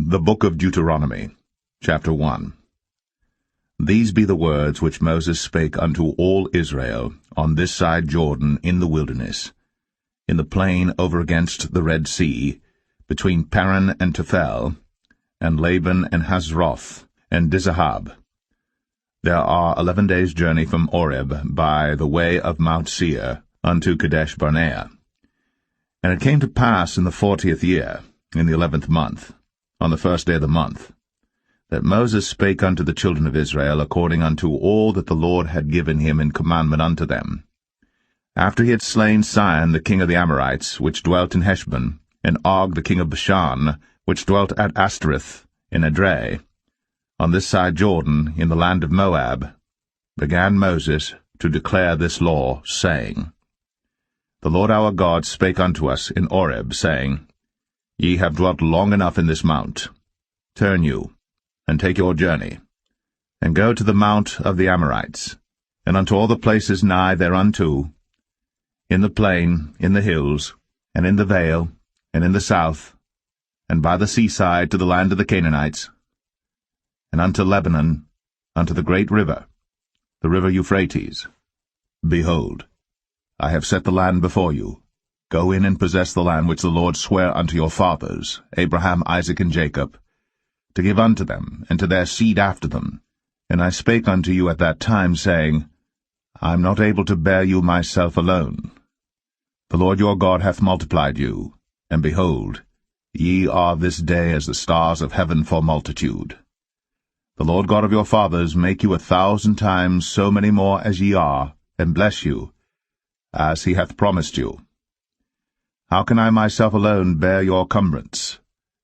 The Book of Deuteronomy, Chapter 1. These be the words which Moses spake unto all Israel on this side Jordan in the wilderness, in the plain over against the Red Sea, between Paran and Tophel, and Laban and Hazroth, and Dizahab. There are 11 days' journey from Oreb by the way of Mount Seir unto Kadesh Barnea. And it came to pass in the 40th year, in the 11th month, on the first day of the month, that Moses spake unto the children of Israel according unto all that the Lord had given him in commandment unto them. After he had slain Sihon the king of the Amorites, which dwelt in Heshbon, and Og the king of Bashan, which dwelt at Ashtoreth in Edrei, on this side Jordan, in the land of Moab, began Moses to declare this law, saying, The Lord our God spake unto us in Oreb, saying, Ye have dwelt long enough in this mount. Turn you, and take your journey, and go to the mount of the Amorites, and unto all the places nigh thereunto, in the plain, in the hills, and in the vale, and in the south, and by the seaside to the land of the Canaanites, and unto Lebanon, unto the great river, the river Euphrates. Behold, I have set the land before you. Go in and possess the land which the Lord sware unto your fathers, Abraham, Isaac, and Jacob, to give unto them, and to their seed after them. And I spake unto you at that time, saying, I am not able to bear you myself alone. The Lord your God hath multiplied you, and behold, ye are this day as the stars of heaven for multitude. The Lord God of your fathers make you 1,000 times so many more as ye are, and bless you, as he hath promised you. How can I myself alone bear your cumbrance,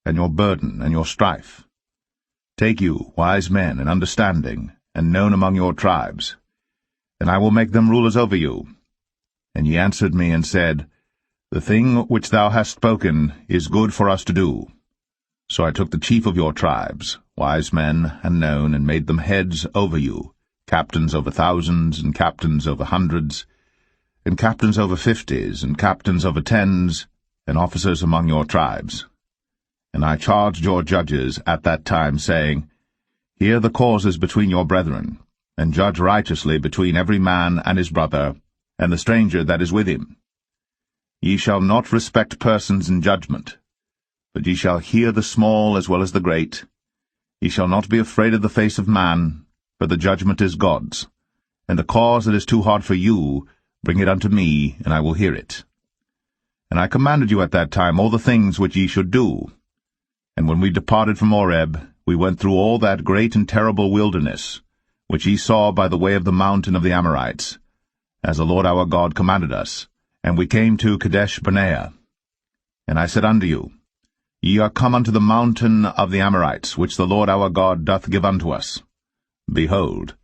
and your burden, and your strife? Take you wise men and understanding, and known among your tribes, and I will make them rulers over you. And ye answered me and said, The thing which thou hast spoken is good for us to do. So I took the chief of your tribes, wise men and known, and made them heads over you, captains over thousands, and captains over hundreds, and captains over 50s, and captains over 10s, and officers among your tribes. And I charged your judges at that time, saying, Hear the causes between your brethren, and judge righteously between every man and his brother, and the stranger that is with him. Ye shall not respect persons in judgment, but ye shall hear the small as well as the great. Ye shall not be afraid of the face of man, for the judgment is God's, and the cause that is too hard for you, bring it unto me, and I will hear it. And I commanded you at that time all the things which ye should do. And when we departed from Oreb, we went through all that great and terrible wilderness, which ye saw by the way of the mountain of the Amorites, as the Lord our God commanded us. And we came to Kadesh Barnea. And I said unto you, Ye are come unto the mountain of the Amorites, which the Lord our God doth give unto us. Behold,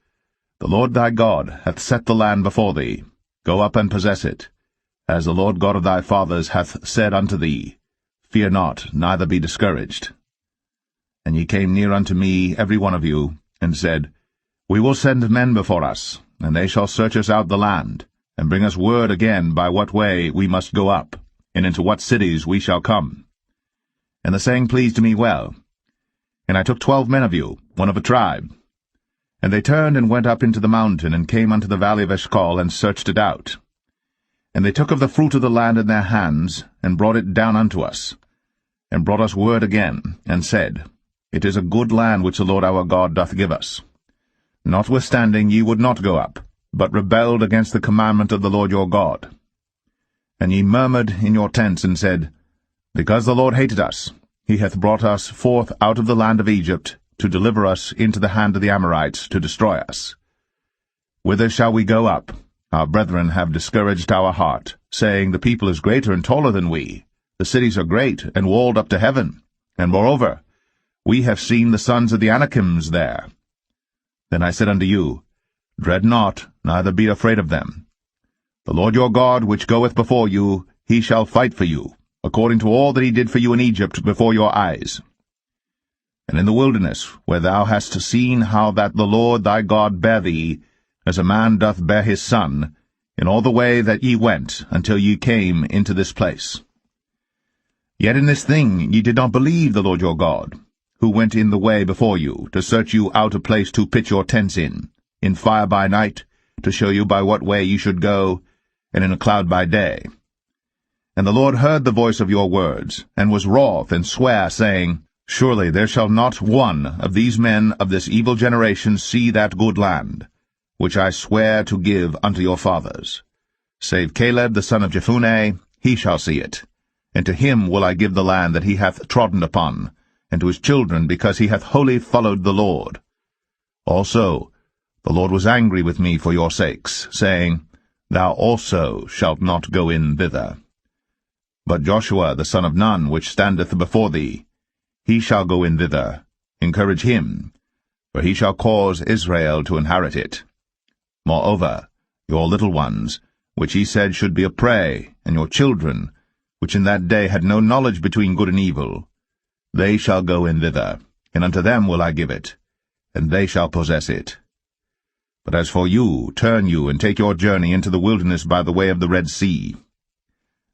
the Lord thy God hath set the land before thee. Go up and possess it, as the Lord God of thy fathers hath said unto thee. Fear not, neither be discouraged. And ye came near unto me, every one of you, and said, We will send men before us, and they shall search us out the land, and bring us word again by what way we must go up, and into what cities we shall come. And the saying pleased me well. And I took 12 men of you, one of a tribe. And they turned and went up into the mountain, and came unto the valley of Eshcol, and searched it out. And they took of the fruit of the land in their hands, and brought it down unto us, and brought us word again, and said, It is a good land which the Lord our God doth give us. Notwithstanding ye would not go up, but rebelled against the commandment of the Lord your God. And ye murmured in your tents, and said, Because the Lord hated us, he hath brought us forth out of the land of Egypt, to deliver us into the hand of the Amorites, to destroy us. Whither shall we go up? Our brethren have discouraged our heart, saying, The people is greater and taller than we. The cities are great, and walled up to heaven. And moreover, we have seen the sons of the Anakims there. Then I said unto you, Dread not, neither be afraid of them. The Lord your God, which goeth before you, he shall fight for you, according to all that he did for you in Egypt before your eyes. And in the wilderness, where thou hast seen how that the Lord thy God bare thee, as a man doth bear his son, in all the way that ye went, until ye came into this place. Yet in this thing ye did not believe the Lord your God, who went in the way before you, to search you out a place to pitch your tents in fire by night, to show you by what way you should go, and in a cloud by day. And the Lord heard the voice of your words, and was wroth, and sware, saying, Surely there shall not one of these men of this evil generation see that good land, which I swear to give unto your fathers. Save Caleb the son of Jephunneh, he shall see it. And to him will I give the land that he hath trodden upon, and to his children, because he hath wholly followed the Lord. Also the Lord was angry with me for your sakes, saying, Thou also shalt not go in thither. But Joshua the son of Nun, which standeth before thee, he shall go in thither. Encourage him, for he shall cause Israel to inherit it. Moreover, your little ones, which he said should be a prey, and your children, which in that day had no knowledge between good and evil, they shall go in thither, and unto them will I give it, and they shall possess it. But as for you, turn you, and take your journey into the wilderness by the way of the Red Sea.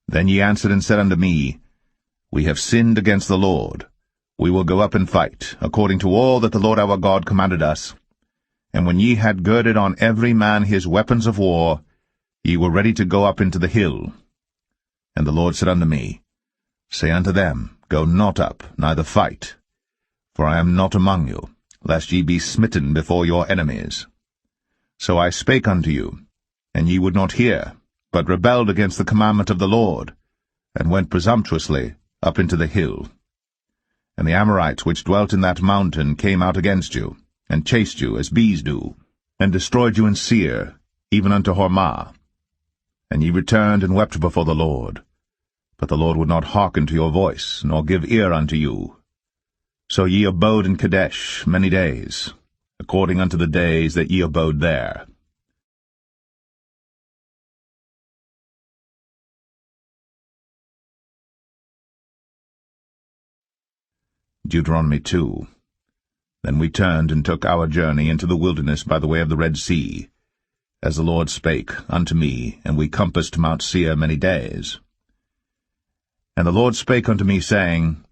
Then ye answered and said unto me, We have sinned against the Lord. We will go up and fight, according to all that the Lord our God commanded us. And when ye had girded on every man his weapons of war, ye were ready to go up into the hill. And the Lord said unto me, Say unto them, Go not up, neither fight, for I am not among you, lest ye be smitten before your enemies. So I spake unto you, and ye would not hear, but rebelled against the commandment of the Lord, and went presumptuously up into the hill. And the Amorites which dwelt in that mountain came out against you, and chased you as bees do, and destroyed you in Seir, even unto Hormah. And ye returned and wept before the Lord. But the Lord would not hearken to your voice, nor give ear unto you. So ye abode in Kadesh many days, according unto the days that ye abode there. Deuteronomy 2. Then we turned and took our journey into the wilderness by the way of the Red Sea, as the Lord spake unto me, and we compassed Mount Seir many days. And the Lord spake unto me, saying,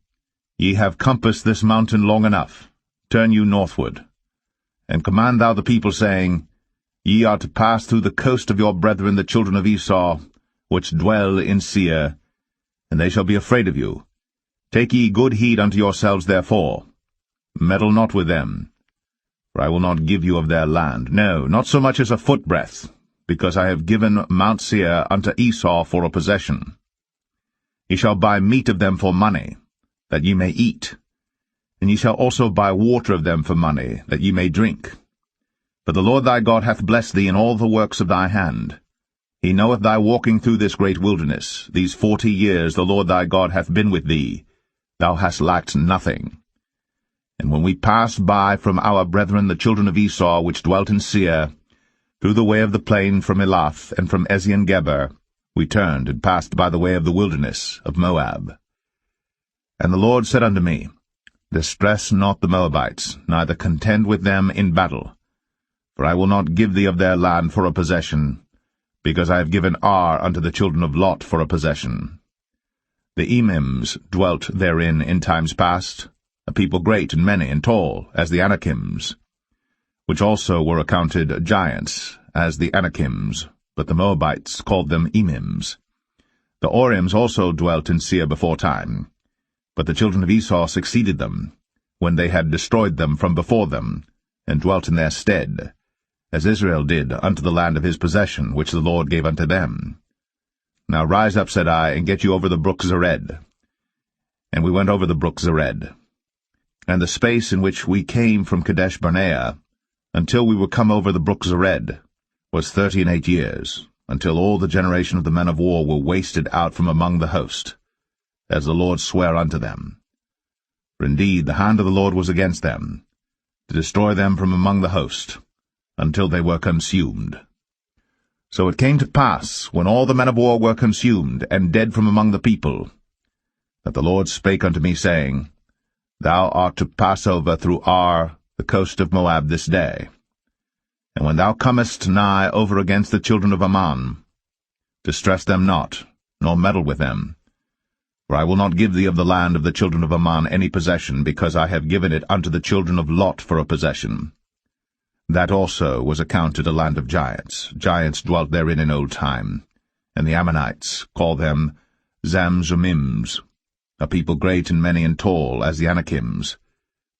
Ye have compassed this mountain long enough. Turn you northward. And command thou the people, saying, Ye are to pass through the coast of your brethren the children of Esau, which dwell in Seir, and they shall be afraid of you. Take ye good heed unto yourselves therefore. Meddle not with them, for I will not give you of their land, no, not so much as a footbreadth, because I have given Mount Seir unto Esau for a possession. Ye shall buy meat of them for money, that ye may eat, and ye shall also buy water of them for money, that ye may drink. For the Lord thy God hath blessed thee in all the works of thy hand. He knoweth thy walking through this great wilderness. These 40 years the Lord thy God hath been with thee. Thou hast lacked nothing. And when we passed by from our brethren the children of Esau, which dwelt in Seir, through the way of the plain from Elath and from Ezion-Geber, we turned and passed by the way of the wilderness of Moab. And the Lord said unto me, Distress not the Moabites, neither contend with them in battle. For I will not give thee of their land for a possession, because I have given Ar unto the children of Lot for a possession. The Emims dwelt therein in times past, a people great and many and tall, as the Anakims, which also were accounted giants, as the Anakims, but the Moabites called them Emims. The Orims also dwelt in Seir before time, but the children of Esau succeeded them, when they had destroyed them from before them, and dwelt in their stead, as Israel did unto the land of his possession, which the Lord gave unto them. Now rise up, said I, and get you over the brook Zered. And we went over the brook Zered. And the space in which we came from Kadesh-barnea, until we were come over the brook Zered, was 38 years, until all the generation of the men of war were wasted out from among the host, as the Lord sware unto them. For indeed the hand of the Lord was against them, to destroy them from among the host, until they were consumed. So it came to pass, when all the men of war were consumed, and dead from among the people, that the Lord spake unto me, saying, Thou art to pass over through Ar, the coast of Moab, this day. And when thou comest nigh over against the children of Ammon, distress them not, nor meddle with them. For I will not give thee of the land of the children of Ammon any possession, because I have given it unto the children of Lot for a possession. That also was accounted a land of giants. Giants dwelt therein in old time, and the Ammonites call them Zamzummims, a people great and many and tall as the Anakims.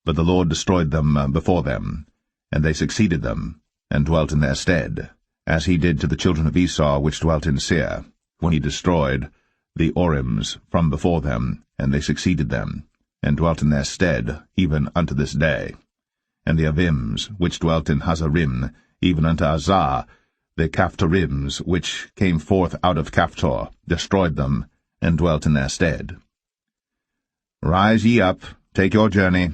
But the Lord destroyed them before them, and they succeeded them, and dwelt in their stead, as he did to the children of Esau which dwelt in Seir, when he destroyed the Orims from before them, and they succeeded them, and dwelt in their stead, even unto this day. And the Avims, which dwelt in Hazarim, even unto Azar, the Caphtorims, which came forth out of Caphtor, destroyed them, and dwelt in their stead. Rise ye up, take your journey,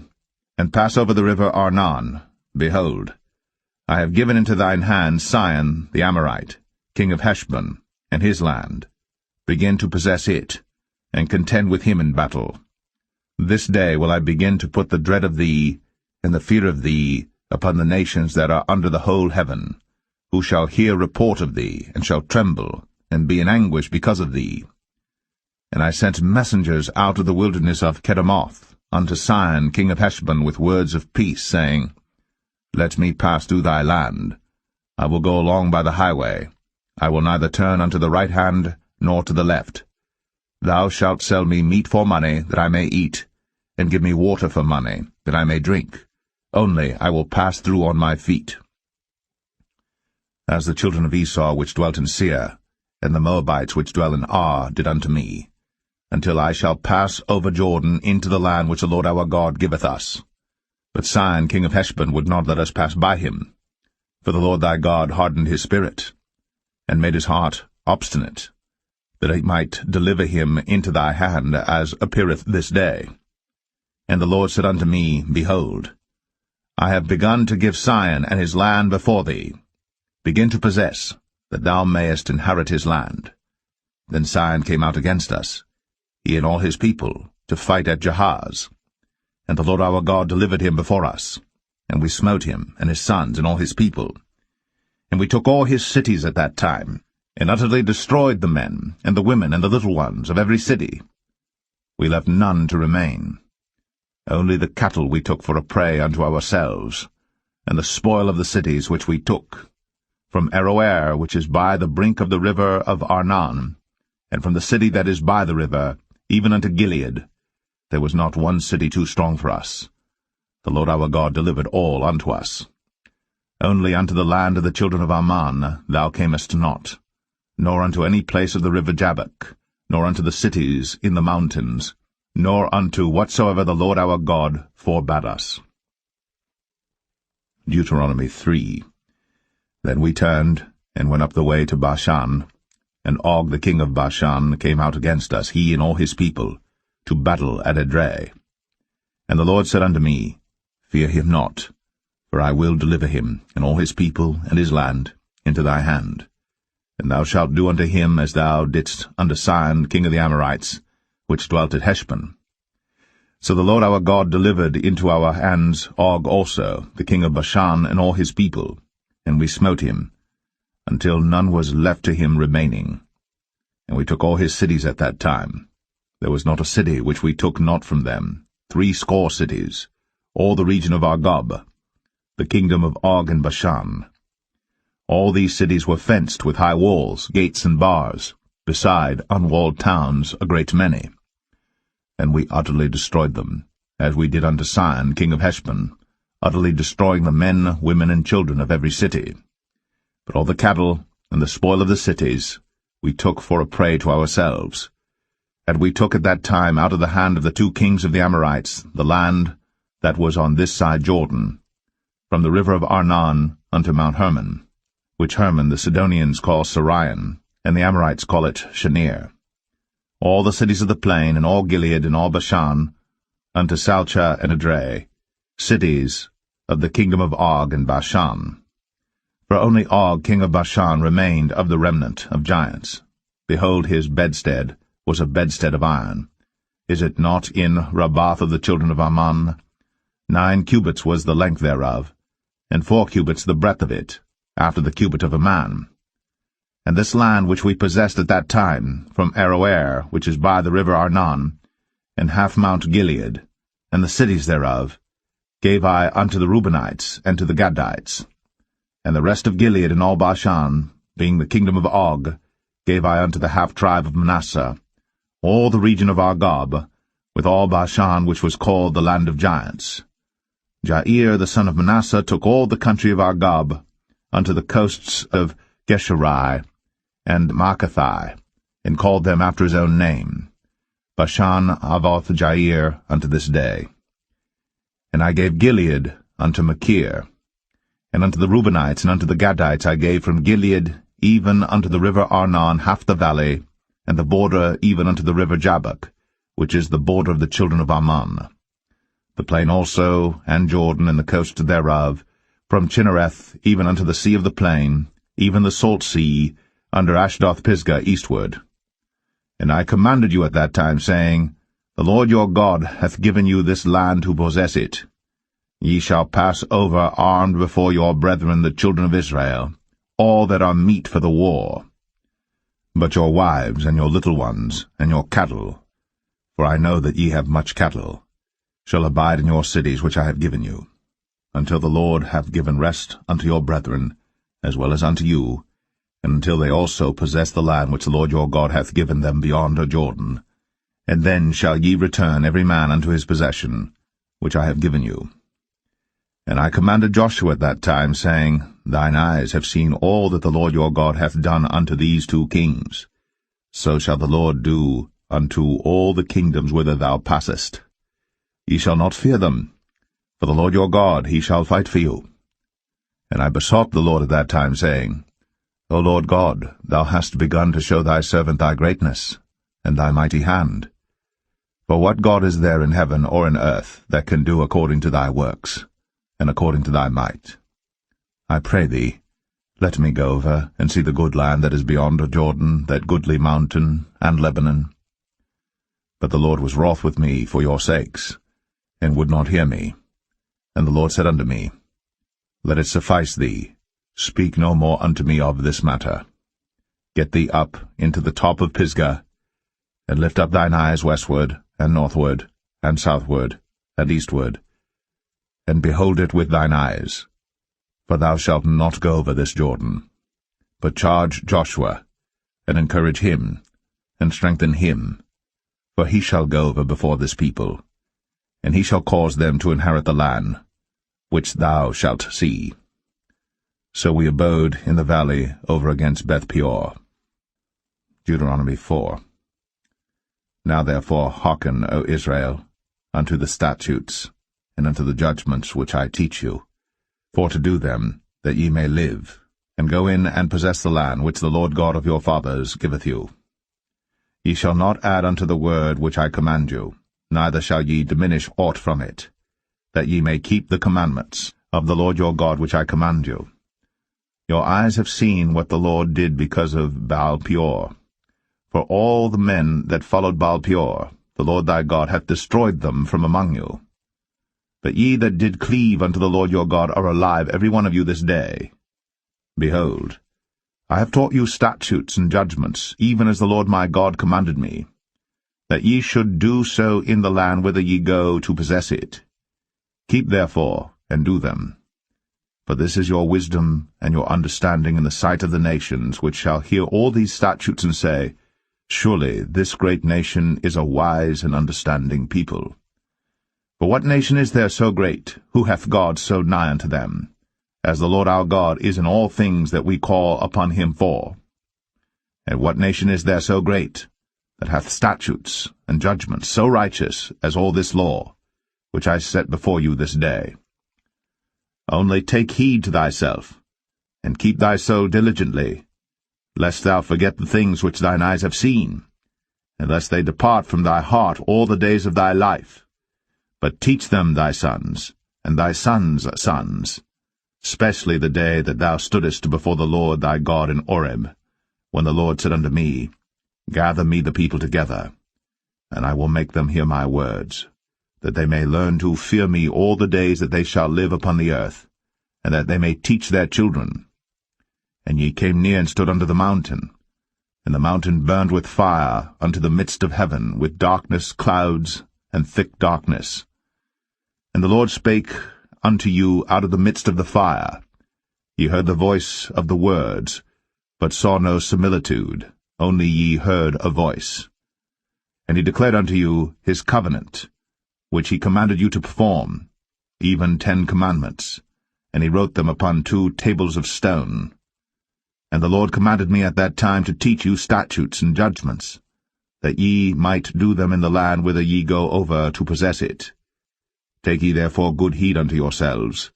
and pass over the river Arnon. Behold, I have given into thine hand Sihon the Amorite, king of Heshbon, and his land. Begin to possess it, and contend with him in battle. This day will I begin to put the dread of thee, and the fear of thee, upon the nations that are under the whole heaven, who shall hear report of thee, and shall tremble, and be in anguish because of thee. And I sent messengers out of the wilderness of Kedemoth unto Sihon king of Heshbon with words of peace, saying, Let me pass through thy land. I will go along by the highway. I will neither turn unto the right hand nor to the left. Thou shalt sell me meat for money, that I may eat, and give me water for money, that I may drink. Only I will pass through on my feet. As the children of Esau which dwelt in Seir, and the Moabites which dwell in Ar, did unto me, until I shall pass over Jordan into the land which the Lord our God giveth us. But Sihon king of Heshbon would not let us pass by him, for the Lord thy God hardened his spirit, and made his heart obstinate, that he might deliver him into thy hand, as appeareth this day. And the Lord said unto me, Behold, I have begun to give Sihon and his land before thee. Begin to possess, that thou mayest inherit his land. Then Sihon came out against us, he and all his people, to fight at Jahaz. And the Lord our God delivered him before us, and we smote him, and his sons, and all his people. And we took all his cities at that time, and utterly destroyed the men, and the women, and the little ones of every city. We left none to remain. Only the cattle we took for a prey unto ourselves, and the spoil of the cities which we took, from Aroer, which is by the brink of the river of Arnon, and from the city that is by the river, even unto Gilead. There was not one city too strong for us. The Lord our God delivered all unto us. Only unto the land of the children of Ammon thou camest not, nor unto any place of the river Jabbok, nor unto the cities in the mountains, nor unto whatsoever the Lord our God forbade us. Deuteronomy 3. Then we turned, and went up the way to Bashan, and Og the king of Bashan came out against us, he and all his people, to battle at Edrei. And the Lord said unto me, Fear him not, for I will deliver him, and all his people, and his land, into thy hand. And thou shalt do unto him as thou didst unto Sihon king of the Amorites, which dwelt at Heshbon. So the Lord our God delivered into our hands Og also, the king of Bashan, and all his people, and we smote him, until none was left to him remaining. And we took all his cities at that time. There was not a city which we took not from them, 80 cities, all the region of Argob, the kingdom of Og and Bashan. All these cities were fenced with high walls, gates, and bars, beside unwalled towns a great many. And we utterly destroyed them, as we did unto Sihon king of Heshbon, utterly destroying the men, women, and children of every city. But all the cattle and the spoil of the cities we took for a prey to ourselves. And we took at that time out of the hand of the 2 kings of the Amorites the land that was on this side Jordan, from the river of Arnon unto Mount Hermon, which Hermon the Sidonians call Sirion, and the Amorites call it Shenir. All the cities of the plain, and all Gilead, and all Bashan, unto Salcha and Edrei, cities of the kingdom of Og and Bashan. For only Og king of Bashan remained of the remnant of giants. Behold, his bedstead was a bedstead of iron. Is it not in Rabbath of the children of Ammon? 9 cubits was the length thereof, and 4 cubits the breadth of it, after the cubit of a man. And this land which we possessed at that time, from Aroer, which is by the river Arnon, and half Mount Gilead, and the cities thereof, gave I unto the Reubenites and to the Gadites. And the rest of Gilead and all Bashan, being the kingdom of Og, gave I unto the half-tribe of Manasseh, all the region of Argob, with all Bashan which was called the land of giants. Jair the son of Manasseh took all the country of Argob, unto the coasts of Geshuri and Maacathai, and called them after his own name, Bashan Avoth Jair, unto this day. And I gave Gilead unto Machir, and unto the Reubenites and unto the Gadites I gave from Gilead even unto the river Arnon half the valley, and the border even unto the river Jabbok, which is the border of the children of Ammon. The plain also, and Jordan, and the coast thereof, from Chinnereth even unto the sea of the plain, even the salt sea, under Ashdoth-Pisgah eastward. And I commanded you at that time, saying, The Lord your God hath given you this land to possess it. Ye shall pass over armed before your brethren the children of Israel, all that are meet for the war. But your wives, and your little ones, and your cattle, for I know that ye have much cattle, shall abide in your cities which I have given you, until the Lord hath given rest unto your brethren, as well as unto you, and until they also possess the land which the Lord your God hath given them beyond Jordan. And then shall ye return every man unto his possession, which I have given you. And I commanded Joshua at that time, saying, Thine eyes have seen all that the Lord your God hath done unto these two kings. So shall the Lord do unto all the kingdoms whither thou passest. Ye shall not fear them, for the Lord your God, he shall fight for you. And I besought the Lord at that time, saying, O Lord God, thou hast begun to show thy servant thy greatness, and thy mighty hand. For what God is there in heaven or in earth that can do according to thy works, and according to thy might? I pray thee, let me go over and see the good land that is beyond Jordan, that goodly mountain, and Lebanon. But the Lord was wroth with me for your sakes, and would not hear me. And the Lord said unto me, Let it suffice thee, speak no more unto me of this matter. Get thee up into the top of Pisgah, and lift up thine eyes westward, and northward, and southward, and eastward, and behold it with thine eyes. For thou shalt not go over this Jordan, but charge Joshua, and encourage him, and strengthen him, for he shall go over before this people, and he shall cause them to inherit the land, which thou shalt see. So we abode in the valley over against Beth-peor. Deuteronomy 4. Now therefore hearken, O Israel, unto the statutes, and unto the judgments which I teach you, for to do them, that ye may live, and go in and possess the land which the Lord God of your fathers giveth you. Ye shall not add unto the word which I command you, neither shall ye diminish aught from it, that ye may keep the commandments of the Lord your God which I command you. Your eyes have seen what the Lord did because of Baal-peor. For all the men that followed Baal-peor, the Lord thy God hath destroyed them from among you. But ye that did cleave unto the Lord your God are alive every one of you this day. Behold, I have taught you statutes and judgments, even as the Lord my God commanded me, that ye should do so in the land whither ye go to possess it. Keep therefore, and do them. For this is your wisdom and your understanding in the sight of the nations, which shall hear all these statutes and say, Surely this great nation is a wise and understanding people. For what nation is there so great, who hath God so nigh unto them, as the Lord our God is in all things that we call upon him for? And what nation is there so great, that hath statutes and judgments so righteous as all this law, which I set before you this day? Only take heed to thyself, and keep thy soul diligently, lest thou forget the things which thine eyes have seen, and lest they depart from thy heart all the days of thy life. But teach them thy sons, and thy sons' sons, especially the day that thou stoodest before the Lord thy God in Horeb, when the Lord said unto me, Gather me the people together, and I will make them hear my words, that they may learn to fear me all the days that they shall live upon the earth, and that they may teach their children. And ye came near and stood under the mountain. And the mountain burned with fire unto the midst of heaven, with darkness, clouds, and thick darkness. And the Lord spake unto you out of the midst of the fire. Ye heard the voice of the words, but saw no similitude, only ye heard a voice. And he declared unto you his covenant, which he commanded you to perform, even 10 commandments, and he wrote them upon 2 tables of stone. And the Lord commanded me at that time to teach you statutes and judgments, that ye might do them in the land whither ye go over to possess it. Take ye therefore good heed unto yourselves,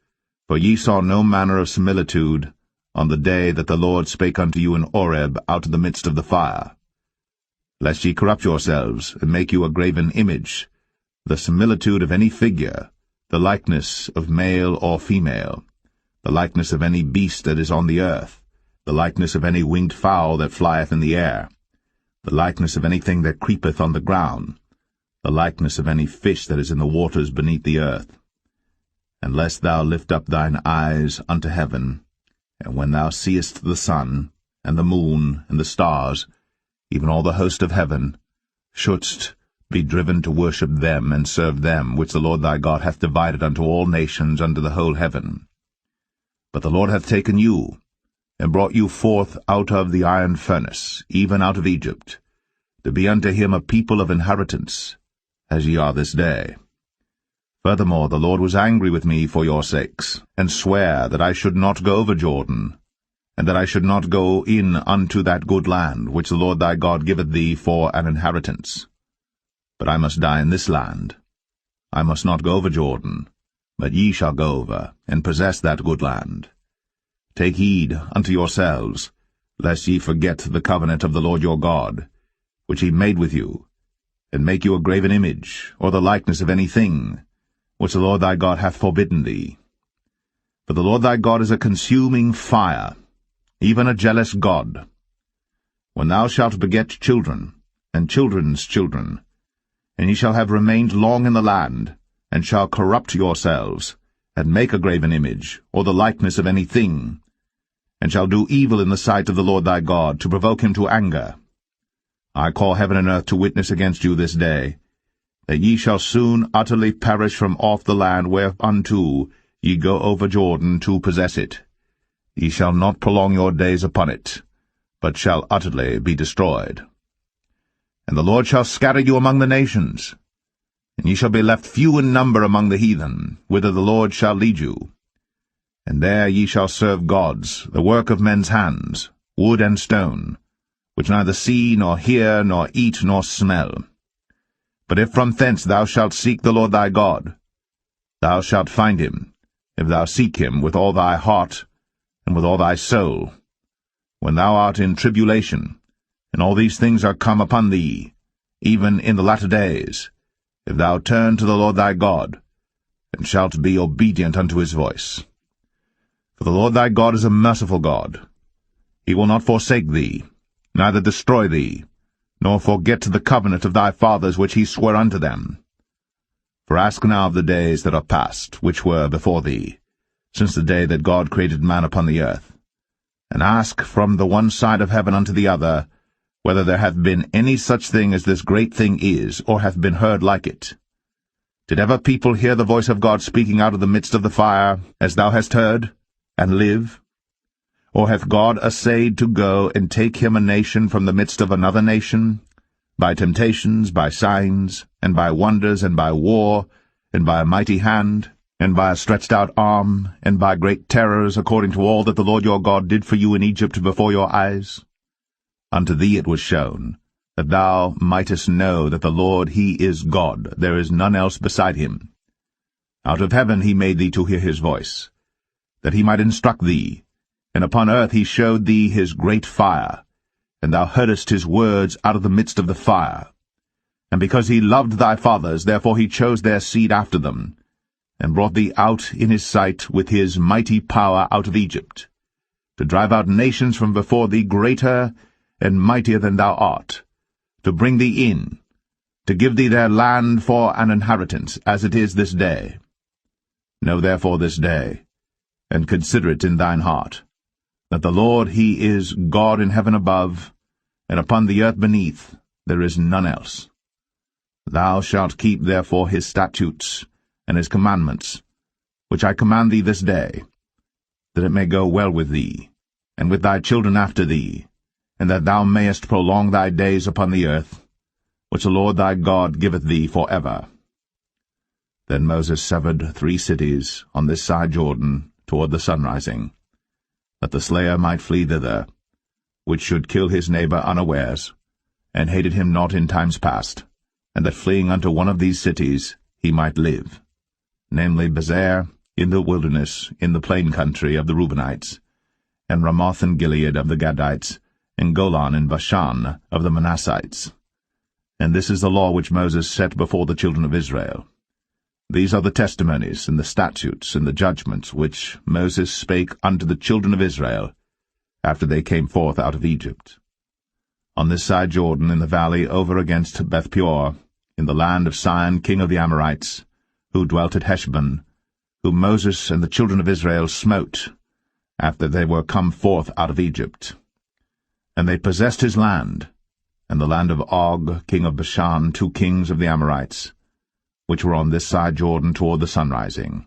for ye saw no manner of similitude on the day that the Lord spake unto you in Horeb out of the midst of the fire. Lest ye corrupt yourselves, and make you a graven image, the similitude of any figure, the likeness of male or female, the likeness of any beast that is on the earth, the likeness of any winged fowl that flieth in the air, the likeness of anything that creepeth on the ground, the likeness of any fish that is in the waters beneath the earth. And lest thou lift up thine eyes unto heaven, and when thou seest the sun, and the moon, and the stars, even all the host of heaven, shouldst be driven to worship them and serve them, which the Lord thy God hath divided unto all nations under the whole heaven. But the Lord hath taken you, and brought you forth out of the iron furnace, even out of Egypt, to be unto him a people of inheritance, as ye are this day. Furthermore, the Lord was angry with me for your sakes, and sware that I should not go over Jordan, and that I should not go in unto that good land, which the Lord thy God giveth thee for an inheritance. But I must die in this land. I must not go over Jordan, but ye shall go over, and possess that good land. Take heed unto yourselves, lest ye forget the covenant of the Lord your God, which he made with you, and make you a graven image, or the likeness of any thing, which the Lord thy God hath forbidden thee. For the Lord thy God is a consuming fire, even a jealous God. When thou shalt beget children, and children's children, and ye shall have remained long in the land, and shall corrupt yourselves, and make a graven image, or the likeness of any thing, and shall do evil in the sight of the Lord thy God, to provoke him to anger, I call heaven and earth to witness against you this day, that ye shall soon utterly perish from off the land whereunto ye go over Jordan to possess it. Ye shall not prolong your days upon it, but shall utterly be destroyed. And the Lord shall scatter you among the nations, and ye shall be left few in number among the heathen, whither the Lord shall lead you. And there ye shall serve gods, the work of men's hands, wood and stone, which neither see, nor hear, nor eat, nor smell. But if from thence thou shalt seek the Lord thy God, thou shalt find him, if thou seek him with all thy heart and with all thy soul. When thou art in tribulation, and all these things are come upon thee, even in the latter days, if thou turn to the Lord thy God, and shalt be obedient unto his voice. For the Lord thy God is a merciful God. He will not forsake thee, neither destroy thee, nor forget the covenant of thy fathers which he sware unto them. For ask now of the days that are past, which were before thee, since the day that God created man upon the earth, and ask from the one side of heaven unto the other, whether there hath been any such thing as this great thing is, or hath been heard like it. Did ever people hear the voice of God speaking out of the midst of the fire, as thou hast heard, and live? Or hath God essayed to go and take him a nation from the midst of another nation, by temptations, by signs, and by wonders, and by war, and by a mighty hand, and by a stretched out arm, and by great terrors, according to all that the Lord your God did for you in Egypt before your eyes? Unto thee it was shown, that thou mightest know that the Lord he is God, there is none else beside him. Out of heaven he made thee to hear his voice, that he might instruct thee, and upon earth he showed thee his great fire, and thou heardest his words out of the midst of the fire. And because he loved thy fathers, therefore he chose their seed after them, and brought thee out in his sight with his mighty power out of Egypt, to drive out nations from before thee greater and mightier than thou art, to bring thee in, to give thee their land for an inheritance, as it is this day. Know therefore this day, and consider it in thine heart, that the Lord he is God in heaven above, and upon the earth beneath there is none else. Thou shalt keep therefore his statutes and his commandments, which I command thee this day, that it may go well with thee, and with thy children after thee, and that thou mayest prolong thy days upon the earth, which the Lord thy God giveth thee for ever. Then Moses severed 3 cities on this side Jordan toward the sunrising, that the slayer might flee thither, which should kill his neighbor unawares, and hated him not in times past, and that fleeing unto one of these cities he might live, namely Bezer in the wilderness in the plain country of the Reubenites, and Ramoth in Gilead of the Gadites, and Golan in Bashan of the Manassites. And this is the law which Moses set before the children of Israel. These are the testimonies, and the statutes, and the judgments, which Moses spake unto the children of Israel, after they came forth out of Egypt. On this side Jordan, in the valley over against Beth-peor, in the land of Sihon king of the Amorites, who dwelt at Heshbon, whom Moses and the children of Israel smote, after they were come forth out of Egypt. And they possessed his land, and the land of Og king of Bashan, 2 kings of the Amorites, which were on this side Jordan toward the sunrising,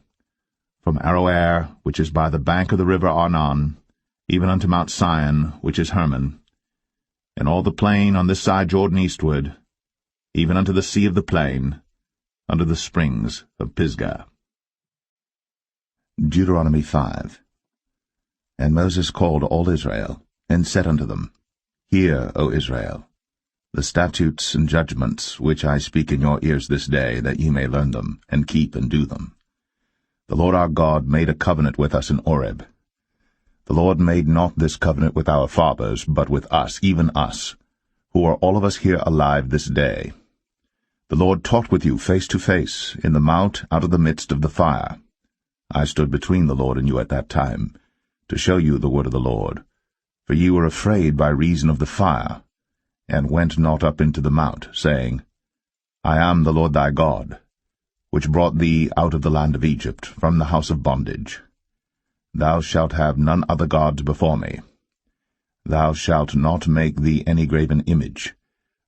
from Aroer, which is by the bank of the river Arnon, even unto Mount Sion, which is Hermon, and all the plain on this side Jordan eastward, even unto the sea of the plain, unto the springs of Pisgah. Deuteronomy 5. And Moses called all Israel, and said unto them, Hear, O Israel, the statutes and judgments which I speak in your ears this day, that ye may learn them, and keep and do them. The Lord our God made a covenant with us in Horeb. The Lord made not this covenant with our fathers, but with us, even us, who are all of us here alive this day. The Lord talked with you face to face, in the mount out of the midst of the fire. I stood between the Lord and you at that time, to show you the word of the Lord. For ye were afraid by reason of the fire, and went not up into the mount, saying, I am the Lord thy God, which brought thee out of the land of Egypt, from the house of bondage. Thou shalt have none other gods before me. Thou shalt not make thee any graven image,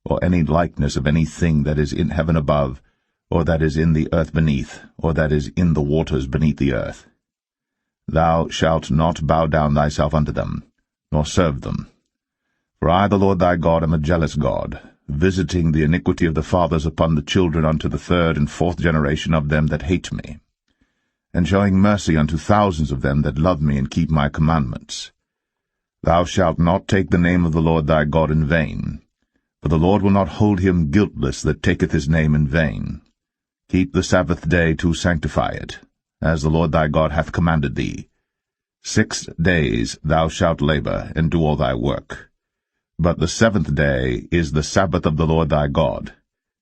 or any likeness of any thing that is in heaven above, or that is in the earth beneath, or that is in the waters beneath the earth. Thou shalt not bow down thyself unto them, nor serve them. For I, the Lord thy God, am a jealous God, visiting the iniquity of the fathers upon the children unto the 3rd and 4th generation of them that hate me, and showing mercy unto thousands of them that love me and keep my commandments. Thou shalt not take the name of the Lord thy God in vain, for the Lord will not hold him guiltless that taketh his name in vain. Keep the Sabbath day to sanctify it, as the Lord thy God hath commanded thee. 6 days thou shalt labor, and do all thy work. But the 7th day is the Sabbath of the Lord thy God.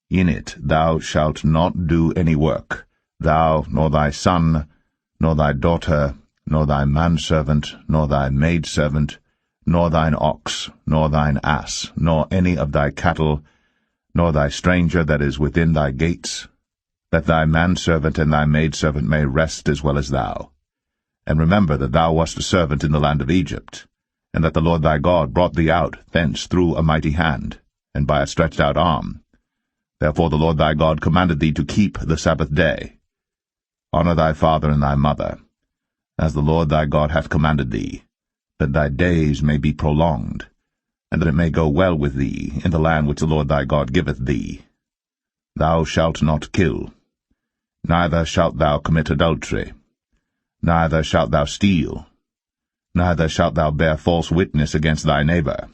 In it thou shalt not do any work, thou, nor thy son, nor thy daughter, nor thy manservant, nor thy maidservant, nor thine ox, nor thine ass, nor any of thy cattle, nor thy stranger that is within thy gates, that thy manservant and thy maidservant may rest as well as thou. And remember that thou wast a servant in the land of Egypt, and that the Lord thy God brought thee out thence through a mighty hand, and by a stretched out arm. Therefore the Lord thy God commanded thee to keep the Sabbath day. Honor thy father and thy mother, as the Lord thy God hath commanded thee, that thy days may be prolonged, and that it may go well with thee in the land which the Lord thy God giveth thee. Thou shalt not kill, neither shalt thou commit adultery, neither shalt thou steal, neither shalt thou bear false witness against thy neighbor,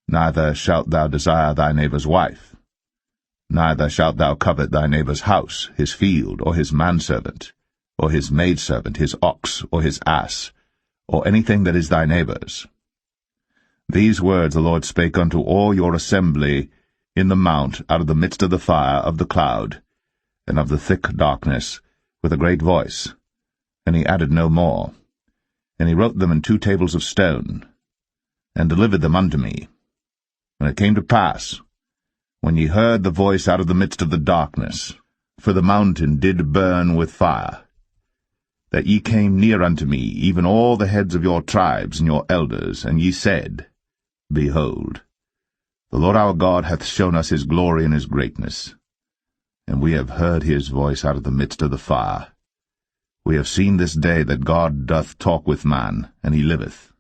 neither shalt thou desire thy neighbor's wife, neither shalt thou covet thy neighbor's house, his field, or his manservant, or his maidservant, his ox, or his ass, or anything that is thy neighbor's. These words the Lord spake unto all your assembly in the mount out of the midst of the fire, of the cloud, and of the thick darkness, with a great voice. And he added no more. And he wrote them in 2 tables of stone, and delivered them unto me. And it came to pass, when ye heard the voice out of the midst of the darkness, for the mountain did burn with fire, that ye came near unto me, even all the heads of your tribes and your elders, and ye said, Behold, the Lord our God hath shown us his glory and his greatness, and we have heard his voice out of the midst of the fire. We have seen this day that God doth talk with man, and he liveth.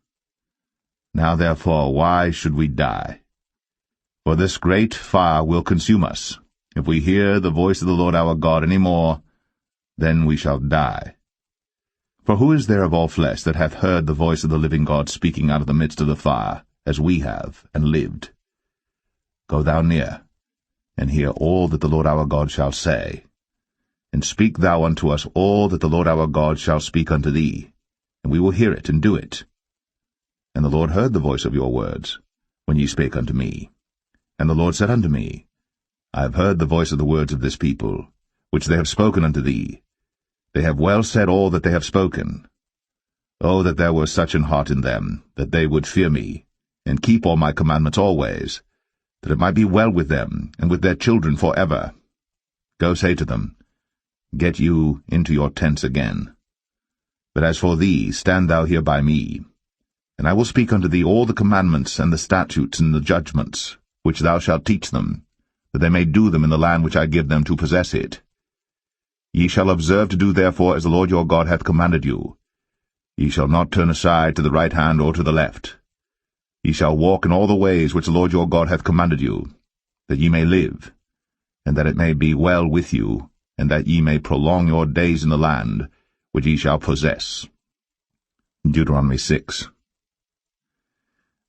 Now therefore why should we die? For this great fire will consume us. If we hear the voice of the Lord our God any more, then we shall die. For who is there of all flesh that hath heard the voice of the living God speaking out of the midst of the fire, as we have, and lived? Go thou near, and hear all that the Lord our God shall say. And speak thou unto us all that the Lord our God shall speak unto thee, and we will hear it and do it. And the Lord heard the voice of your words, when ye spake unto me. And the Lord said unto me, I have heard the voice of the words of this people, which they have spoken unto thee. They have well said all that they have spoken. Oh, that there were such an heart in them, that they would fear me, and keep all my commandments always, that it might be well with them, and with their children for ever. Go say to them, Get you into your tents again. But as for thee, stand thou here by me, and I will speak unto thee all the commandments and the statutes and the judgments, which thou shalt teach them, that they may do them in the land which I give them to possess it. Ye shall observe to do therefore as the Lord your God hath commanded you. Ye shall not turn aside to the right hand or to the left. Ye shall walk in all the ways which the Lord your God hath commanded you, that ye may live, and that it may be well with you, and that ye may prolong your days in the land which ye shall possess. Deuteronomy 6.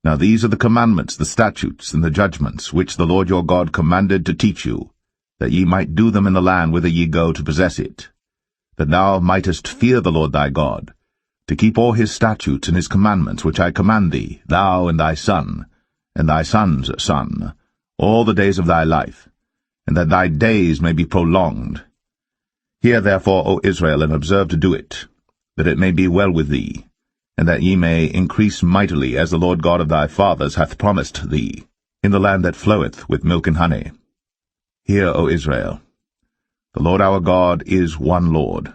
Now these are the commandments, the statutes, and the judgments, which the Lord your God commanded to teach you, that ye might do them in the land whither ye go to possess it, that thou mightest fear the Lord thy God, to keep all his statutes and his commandments which I command thee, thou and thy son, and thy son's son, all the days of thy life, and that thy days may be prolonged. Hear therefore, O Israel, and observe to do it, that it may be well with thee, and that ye may increase mightily, as the Lord God of thy fathers hath promised thee, in the land that floweth with milk and honey. Hear, O Israel, the Lord our God is one Lord.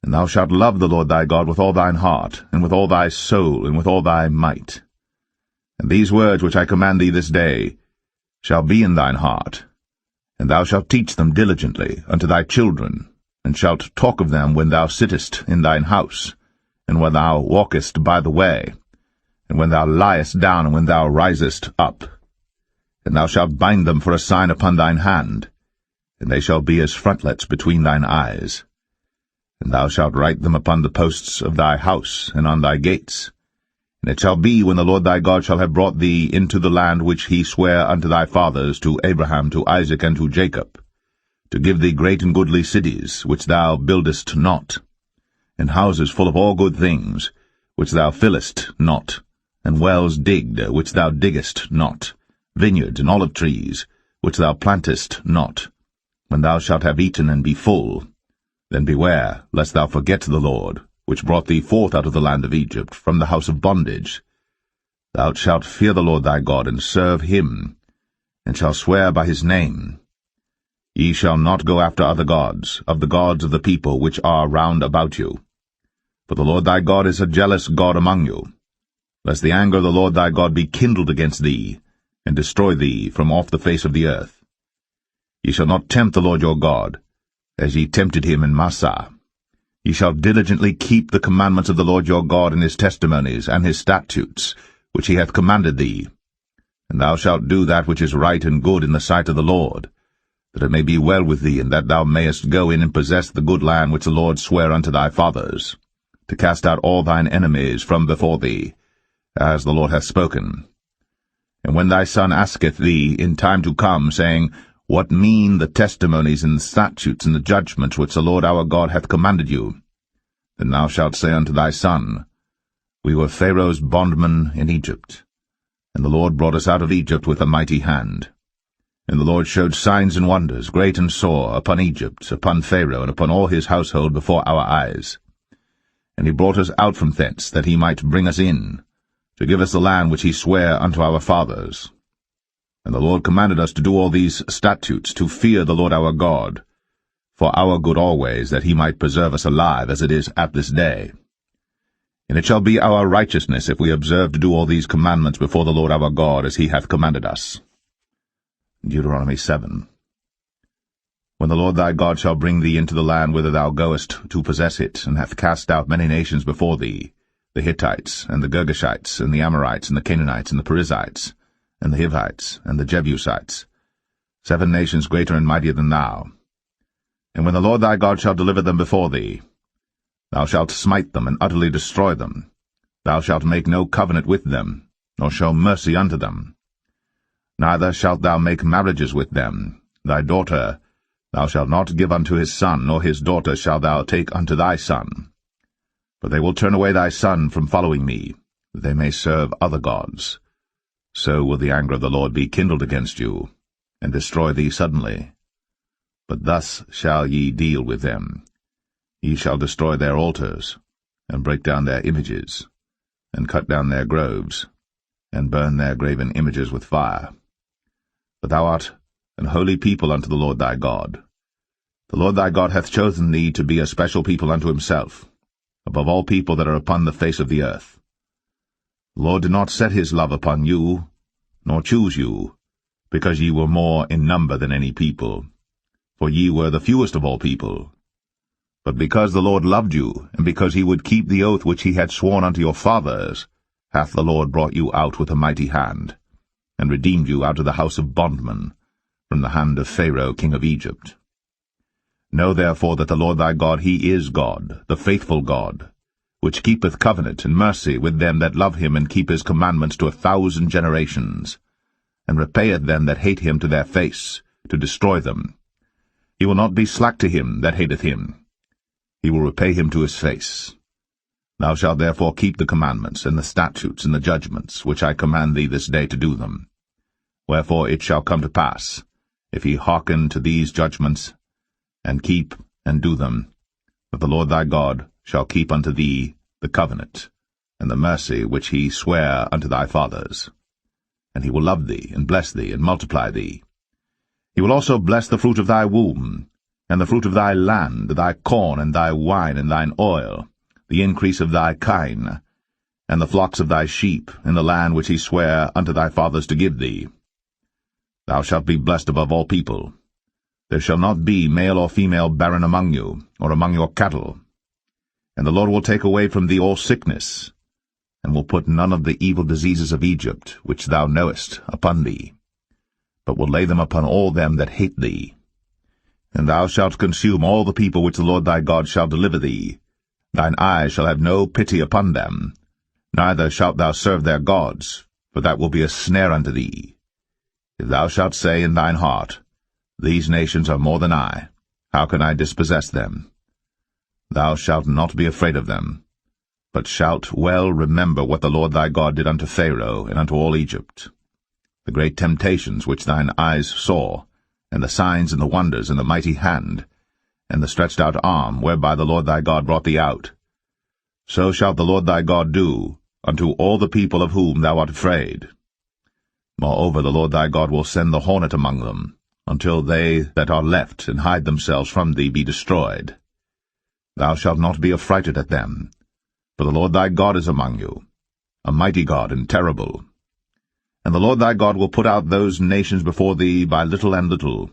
And thou shalt love the Lord thy God with all thine heart, and with all thy soul, and with all thy might. And these words which I command thee this day shall be in thine heart, and thou shalt teach them diligently unto thy children, and shalt talk of them when thou sittest in thine house, and when thou walkest by the way, and when thou liest down, and when thou risest up. And thou shalt bind them for a sign upon thine hand, and they shall be as frontlets between thine eyes. And thou shalt write them upon the posts of thy house, and on thy gates. And it shall be, when the Lord thy God shall have brought thee into the land which he sware unto thy fathers, to Abraham, to Isaac, and to Jacob, to give thee great and goodly cities, which thou buildest not, and houses full of all good things, which thou fillest not, and wells digged, which thou diggest not, vineyards and olive trees, which thou plantest not. When thou shalt have eaten and be full, then beware, lest thou forget the Lord, which brought thee forth out of the land of Egypt, from the house of bondage. Thou shalt fear the Lord thy God, and serve him, and shalt swear by his name. Ye shall not go after other gods, of the people which are round about you. For the Lord thy God is a jealous God among you, lest the anger of the Lord thy God be kindled against thee, and destroy thee from off the face of the earth. Ye shall not tempt the Lord your God, as ye tempted him in Massah. Ye shall diligently keep the commandments of the Lord your God, and his testimonies, and his statutes, which he hath commanded thee. And thou shalt do that which is right and good in the sight of the Lord, that it may be well with thee, and that thou mayest go in and possess the good land which the Lord sware unto thy fathers, to cast out all thine enemies from before thee, as the Lord hath spoken. And when thy son asketh thee in time to come, saying, What mean the testimonies and the statutes and the judgments which the Lord our God hath commanded you? Then thou shalt say unto thy son, We were Pharaoh's bondmen in Egypt, and the Lord brought us out of Egypt with a mighty hand. And the Lord showed signs and wonders, great and sore, upon Egypt, upon Pharaoh, and upon all his household before our eyes. And he brought us out from thence, that he might bring us in, to give us the land which he sware unto our fathers. And the Lord commanded us to do all these statutes, to fear the Lord our God, for our good always, that he might preserve us alive, as it is at this day. And it shall be our righteousness if we observe to do all these commandments before the Lord our God, as he hath commanded us. Deuteronomy 7. When the Lord thy God shall bring thee into the land whither thou goest to possess it, and hath cast out many nations before thee, the Hittites, and the Girgashites, and the Amorites, and the Canaanites, and the Perizzites, and the Hivites, and the Jebusites, 7 nations greater and mightier than thou. And when the Lord thy God shall deliver them before thee, thou shalt smite them and utterly destroy them. Thou shalt make no covenant with them, nor show mercy unto them. Neither shalt thou make marriages with them. Thy daughter thou shalt not give unto his son, nor his daughter shalt thou take unto thy son. For they will turn away thy son from following me, that they may serve other gods. So will the anger of the Lord be kindled against you, and destroy thee suddenly. But thus shall ye deal with them. Ye shall destroy their altars, and break down their images, and cut down their groves, and burn their graven images with fire. For thou art an holy people unto the Lord thy God. The Lord thy God hath chosen thee to be a special people unto himself, above all people that are upon the face of the earth. The Lord did not set his love upon you, nor choose you, because ye were more in number than any people, for ye were the fewest of all people. But because the Lord loved you, and because he would keep the oath which he had sworn unto your fathers, hath the Lord brought you out with a mighty hand, and redeemed you out of the house of bondmen, from the hand of Pharaoh king of Egypt. Know therefore that the Lord thy God, he is God, the faithful God, which keepeth covenant and mercy with them that love him and keep his commandments to 1,000 generations, and repayeth them that hate him to their face, to destroy them. He will not be slack to him that hateth him. He will repay him to his face. Thou shalt therefore keep the commandments, and the statutes, and the judgments, which I command thee this day to do them. Wherefore it shall come to pass, if ye hearken to these judgments, and keep and do them, that the Lord thy God shall keep unto thee the covenant, and the mercy which he sware unto thy fathers. And he will love thee, and bless thee, and multiply thee. He will also bless the fruit of thy womb, and the fruit of thy land, thy corn, and thy wine, and thine oil, the increase of thy kine, and the flocks of thy sheep, in the land which he sware unto thy fathers to give thee. Thou shalt be blessed above all people. There shall not be male or female barren among you, or among your cattle. And the Lord will take away from thee all sickness, and will put none of the evil diseases of Egypt, which thou knowest, upon thee, but will lay them upon all them that hate thee. And thou shalt consume all the people which the Lord thy God shall deliver thee. Thine eye shall have no pity upon them, neither shalt thou serve their gods, for that will be a snare unto thee. If thou shalt say in thine heart, These nations are more than I, how can I dispossess them? Thou shalt not be afraid of them, but shalt well remember what the Lord thy God did unto Pharaoh and unto all Egypt, the great temptations which thine eyes saw, and the signs and the wonders, and the mighty hand, and the stretched out arm, whereby the Lord thy God brought thee out. So shalt the Lord thy God do unto all the people of whom thou art afraid. Moreover, the Lord thy God will send the hornet among them, until they that are left and hide themselves from thee be destroyed. Thou shalt not be affrighted at them, for the Lord thy God is among you, a mighty God and terrible. And the Lord thy God will put out those nations before thee by little and little.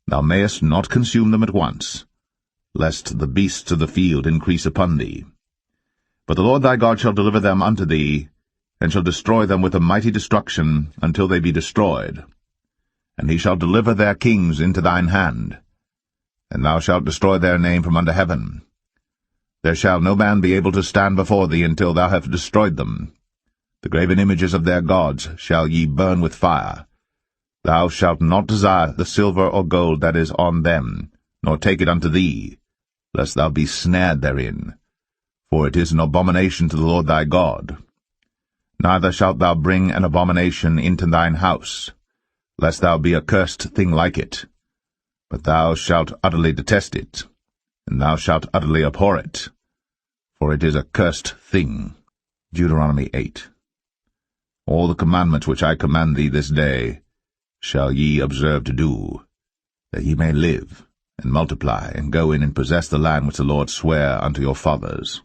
Thou mayest not consume them at once, lest the beasts of the field increase upon thee. But the Lord thy God shall deliver them unto thee, and shall destroy them with a mighty destruction until they be destroyed. And he shall deliver their kings into thine hand, and thou shalt destroy their name from under heaven. There shall no man be able to stand before thee until thou have destroyed them. The graven images of their gods shall ye burn with fire. Thou shalt not desire the silver or gold that is on them, nor take it unto thee, lest thou be snared therein, for it is an abomination to the Lord thy God. Neither shalt thou bring an abomination into thine house, lest thou be a cursed thing like it. But thou shalt utterly detest it, and thou shalt utterly abhor it, for it is a cursed thing. Deuteronomy 8. All the commandments which I command thee this day shall ye observe to do, that ye may live, and multiply, and go in and possess the land which the Lord sware unto your fathers.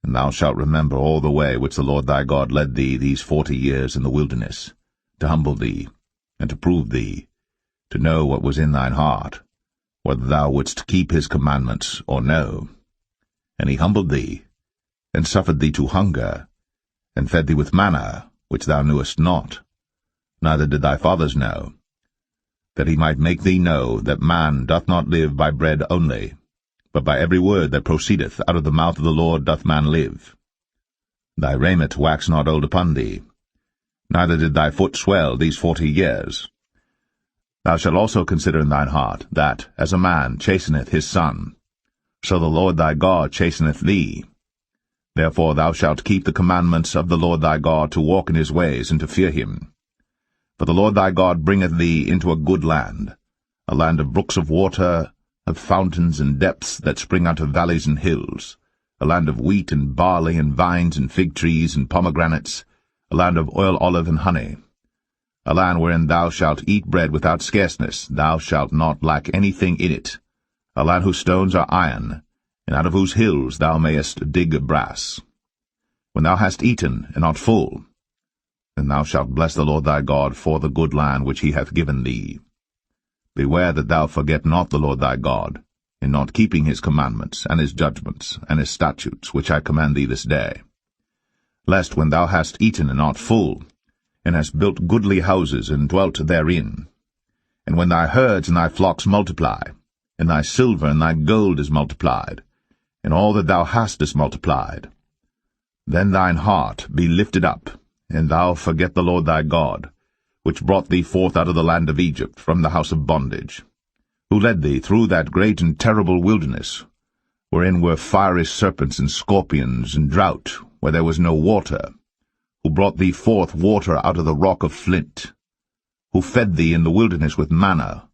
And thou shalt remember all the way which the Lord thy God led thee these 40 years in the wilderness, to humble thee, and to prove thee, to know what was in thine heart, whether thou wouldst keep his commandments or no. And he humbled thee, and suffered thee to hunger, and fed thee with manna, which thou knewest not, neither did thy fathers know, that he might make thee know that man doth not live by bread only, but by every word that proceedeth out of the mouth of the Lord doth man live. Thy raiment waxed not old upon thee, neither did thy foot swell these 40 years. Thou shalt also consider in thine heart, that, as a man chasteneth his son, so the Lord thy God chasteneth thee. Therefore thou shalt keep the commandments of the Lord thy God, to walk in his ways, and to fear him. For the Lord thy God bringeth thee into a good land, a land of brooks of water, of fountains and depths that spring out of valleys and hills, a land of wheat and barley and vines and fig trees and pomegranates, a land of oil, olive, and honey, a land wherein thou shalt eat bread without scarceness, thou shalt not lack anything in it, a land whose stones are iron, and out of whose hills thou mayest dig brass. When thou hast eaten and art full, then thou shalt bless the Lord thy God for the good land which he hath given thee. Beware that thou forget not the Lord thy God, in not keeping his commandments, and his judgments, and his statutes, which I command thee this day. Lest when thou hast eaten and art full, and hast built goodly houses, and dwelt therein, and when thy herds and thy flocks multiply, and thy silver and thy gold is multiplied, and all that thou hast is multiplied, then thine heart be lifted up, and thou forget the Lord thy God, which brought thee forth out of the land of Egypt, from the house of bondage, who led thee through that great and terrible wilderness, wherein were fiery serpents and scorpions, and drought, where there was no water, who brought thee forth water out of the rock of flint, who fed thee in the wilderness with manna,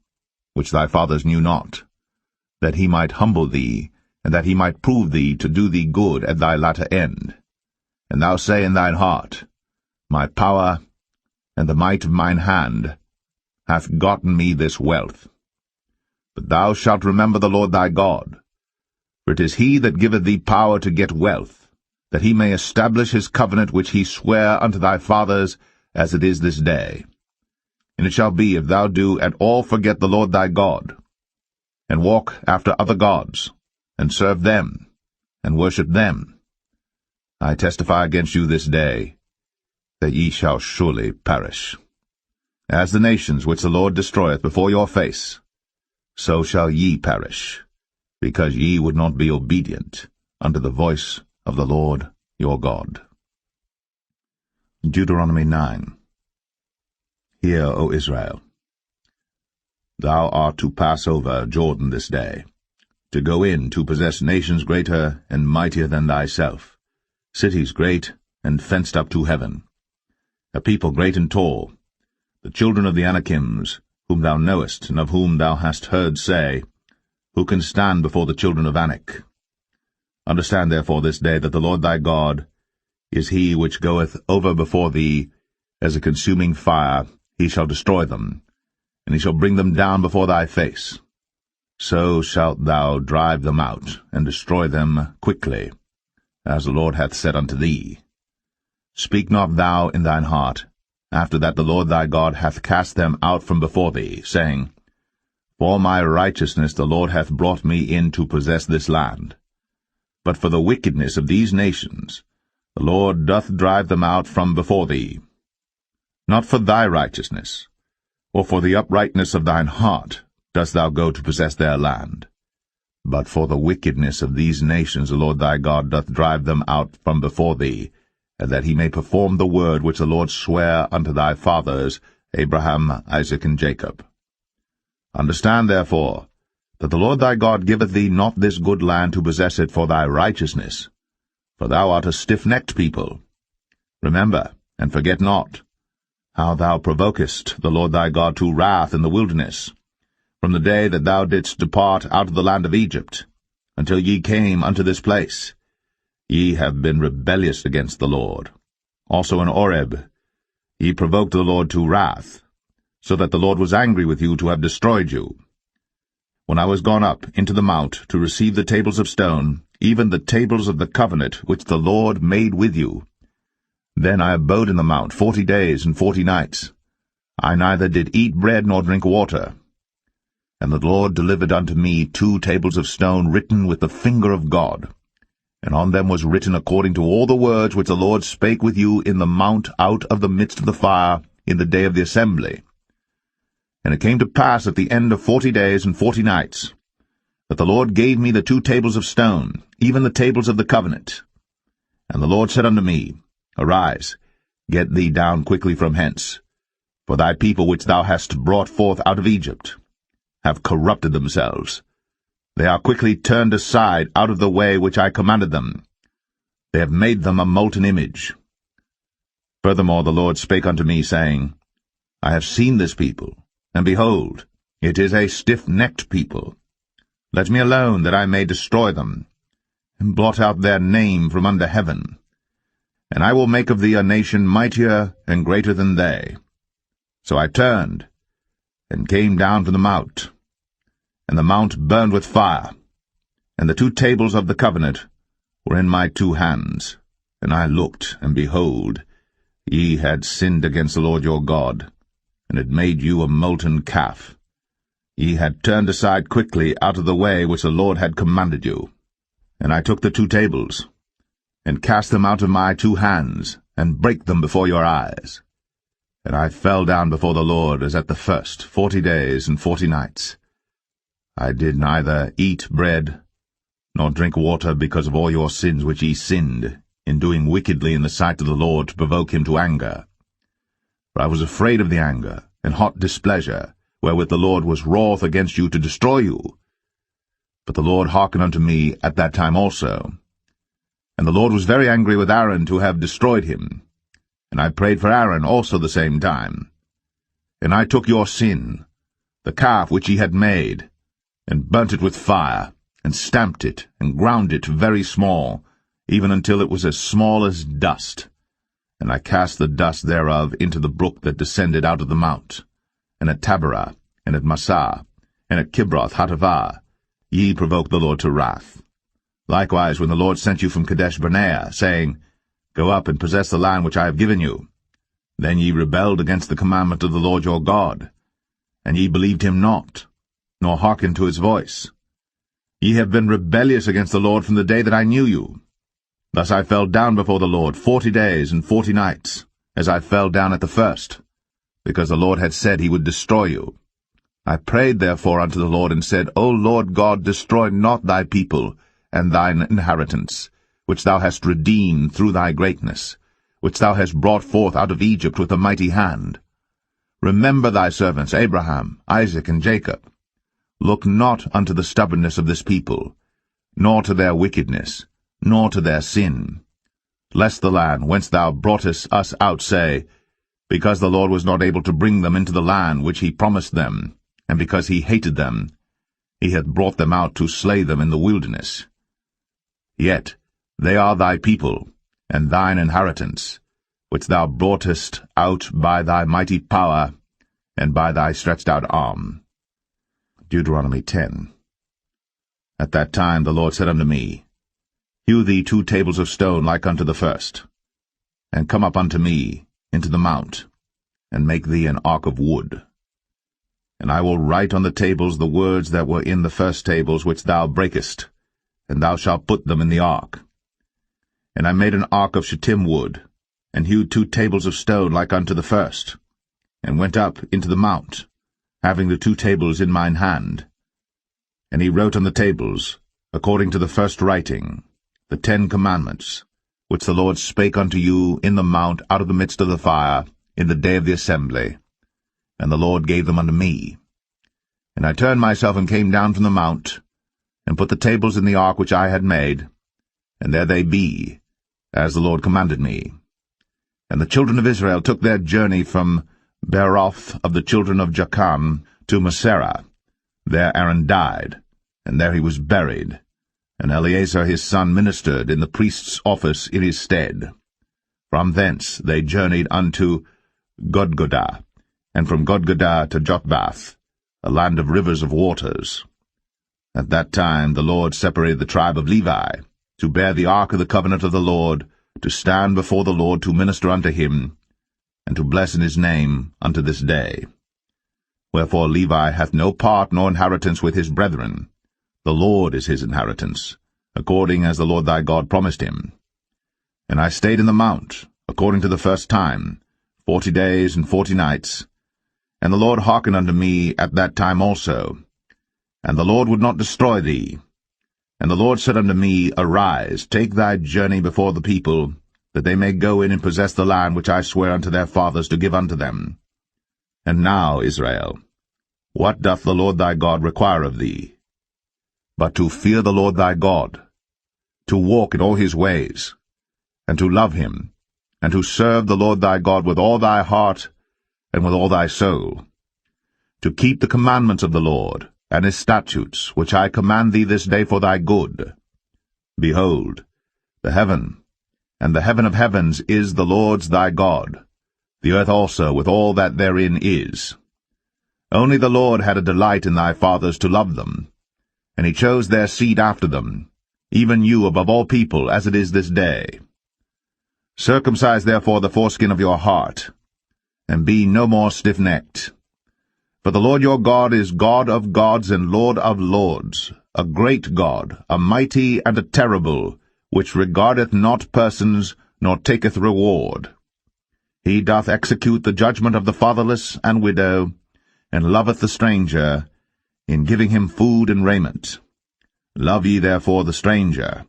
which thy fathers knew not, that he might humble thee, and that he might prove thee to do thee good at thy latter end. And thou say in thine heart, My power and the might of mine hand hath gotten me this wealth. But thou shalt remember the Lord thy God, for it is he that giveth thee power to get wealth, that he may establish his covenant which he sware unto thy fathers, as it is this day. And it shall be, if thou do at all forget the Lord thy God, and walk after other gods, and serve them, and worship them, I testify against you this day, that ye shall surely perish. As the nations which the Lord destroyeth before your face, so shall ye perish, because ye would not be obedient unto the voice of the Lord your God. Deuteronomy 9. Hear, O Israel, thou art to pass over Jordan this day, to go in to possess nations greater and mightier than thyself, cities great and fenced up to heaven, a people great and tall, the children of the Anakims, whom thou knowest, and of whom thou hast heard say, Who can stand before the children of Anak? Understand therefore this day that the Lord thy God is he which goeth over before thee as a consuming fire. He shall destroy them, and he shall bring them down before thy face. So shalt thou drive them out, and destroy them quickly, as the Lord hath said unto thee. Speak not thou in thine heart, after that the Lord thy God hath cast them out from before thee, saying, For my righteousness the Lord hath brought me in to possess this land. But for the wickedness of these nations the Lord doth drive them out from before thee. Not for thy righteousness, or for the uprightness of thine heart, dost thou go to possess their land, but for the wickedness of these nations the Lord thy God doth drive them out from before thee, and that he may perform the word which the Lord sware unto thy fathers, Abraham, Isaac, and Jacob. Understand, therefore, that the Lord thy God giveth thee not this good land to possess it for thy righteousness, for thou art a stiff-necked people. Remember, and forget not, how thou provokest the Lord thy God to wrath in the wilderness, from the day that thou didst depart out of the land of Egypt, until ye came unto this place. Ye have been rebellious against the Lord. Also in Oreb ye provoked the Lord to wrath, so that the Lord was angry with you to have destroyed you. when I was gone up into the mount to receive the tables of stone, even the tables of the covenant which the Lord made with you. Then I abode in the mount 40 days and 40 nights. I neither did eat bread nor drink water. And the Lord delivered unto me 2 tables of stone written with the finger of God, and on them was written according to all the words which the Lord spake with you in the mount out of the midst of the fire in the day of the assembly. And it came to pass at the end of 40 days and 40 nights, that the Lord gave me the 2 tables of stone, even the tables of the covenant. And the Lord said unto me, Arise, get thee down quickly from hence, for thy people which thou hast brought forth out of Egypt have corrupted themselves. They are quickly turned aside out of the way which I commanded them. They have made them a molten image. Furthermore the Lord spake unto me, saying, I have seen this people, and behold, it is a stiff-necked people. Let me alone, that I may destroy them, and blot out their name from under heaven. And I will make of thee a nation mightier and greater than they. So I turned, and came down from the mount. And the mount burned with fire, and the 2 tables of the covenant were in my 2 hands. And I looked, and behold, ye had sinned against the Lord your God, and had made you a molten calf. Ye had turned aside quickly out of the way which the Lord had commanded you. And I took the 2 tables, and cast them out of my 2 hands, and brake them before your eyes. And I fell down before the Lord as at the first 40 days and 40 nights. I did neither eat bread, nor drink water, because of all your sins which ye sinned, in doing wickedly in the sight of the Lord, to provoke him to anger. For I was afraid of the anger, and hot displeasure, wherewith the Lord was wroth against you to destroy you. But the Lord hearkened unto me at that time also. And the Lord was very angry with Aaron to have destroyed him. And I prayed for Aaron also the same time. And I took your sin, the calf which ye had made, and burnt it with fire, and stamped it, and ground it very small, even until it was as small as dust. And I cast the dust thereof into the brook that descended out of the mount. And at Taberah, and at Massah, and at Kibroth Hattaavah, ye provoked the Lord to wrath. Likewise, when the Lord sent you from Kadesh Barnea, saying, Go up and possess the land which I have given you, then ye rebelled against the commandment of the Lord your God, and ye believed him not, nor hearkened to his voice. Ye have been rebellious against the Lord from the day that I knew you. Thus I fell down before the Lord 40 days and 40 nights, as I fell down at the first, because the Lord had said he would destroy you. I prayed therefore unto the Lord, and said, O Lord God, destroy not thy people and thine inheritance, which thou hast redeemed through thy greatness, which thou hast brought forth out of Egypt with a mighty hand. Remember thy servants Abraham, Isaac, and Jacob. Look not unto the stubbornness of this people, nor to their wickedness, nor to their sin, lest the land whence thou broughtest us out say, Because the Lord was not able to bring them into the land which he promised them, and because he hated them, he hath brought them out to slay them in the wilderness. Yet they are thy people, and thine inheritance, which thou broughtest out by thy mighty power, and by thy stretched out arm. Deuteronomy 10. At that time the Lord said unto me, Hew thee 2 tables of stone like unto the first, and come up unto me into the mount, and make thee an ark of wood. And I will write on the tables the words that were in the first tables which thou breakest, and thou shalt put them in the ark. And I made an ark of shittim wood, and hewed 2 tables of stone like unto the first, and went up into the mount, having the 2 tables in mine hand. And he wrote on the tables, according to the first writing, the 10 commandments, which the Lord spake unto you in the mount out of the midst of the fire, in the day of the assembly. And the Lord gave them unto me. And I turned myself and came down from the mount, and put the tables in the ark which I had made, and there they be, as the Lord commanded me. And the children of Israel took their journey from Beeroth of the children of Jachan to Moserah. There Aaron died, and there he was buried, and Eleazar his son ministered in the priest's office in his stead. From thence they journeyed unto Godgodah, and from Godgodah to Jotbath, a land of rivers of waters. At that time the Lord separated the tribe of Levi, to bear the ark of the covenant of the Lord, to stand before the Lord to minister unto him, and to bless in his name unto this day. Wherefore Levi hath no part nor inheritance with his brethren. The Lord is his inheritance, according as the Lord thy God promised him. And I stayed in the mount, according to the first time, 40 days and 40 nights. And the Lord hearkened unto me at that time also. And the Lord would not destroy thee. And the Lord said unto me, Arise, take thy journey before the people, that they may go in and possess the land which I swear unto their fathers to give unto them. And now, Israel, what doth the Lord thy God require of thee? But to fear the Lord thy God, to walk in all his ways, and to love him, and to serve the Lord thy God with all thy heart and with all thy soul, to keep the commandments of the Lord, and his statutes, which I command thee this day for thy good. Behold, the heaven, and the heaven of heavens is the Lord's thy God, the earth also with all that therein is. Only the Lord had a delight in thy fathers to love them, and he chose their seed after them, even you above all people, as it is this day. Circumcise therefore the foreskin of your heart, and be no more stiff-necked. For the Lord your God is God of gods and Lord of lords, a great God, a mighty and a terrible, which regardeth not persons, nor taketh reward. He doth execute the judgment of the fatherless and widow, and loveth the stranger, in giving him food and raiment. Love ye therefore the stranger,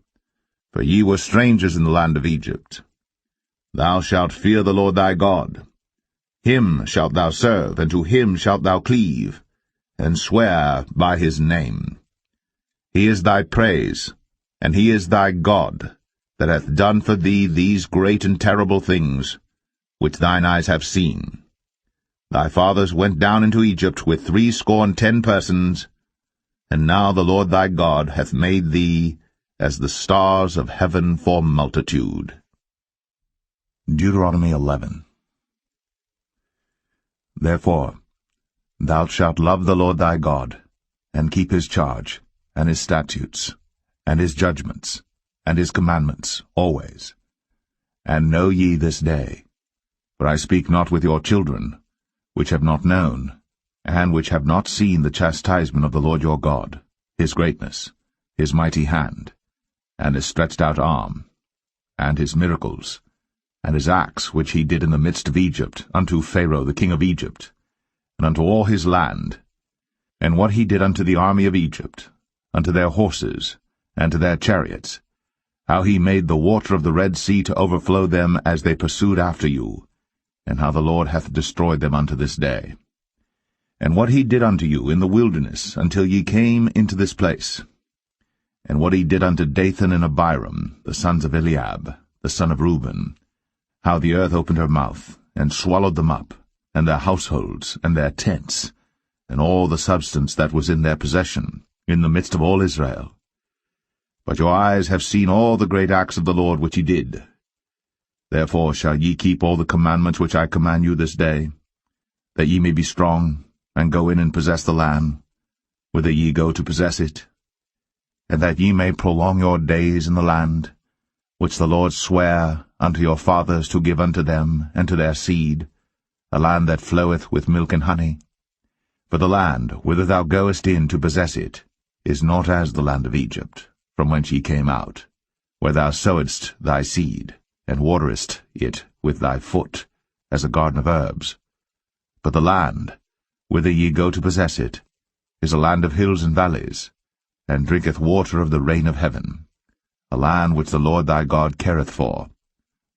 for ye were strangers in the land of Egypt. Thou shalt fear the Lord thy God. Him shalt thou serve, and to him shalt thou cleave, and swear by his name. He is thy praise, and he is thy God, that hath done for thee these great and terrible things, which thine eyes have seen. Thy fathers went down into Egypt with 70 persons, and now the Lord thy God hath made thee as the stars of heaven for multitude. Deuteronomy 11. Therefore thou shalt love the Lord thy God, and keep his charge, and his statutes, and his judgments, and his commandments always. And know ye this day, for I speak not with your children, which have not known, and which have not seen the chastisement of the Lord your God, his greatness, his mighty hand, and his stretched out arm, and his miracles, and his acts which he did in the midst of Egypt, unto Pharaoh the king of Egypt, and unto all his land, and what he did unto the army of Egypt, unto their horses, and to their chariots, how he made the water of the Red Sea to overflow them as they pursued after you, and how the Lord hath destroyed them unto this day. And what he did unto you in the wilderness until ye came into this place, and what he did unto Dathan and Abiram, the sons of Eliab, the son of Reuben, how the earth opened her mouth, and swallowed them up, and their households, and their tents, and all the substance that was in their possession, in the midst of all Israel. But your eyes have seen all the great acts of the Lord which he did. Therefore shall ye keep all the commandments which I command you this day, that ye may be strong, and go in and possess the land, whither ye go to possess it, and that ye may prolong your days in the land, which the Lord sware unto your fathers to give unto them and to their seed, a land that floweth with milk and honey. For the land, whither thou goest in to possess it, is not as the land of Egypt, from whence ye came out, where thou sowedst thy seed, and waterest it with thy foot, as a garden of herbs. But the land, whither ye go to possess it, is a land of hills and valleys, and drinketh water of the rain of heaven, a land which the Lord thy God careth for.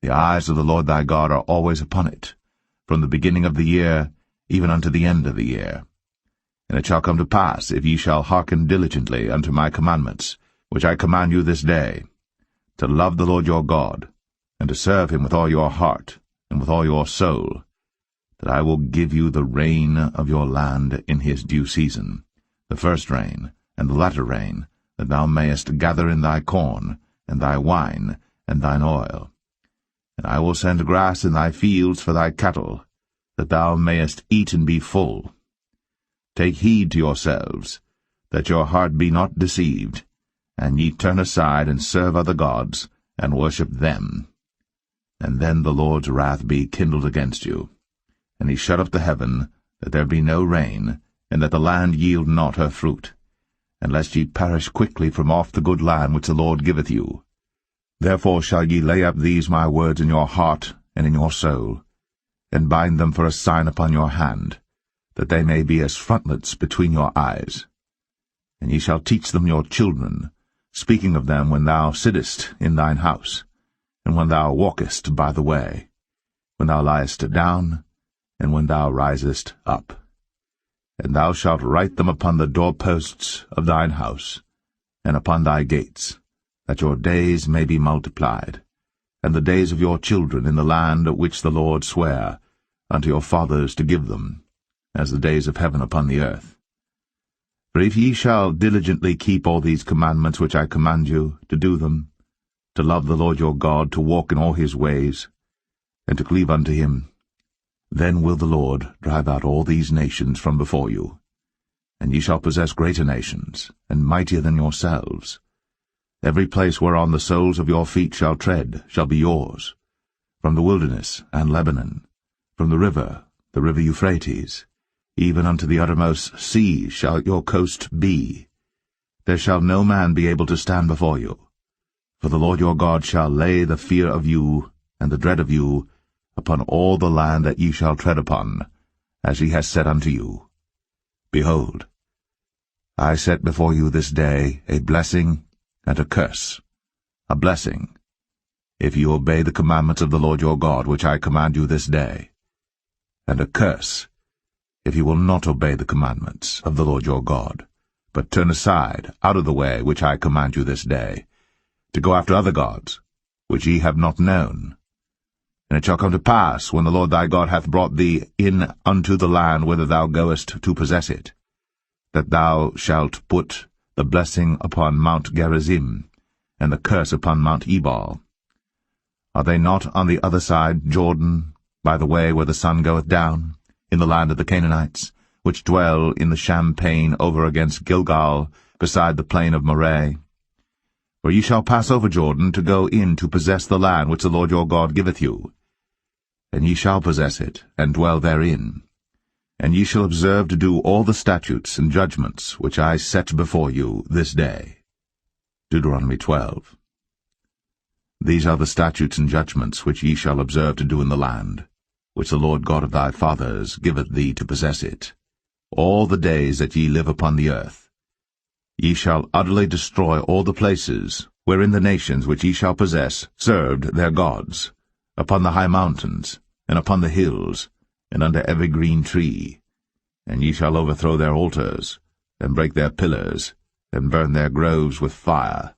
The eyes of the Lord thy God are always upon it, from the beginning of the year even unto the end of the year. And it shall come to pass, if ye shall hearken diligently unto my commandments, which I command you this day, to love the Lord your God, and to serve him with all your heart, and with all your soul, that I will give you the rain of your land in his due season, the first rain, and the latter rain, that thou mayest gather in thy corn, and thy wine, and thine oil. And I will send grass in thy fields for thy cattle, that thou mayest eat and be full. Take heed to yourselves, that your heart be not deceived, and ye turn aside and serve other gods, and worship them. And then the Lord's wrath be kindled against you, and he shut up the heaven, that there be no rain, and that the land yield not her fruit, and lest ye perish quickly from off the good land which the Lord giveth you. Therefore shall ye lay up these my words in your heart and in your soul, and bind them for a sign upon your hand, that they may be as frontlets between your eyes. And ye shall teach them your children, speaking of them when thou sittest in thine house, and when thou walkest by the way, when thou liest down, and when thou risest up. And thou shalt write them upon the doorposts of thine house, and upon thy gates, that your days may be multiplied, and the days of your children in the land which the Lord sware unto your fathers to give them, as the days of heaven upon the earth. For if ye shall diligently keep all these commandments which I command you, to do them, to love the Lord your God, to walk in all his ways, and to cleave unto him, then will the Lord drive out all these nations from before you, and ye shall possess greater nations, and mightier than yourselves. Every place whereon the soles of your feet shall tread shall be yours, from the wilderness and Lebanon, from the river Euphrates, even unto the uttermost sea shall your coast be. There shall no man be able to stand before you. For the Lord your God shall lay the fear of you and the dread of you upon all the land that ye shall tread upon, as he has said unto you. Behold, I set before you this day a blessing and a curse. A blessing, if you obey the commandments of the Lord your God, which I command you this day, and a curse, if you will not obey the commandments of the Lord your God, but turn aside out of the way which I command you this day, to go after other gods, which ye have not known. And it shall come to pass, when the Lord thy God hath brought thee in unto the land whither thou goest to possess it, that thou shalt put the blessing upon Mount Gerizim, and the curse upon Mount Ebal. Are they not on the other side Jordan, by the way where the sun goeth down, in the land of the Canaanites, which dwell in the champaign over against Gilgal, beside the plain of Moreh? For ye shall pass over Jordan to go in to possess the land which the Lord your God giveth you. And ye shall possess it, and dwell therein. And ye shall observe to do all the statutes and judgments which I set before you this day. Deuteronomy 12. These are the statutes and judgments which ye shall observe to do in the land, which the Lord God of thy fathers giveth thee to possess it, all the days that ye live upon the earth. Ye shall utterly destroy all the places wherein the nations which ye shall possess served their gods, upon the high mountains, and upon the hills, and under every green tree. And ye shall overthrow their altars, and break their pillars, and burn their groves with fire.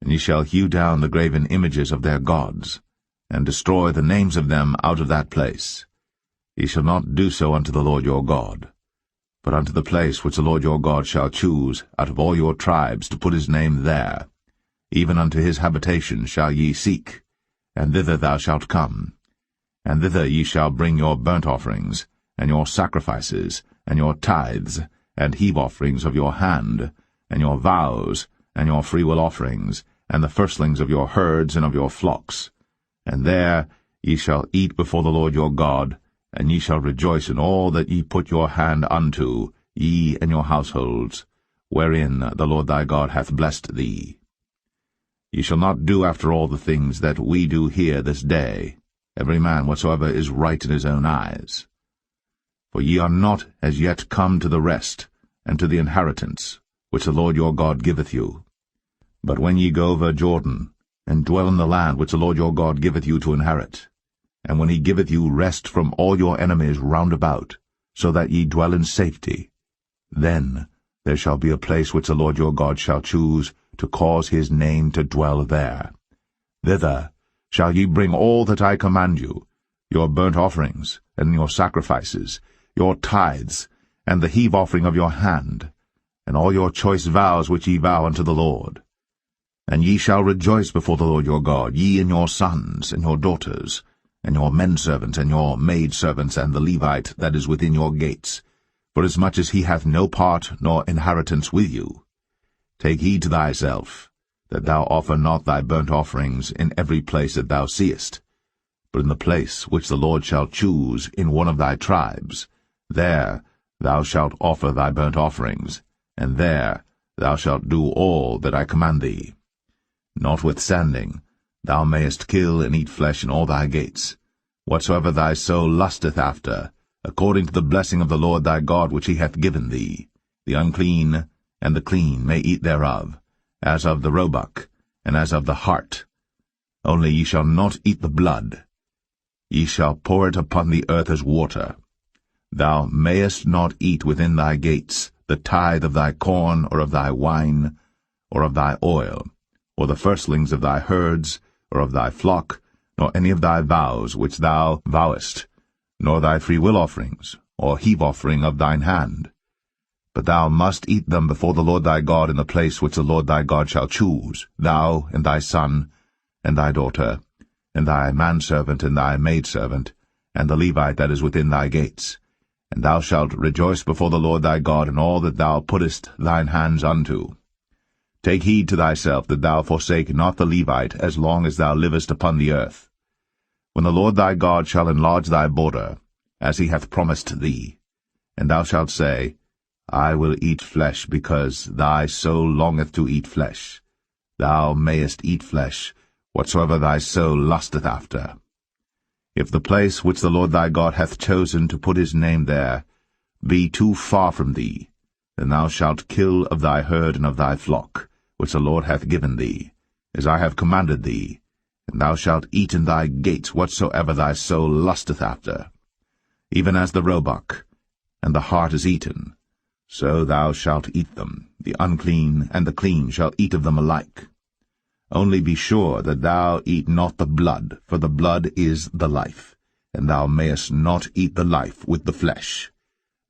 And ye shall hew down the graven images of their gods, and destroy the names of them out of that place. Ye shall not do so unto the Lord your God, but unto the place which the Lord your God shall choose out of all your tribes to put his name there, even unto his habitation shall ye seek, and thither thou shalt come. And thither ye shall bring your burnt offerings, and your sacrifices, and your tithes, and heave offerings of your hand, and your vows, and your freewill offerings, and the firstlings of your herds and of your flocks. And there ye shall eat before the Lord your God, and ye shall rejoice in all that ye put your hand unto, ye and your households, wherein the Lord thy God hath blessed thee. Ye shall not do after all the things that we do here this day, every man whatsoever is right in his own eyes. For ye are not as yet come to the rest, and to the inheritance, which the Lord your God giveth you. But when ye go over Jordan, and dwell in the land which the Lord your God giveth you to inherit, and when he giveth you rest from all your enemies round about, so that ye dwell in safety, then there shall be a place which the Lord your God shall choose to cause his name to dwell there. Thither shall ye bring all that I command you, your burnt offerings, and your sacrifices, your tithes, and the heave offering of your hand, and all your choice vows which ye vow unto the Lord. And ye shall rejoice before the Lord your God, ye and your sons, and your daughters, and your menservants, and your maidservants, and the Levite that is within your gates. forasmuch as he hath no part nor inheritance with you. Take heed to thyself, that thou offer not thy burnt offerings in every place that thou seest, but in the place which the Lord shall choose in one of thy tribes, there thou shalt offer thy burnt offerings, and there thou shalt do all that I command thee. Notwithstanding, thou mayest kill and eat flesh in all thy gates, whatsoever thy soul lusteth after, according to the blessing of the Lord thy God which he hath given thee. The unclean and the clean may eat thereof, as of the roebuck, and as of the hart. Only ye shall not eat the blood. Ye shall pour it upon the earth as water. Thou mayest not eat within thy gates the tithe of thy corn, or of thy wine, or of thy oil, or the firstlings of thy herds, or of thy flock, nor any of thy vows which thou vowest, nor thy freewill offerings, or heave offering of thine hand. But thou must eat them before the Lord thy God in the place which the Lord thy God shall choose, thou, and thy son, and thy daughter, and thy manservant, and thy maidservant, and the Levite that is within thy gates. And thou shalt rejoice before the Lord thy God in all that thou puttest thine hands unto. Take heed to thyself that thou forsake not the Levite as long as thou livest upon the earth. When the Lord thy God shall enlarge thy border, as he hath promised thee, and thou shalt say, I will eat flesh, because thy soul longeth to eat flesh. Thou mayest eat flesh, whatsoever thy soul lusteth after. If the place which the Lord thy God hath chosen to put his name there be too far from thee, then thou shalt kill of thy herd and of thy flock, which the Lord hath given thee, as I have commanded thee, and thou shalt eat in thy gates whatsoever thy soul lusteth after. Even as the roebuck and the hart is eaten, so thou shalt eat them. The unclean and the clean shall eat of them alike. Only be sure that thou eat not the blood, for the blood is the life, and thou mayest not eat the life with the flesh.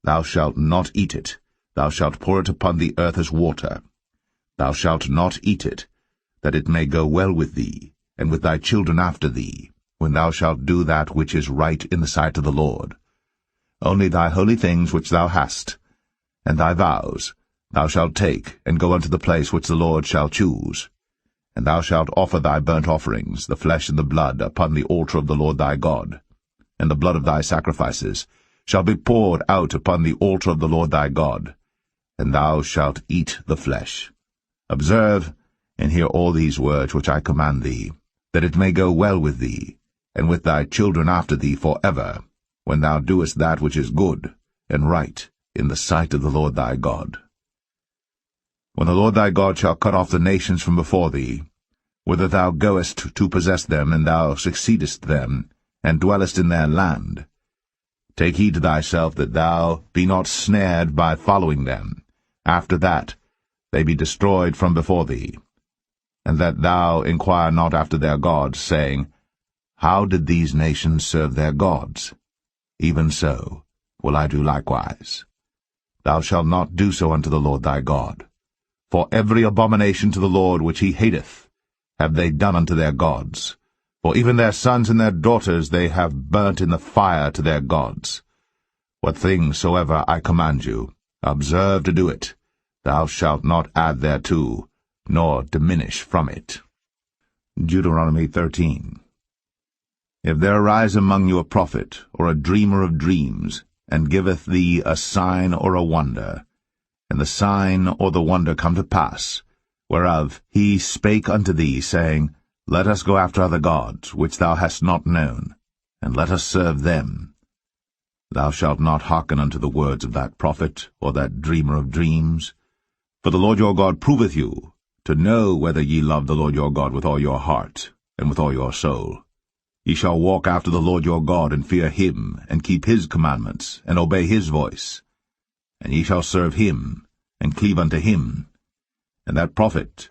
Thou shalt not eat it. Thou shalt pour it upon the earth as water. Thou shalt not eat it, that it may go well with thee, and with thy children after thee, when thou shalt do that which is right in the sight of the Lord. Only thy holy things which thou hast, and thy vows, thou shalt take, and go unto the place which the Lord shall choose. And thou shalt offer thy burnt offerings, the flesh and the blood, upon the altar of the Lord thy God. And the blood of thy sacrifices shall be poured out upon the altar of the Lord thy God, and thou shalt eat the flesh. Observe and hear all these words which I command thee, that it may go well with thee, and with thy children after thee for ever, when thou doest that which is good and right in the sight of the Lord thy God. When the Lord thy God shall cut off the nations from before thee, whither thou goest to possess them, and thou succeedest them, and dwellest in their land, take heed to thyself that thou be not snared by following them, after that they be destroyed from before thee, and that thou inquire not after their gods, saying, How did these nations serve their gods? Even so will I do likewise. Thou shalt not do so unto the Lord thy God. For every abomination to the Lord which he hateth have they done unto their gods. For even their sons and their daughters they have burnt in the fire to their gods. What thing soever I command you, observe to do it. Thou shalt not add thereto, nor diminish from it. Deuteronomy 13. If there arise among you a prophet, or a dreamer of dreams, and giveth thee a sign or a wonder, and the sign or the wonder come to pass, whereof he spake unto thee, saying, Let us go after other gods, which thou hast not known, and let us serve them. Thou shalt not hearken unto the words of that prophet, or that dreamer of dreams. For the Lord your God proveth you, to know whether ye love the Lord your God with all your heart, and with all your soul. Ye shall walk after the Lord your God, and fear him, and keep his commandments, and obey his voice. And ye shall serve him, and cleave unto him. And that prophet,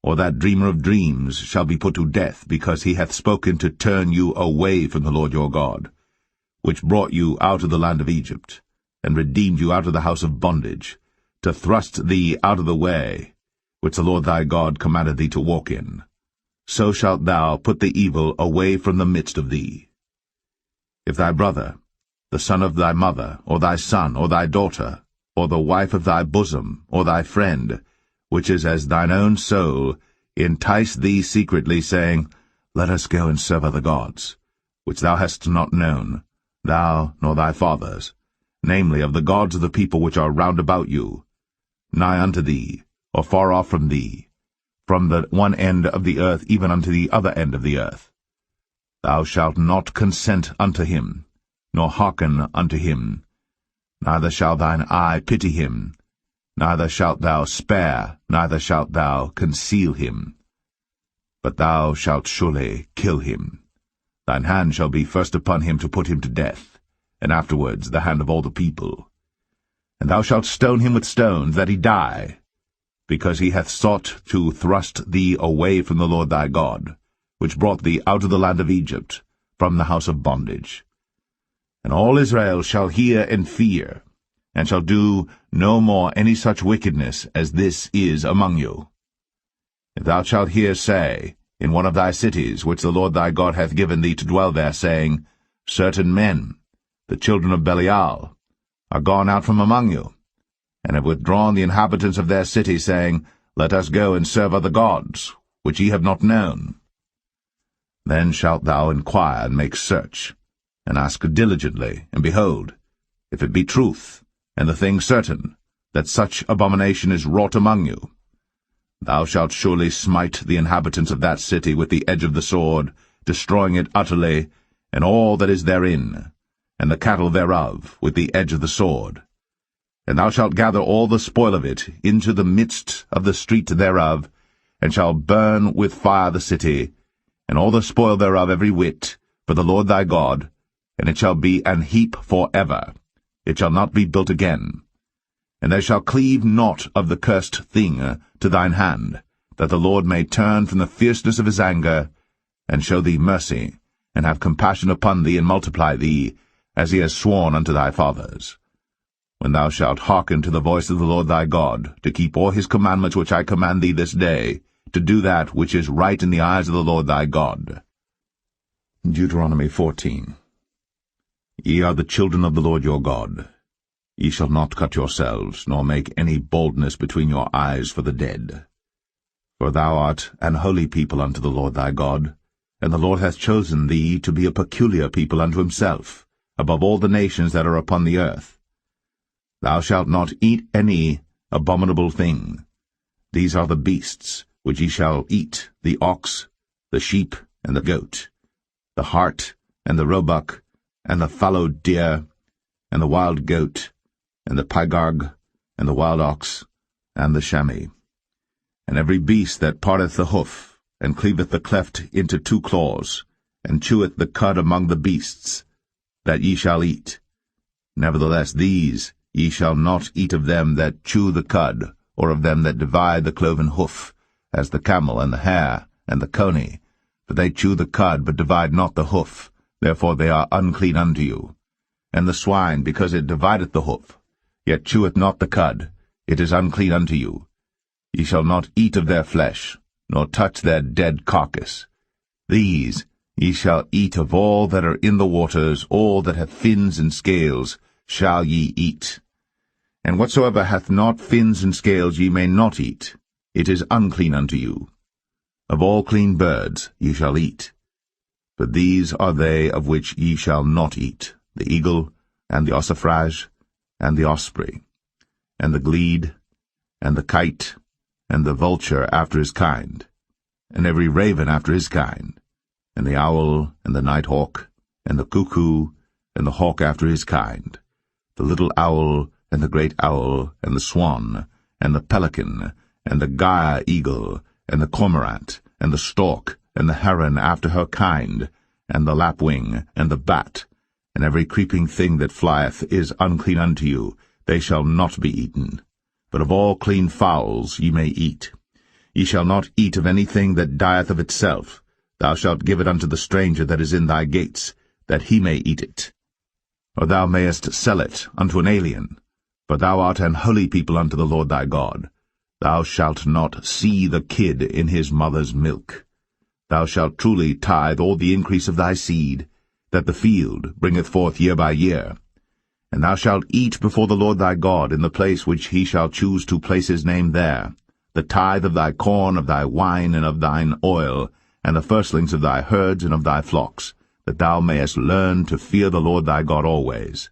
or that dreamer of dreams, shall be put to death, because he hath spoken to turn you away from the Lord your God, which brought you out of the land of Egypt, and redeemed you out of the house of bondage, to thrust thee out of the way, which the Lord thy God commanded thee to walk in. So shalt thou put the evil away from the midst of thee. If thy brother, the son of thy mother, or thy son, or thy daughter, or the wife of thy bosom, or thy friend, which is as thine own soul, entice thee secretly, saying, Let us go and serve other gods, which thou hast not known, thou nor thy fathers, namely of the gods of the people which are round about you, nigh unto thee, or far off from thee, from the one end of the earth even unto the other end of the earth. Thou shalt not consent unto him, nor hearken unto him, neither shall thine eye pity him, neither shalt thou spare, neither shalt thou conceal him. But thou shalt surely kill him. Thine hand shall be first upon him to put him to death, and afterwards the hand of all the people. And thou shalt stone him with stones, that he die, because he hath sought to thrust thee away from the Lord thy God, which brought thee out of the land of Egypt, from the house of bondage. And all Israel shall hear and fear, and shall do no more any such wickedness as this is among you. If thou shalt hear say, in one of thy cities, which the Lord thy God hath given thee to dwell there, saying, Certain men, the children of Belial, are gone out from among you, and have withdrawn the inhabitants of their city, saying, Let us go and serve other gods, which ye have not known. Then shalt thou inquire and make search, and ask diligently, and behold, if it be truth, and the thing certain, that such abomination is wrought among you, thou shalt surely smite the inhabitants of that city with the edge of the sword, destroying it utterly, and all that is therein, and the cattle thereof, with the edge of the sword. And thou shalt gather all the spoil of it into the midst of the street thereof, and shalt burn with fire the city, and all the spoil thereof every whit, for the Lord thy God, and it shall be an heap for ever. It shall not be built again. And there shall cleave naught of the cursed thing to thine hand, that the Lord may turn from the fierceness of his anger, and show thee mercy, and have compassion upon thee, and multiply thee, as he has sworn unto thy fathers. When thou shalt hearken to the voice of the Lord thy God, to keep all his commandments which I command thee this day, to do that which is right in the eyes of the Lord thy God. Deuteronomy 14. Ye are the children of the Lord your God. Ye shall not cut yourselves, nor make any baldness between your eyes for the dead. For thou art an holy people unto the Lord thy God, and the Lord hath chosen thee to be a peculiar people unto himself, above all the nations that are upon the earth. Thou shalt not eat any abominable thing. These are the beasts which ye shall eat, the ox, the sheep, and the goat, the hart, and the roebuck, and the fallow deer, and the wild goat, and the pygarg, and the wild ox, and the chamois, and every beast that parteth the hoof, and cleaveth the cleft into two claws, and cheweth the cud among the beasts, that ye shall eat. Nevertheless these ye shall not eat of them that chew the cud, or of them that divide the cloven hoof, as the camel, and the hare, and the coney, for they chew the cud, but divide not the hoof, therefore they are unclean unto you. And the swine, because it divideth the hoof, yet cheweth not the cud, it is unclean unto you. Ye shall not eat of their flesh, nor touch their dead carcass. These ye shall eat of all that are in the waters, all that have fins and scales shall ye eat. And whatsoever hath not fins and scales ye may not eat, it is unclean unto you. Of all clean birds ye shall eat. But these are they of which ye shall not eat, the eagle, and the ossifrage, and the osprey, and the glede, and the kite, and the vulture after his kind, and every raven after his kind, and the owl, and the night hawk, and the cuckoo, and the hawk after his kind, the little owl, and the great owl, and the swan, and the pelican, and the gyre eagle, and the cormorant, and the stork, and the heron after her kind, and the lapwing, and the bat, and every creeping thing that flieth is unclean unto you, they shall not be eaten. But of all clean fowls ye may eat. Ye shall not eat of anything that dieth of itself. Thou shalt give it unto the stranger that is in thy gates, that he may eat it. Or thou mayest sell it unto an alien, for thou art an holy people unto the Lord thy God. Thou shalt not see the kid in his mother's milk. Thou shalt truly tithe all the increase of thy seed, that the field bringeth forth year by year. And thou shalt eat before the Lord thy God in the place which he shall choose to place his name there, the tithe of thy corn, of thy wine, and of thine oil, and the firstlings of thy herds and of thy flocks, that thou mayest learn to fear the Lord thy God always.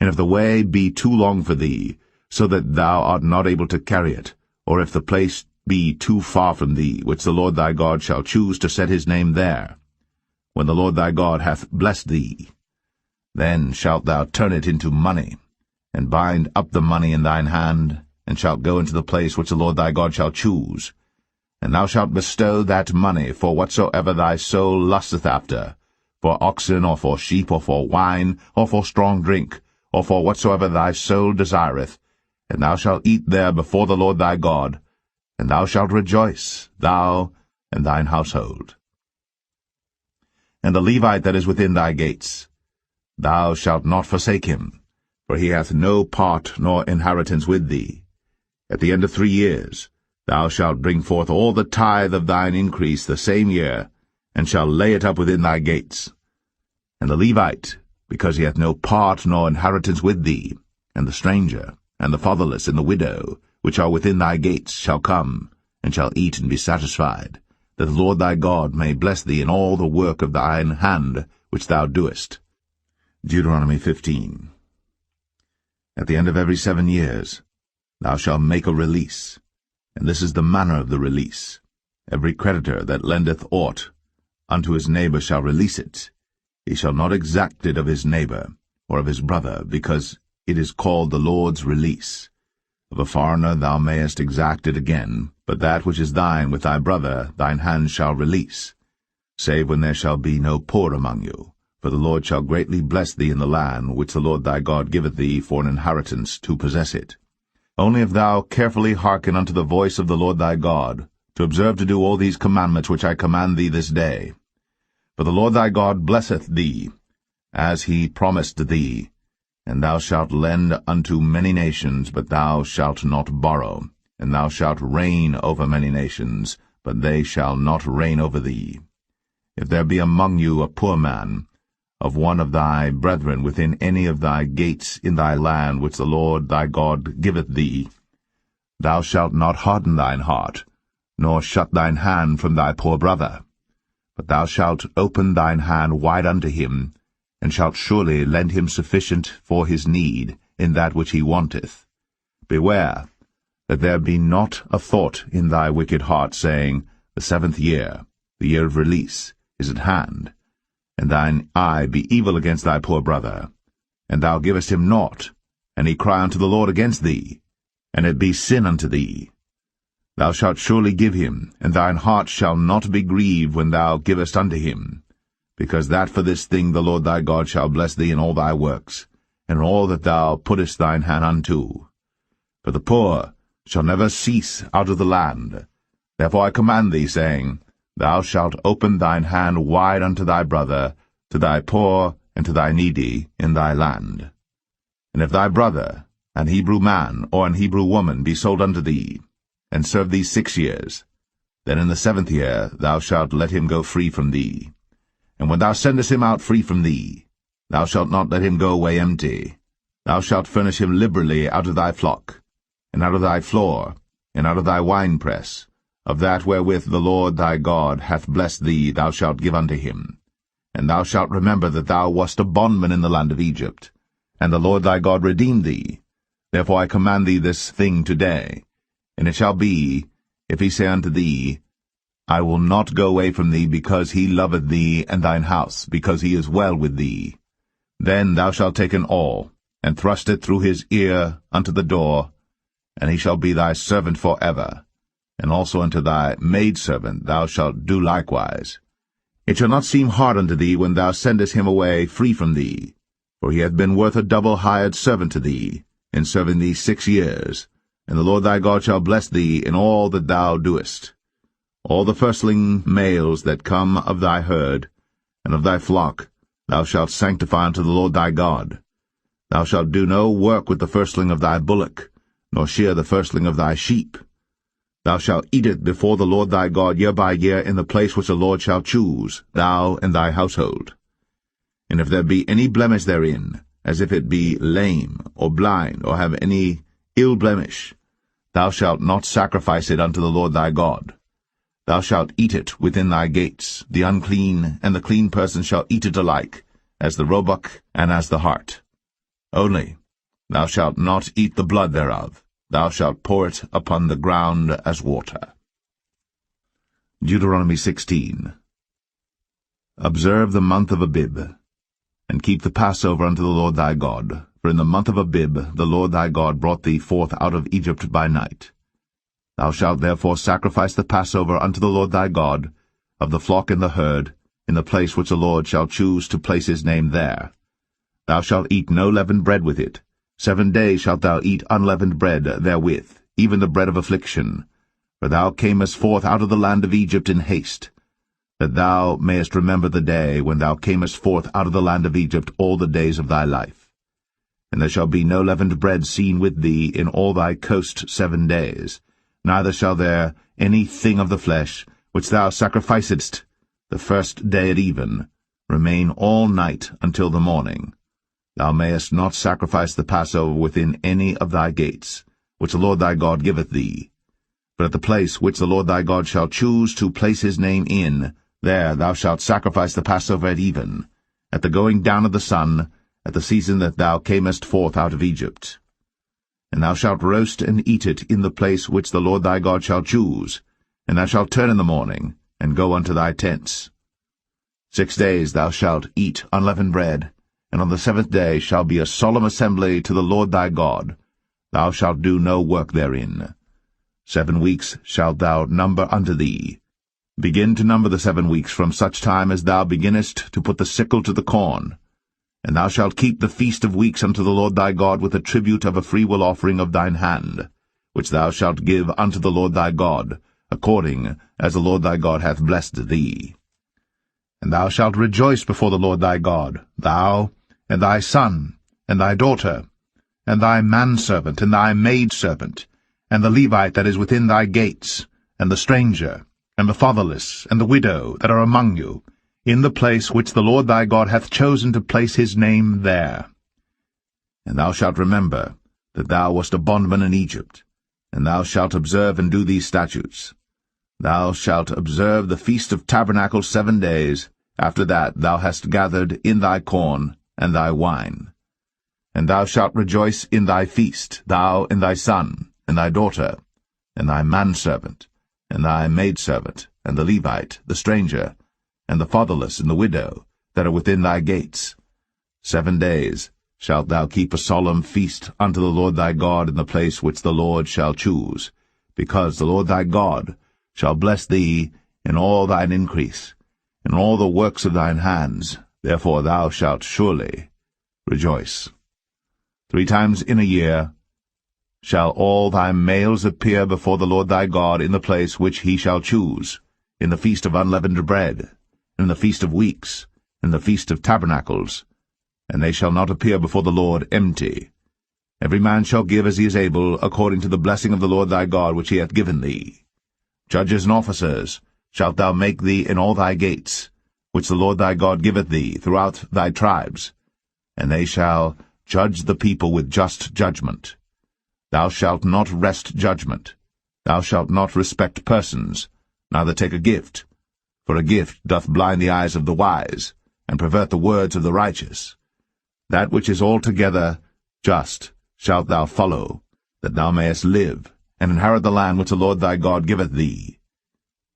And if the way be too long for thee, so that thou art not able to carry it, or if the place be too far from thee, which the Lord thy God shall choose to set his name there, when the Lord thy God hath blessed thee, then shalt thou turn it into money, and bind up the money in thine hand, and shalt go into the place which the Lord thy God shall choose. And thou shalt bestow that money for whatsoever thy soul lusteth after, for oxen, or for sheep, or for wine, or for strong drink, or for whatsoever thy soul desireth, and thou shalt eat there before the Lord thy God, and thou shalt rejoice, thou and thine household. And the Levite that is within thy gates, thou shalt not forsake him, for he hath no part nor inheritance with thee. At the end of 3 years thou shalt bring forth all the tithe of thine increase the same year, and shalt lay it up within thy gates. And the Levite, because he hath no part nor inheritance with thee, and the stranger, and the fatherless, and the widow, which are within thy gates, shall come, and shall eat and be satisfied, that the Lord thy God may bless thee in all the work of thine hand which thou doest. Deuteronomy 15. At the end of every 7 years thou shalt make a release, and this is the manner of the release. Every creditor that lendeth aught unto his neighbor shall release it. He shall not exact it of his neighbor, or of his brother, because it is called the Lord's release. Of a foreigner thou mayest exact it again, but that which is thine with thy brother thine hand shall release, save when there shall be no poor among you. For the Lord shall greatly bless thee in the land which the Lord thy God giveth thee for an inheritance to possess it. Only if thou carefully hearken unto the voice of the Lord thy God, to observe to do all these commandments which I command thee this day. For the Lord thy God blesseth thee, as he promised thee, and thou shalt lend unto many nations, but thou shalt not borrow, and thou shalt reign over many nations, but they shall not reign over thee. If there be among you a poor man, of one of thy brethren within any of thy gates in thy land which the Lord thy God giveth thee, thou shalt not harden thine heart, nor shut thine hand from thy poor brother, but thou shalt open thine hand wide unto him, and shalt surely lend him sufficient for his need in that which he wanteth. Beware that there be not a thought in thy wicked heart, saying, The 7th year, the year of release, is at hand, and thine eye be evil against thy poor brother, and thou givest him naught, and he cry unto the Lord against thee, and it be sin unto thee. Thou shalt surely give him, and thine heart shall not be grieved when thou givest unto him, because that for this thing the Lord thy God shall bless thee in all thy works, and in all that thou puttest thine hand unto. For the poor shall never cease out of the land. Therefore I command thee, saying, Thou shalt open thine hand wide unto thy brother, to thy poor and to thy needy in thy land. And if thy brother, an Hebrew man or an Hebrew woman, be sold unto thee, and serve thee 6 years, then in the 7th year thou shalt let him go free from thee. And when thou sendest him out free from thee, thou shalt not let him go away empty. Thou shalt furnish him liberally out of thy flock, and out of thy floor, and out of thy winepress. Of that wherewith the Lord thy God hath blessed thee thou shalt give unto him. And thou shalt remember that thou wast a bondman in the land of Egypt, and the Lord thy God redeemed thee. Therefore I command thee this thing today. And it shall be, if he say unto thee, I will not go away from thee, because he loveth thee and thine house, because he is well with thee, then thou shalt take an awl, and thrust it through his ear unto the door, and he shall be thy servant for ever. And also unto thy maidservant thou shalt do likewise. It shall not seem hard unto thee when thou sendest him away free from thee, for he hath been worth a double hired servant to thee, in serving thee 6 years, and the Lord thy God shall bless thee in all that thou doest. All the firstling males that come of thy herd, and of thy flock, thou shalt sanctify unto the Lord thy God. Thou shalt do no work with the firstling of thy bullock, nor shear the firstling of thy sheep. Thou shalt eat it before the Lord thy God year by year in the place which the Lord shall choose, thou and thy household. And if there be any blemish therein, as if it be lame, or blind, or have any ill blemish, thou shalt not sacrifice it unto the Lord thy God. Thou shalt eat it within thy gates. The unclean and the clean person shall eat it alike, as the roebuck and as the hart. Only thou shalt not eat the blood thereof. Thou shalt pour it upon the ground as water. Deuteronomy 16. Observe the month of Abib, and keep the Passover unto the Lord thy God. For in the month of Abib the Lord thy God brought thee forth out of Egypt by night. Thou shalt therefore sacrifice the Passover unto the Lord thy God, of the flock and the herd, in the place which the Lord shall choose to place his name there. Thou shalt eat no leavened bread with it. 7 days shalt thou eat unleavened bread therewith, even the bread of affliction. For thou camest forth out of the land of Egypt in haste, that thou mayest remember the day when thou camest forth out of the land of Egypt all the days of thy life. And there shall be no leavened bread seen with thee in all thy coast 7 days, neither shall there any thing of the flesh, which thou sacrificedst the first day at even, remain all night until the morning. Thou mayest not sacrifice the Passover within any of thy gates, which the Lord thy God giveth thee. But at the place which the Lord thy God shall choose to place his name in, there thou shalt sacrifice the Passover at even, at the going down of the sun, at the season that thou camest forth out of Egypt. And thou shalt roast and eat it in the place which the Lord thy God shall choose, and thou shalt turn in the morning, and go unto thy tents. 6 days thou shalt eat unleavened bread, and on the 7th day shall be a solemn assembly to the Lord thy God. Thou shalt do no work therein. 7 weeks shalt thou number unto thee. Begin to number the 7 weeks from such time as thou beginnest to put the sickle to the corn. And thou shalt keep the feast of weeks unto the Lord thy God with a tribute of a freewill offering of thine hand, which thou shalt give unto the Lord thy God, according as the Lord thy God hath blessed thee. And thou shalt rejoice before the Lord thy God, thou, and thy son, and thy daughter, and thy manservant, and thy maidservant, and the Levite that is within thy gates, and the stranger, and the fatherless, and the widow that are among you, in the place which the Lord thy God hath chosen to place his name there. And thou shalt remember that thou wast a bondman in Egypt, and thou shalt observe and do these statutes. Thou shalt observe the Feast of Tabernacles 7 days. After that thou hast gathered in thy corn and thy wine. And thou shalt rejoice in thy feast, thou and thy son, and thy daughter, and thy manservant, and thy maidservant, and the Levite, the stranger, and the fatherless, and the widow, that are within thy gates. 7 days shalt thou keep a solemn feast unto the Lord thy God in the place which the Lord shall choose, because the Lord thy God shall bless thee in all thine increase, in all the works of thine hands. Therefore thou shalt surely rejoice. 3 times in a year shall all thy males appear before the Lord thy God in the place which he shall choose, in the feast of unleavened bread, in the feast of weeks, in the feast of tabernacles, and they shall not appear before the Lord empty. Every man shall give as he is able, according to the blessing of the Lord thy God which he hath given thee. Judges and officers shalt thou make thee in all thy gates, which the Lord thy God giveth thee throughout thy tribes, and they shall judge the people with just judgment. Thou shalt not wrest judgment. Thou shalt not respect persons, neither take a gift, for a gift doth blind the eyes of the wise, and pervert the words of the righteous. That which is altogether just shalt thou follow, that thou mayest live, and inherit the land which the Lord thy God giveth thee.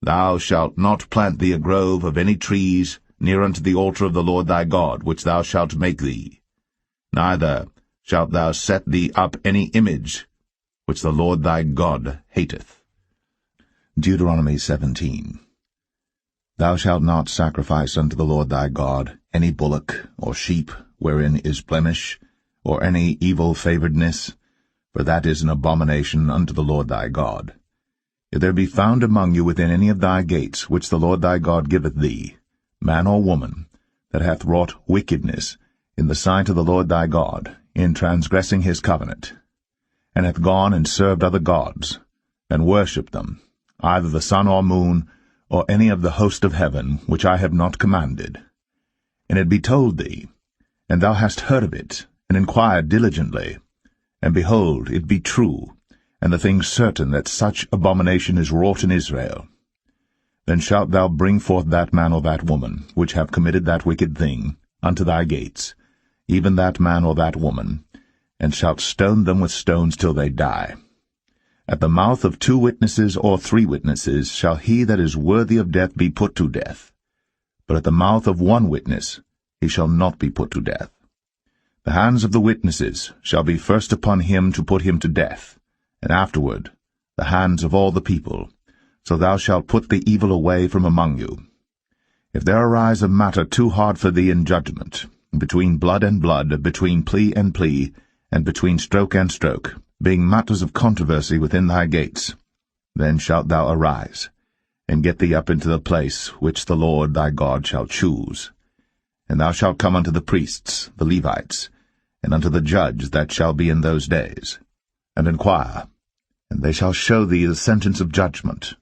Thou shalt not plant thee a grove of any trees near unto the altar of the Lord thy God, which thou shalt make thee. Neither shalt thou set thee up any image, which the Lord thy God hateth. Deuteronomy 17. Thou shalt not sacrifice unto the Lord thy God any bullock or sheep wherein is blemish, or any evil favouredness, for that is an abomination unto the Lord thy God. If there be found among you within any of thy gates, which the Lord thy God giveth thee, man or woman, that hath wrought wickedness in the sight of the Lord thy God, in transgressing his covenant, and hath gone and served other gods, and worshipped them, either the sun or moon, or any of the host of heaven, which I have not commanded, and it be told thee, and thou hast heard of it, and inquired diligently, and behold, it be true, and the thing certain that such abomination is wrought in Israel, then shalt thou bring forth that man or that woman, which have committed that wicked thing, unto thy gates, even that man or that woman, and shalt stone them with stones till they die. At the mouth of 2 witnesses or 3 witnesses shall he that is worthy of death be put to death. But at the mouth of 1 witness he shall not be put to death. The hands of the witnesses shall be first upon him to put him to death, and afterward the hands of all the people. So thou shalt put the evil away from among you. If there arise a matter too hard for thee in judgment, between blood and blood, between plea and plea, and between stroke and stroke, being matters of controversy within thy gates, then shalt thou arise, and get thee up into the place which the Lord thy God shall choose. And thou shalt come unto the priests, the Levites, and unto the judge that shall be in those days, and inquire, and they shall show thee the sentence of judgment.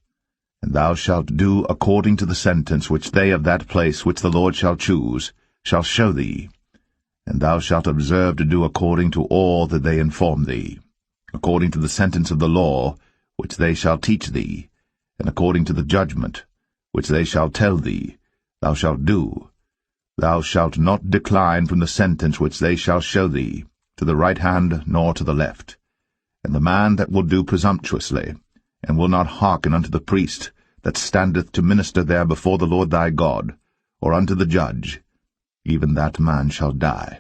And thou shalt do according to the sentence which they of that place which the Lord shall choose shall show thee. And thou shalt observe to do according to all that they inform thee, according to the sentence of the law which they shall teach thee, and according to the judgment which they shall tell thee, thou shalt do. Thou shalt not decline from the sentence which they shall show thee, to the right hand nor to the left. And the man that will do presumptuously, and will not hearken unto the priest that standeth to minister there before the Lord thy God, or unto the judge, even that man shall die,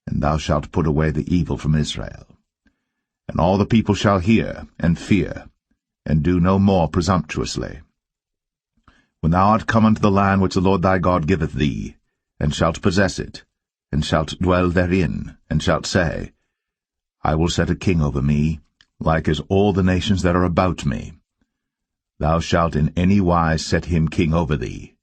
and thou shalt put away the evil from Israel. And all the people shall hear, and fear, and do no more presumptuously. When thou art come unto the land which the Lord thy God giveth thee, and shalt possess it, and shalt dwell therein, and shalt say, I will set a king over me, like as all the nations that are about me. Thou shalt in any wise set him king over thee.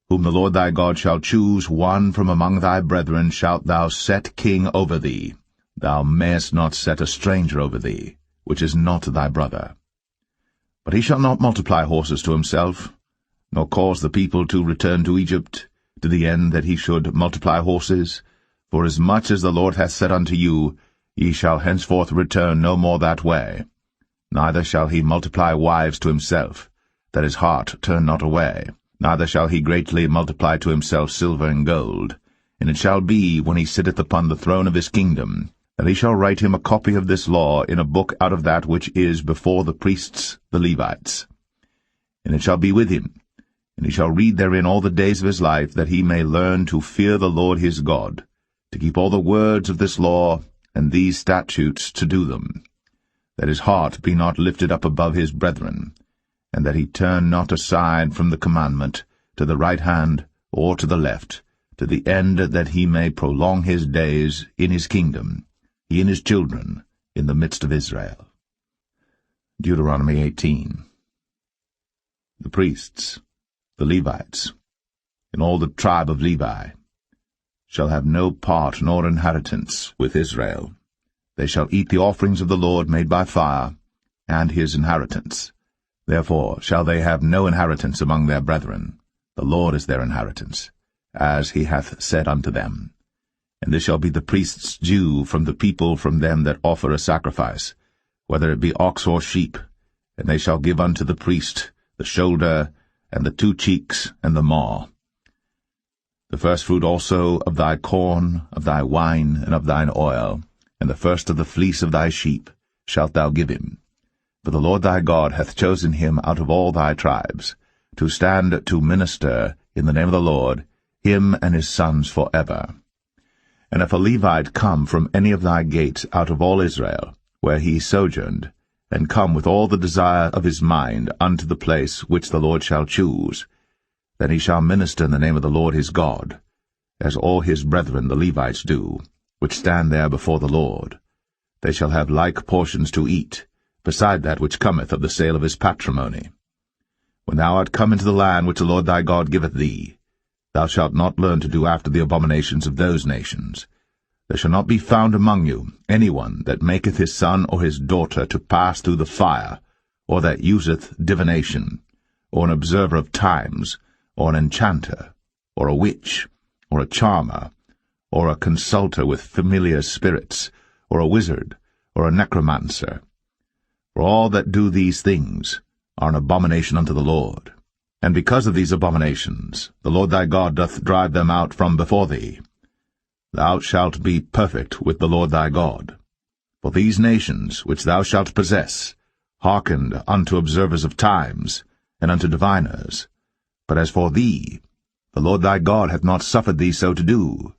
Whom the Lord thy God shall choose, one from among thy brethren shalt thou set king over thee. Thou mayest not set a stranger over thee, which is not thy brother. But he shall not multiply horses to himself, nor cause the people to return to Egypt, to the end that he should multiply horses. For as much as the Lord hath said unto you, ye shall henceforth return no more that way. Neither shall he multiply wives to himself, that his heart turn not away. Neither shall he greatly multiply to himself silver and gold. And it shall be, when he sitteth upon the throne of his kingdom, that he shall write him a copy of this law in a book out of that which is before the priests the Levites. And it shall be with him, and he shall read therein all the days of his life, that he may learn to fear the Lord his God, to keep all the words of this law and these statutes to do them, that his heart be not lifted up above his brethren, and that he turn not aside from the commandment to the right hand or to the left, to the end that he may prolong his days in his kingdom, he and his children, in the midst of Israel. Deuteronomy 18. The priests, the Levites, and all the tribe of Levi, shall have no part nor inheritance with Israel. They shall eat the offerings of the Lord made by fire, and his inheritance. Therefore shall they have no inheritance among their brethren. The Lord is their inheritance, as he hath said unto them. And this shall be the priest's due from the people from them that offer a sacrifice, whether it be ox or sheep, and they shall give unto the priest the shoulder, and the 2 cheeks, and the maw. The firstfruit also of thy corn, of thy wine, and of thine oil, and the first of the fleece of thy sheep, shalt thou give him. For the Lord thy God hath chosen him out of all thy tribes, to stand to minister in the name of the Lord, him and his sons forever. And if a Levite come from any of thy gates out of all Israel, where he sojourned, and come with all the desire of his mind unto the place which the Lord shall choose, then he shall minister in the name of the Lord his God, as all his brethren the Levites do, which stand there before the Lord. They shall have like portions to eat, beside that which cometh of the sale of his patrimony. When thou art come into the land which the Lord thy God giveth thee, thou shalt not learn to do after the abominations of those nations. There shall not be found among you any one that maketh his son or his daughter to pass through the fire, or that useth divination, or an observer of times, or an enchanter, or a witch, or a charmer, or a consulter with familiar spirits, or a wizard, or a necromancer. For all that do these things are an abomination unto the Lord. And because of these abominations the Lord thy God doth drive them out from before thee. Thou shalt be perfect with the Lord thy God. For these nations which thou shalt possess hearkened unto observers of times, and unto diviners. But as for thee, the Lord thy God hath not suffered thee so to do.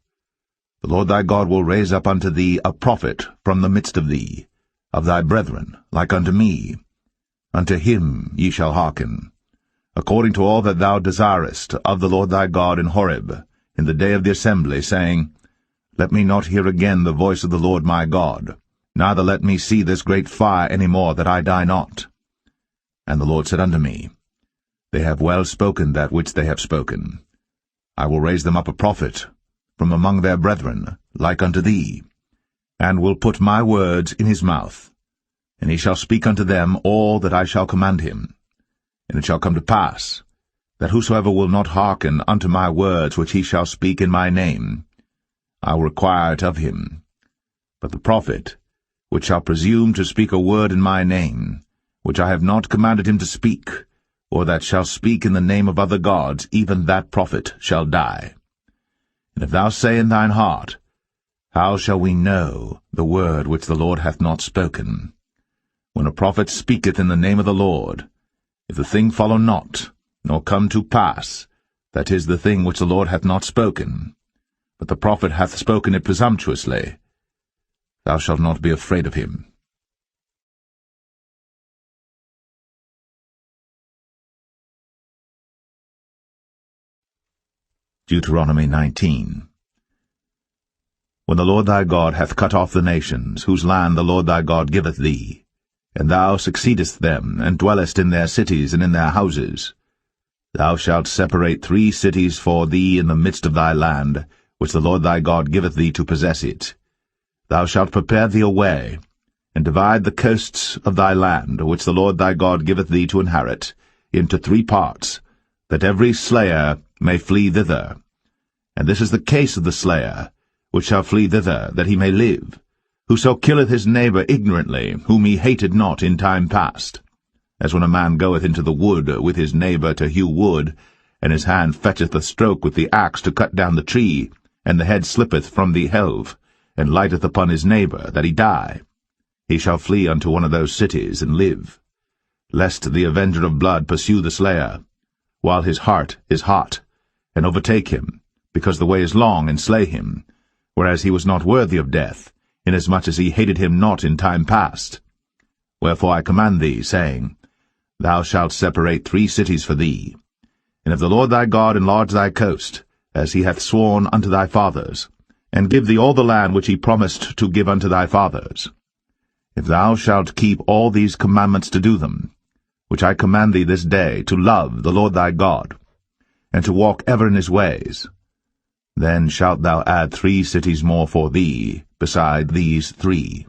The Lord thy God will raise up unto thee a prophet from the midst of thee, of thy brethren, like unto me. Unto him ye shall hearken, according to all that thou desirest of the Lord thy God in Horeb, in the day of the assembly, saying, Let me not hear again the voice of the Lord my God, neither let me see this great fire any more, that I die not. And the Lord said unto me, They have well spoken that which they have spoken. I will raise them up a prophet from among their brethren, like unto thee, and will put my words in his mouth, and he shall speak unto them all that I shall command him. And it shall come to pass, that whosoever will not hearken unto my words which he shall speak in my name, I will require it of him. But the prophet, which shall presume to speak a word in my name, which I have not commanded him to speak, or that shall speak in the name of other gods, even that prophet shall die. And if thou say in thine heart, How shall we know the word which the Lord hath not spoken? When a prophet speaketh in the name of the Lord, if the thing follow not, nor come to pass, that is the thing which the Lord hath not spoken, but the prophet hath spoken it presumptuously, thou shalt not be afraid of him. Deuteronomy 19. When the Lord thy God hath cut off the nations, whose land the Lord thy God giveth thee, and thou succeedest them, and dwellest in their cities and in their houses, thou shalt separate 3 cities for thee in the midst of thy land, which the Lord thy God giveth thee to possess it. Thou shalt prepare thee a way, and divide the coasts of thy land, which the Lord thy God giveth thee to inherit, into 3 parts, that every slayer may flee thither. And this is the case of the slayer, which shall flee thither, that he may live, whoso killeth his neighbor ignorantly, whom he hated not in time past. As when a man goeth into the wood with his neighbor to hew wood, and his hand fetcheth a stroke with the axe to cut down the tree, and the head slippeth from the helve, and lighteth upon his neighbor, that he die. He shall flee unto one of those cities, and live, lest the avenger of blood pursue the slayer, while his heart is hot, and overtake him, because the way is long, and slay him, whereas he was not worthy of death, inasmuch as he hated him not in time past. Wherefore I command thee, saying, Thou shalt separate 3 cities for thee. And if the Lord thy God enlarge thy coast, as he hath sworn unto thy fathers, and give thee all the land which he promised to give unto thy fathers, if thou shalt keep all these commandments to do them, which I command thee this day, to love the Lord thy God, and to walk ever in his ways, then shalt thou add 3 cities more for thee, beside these 3,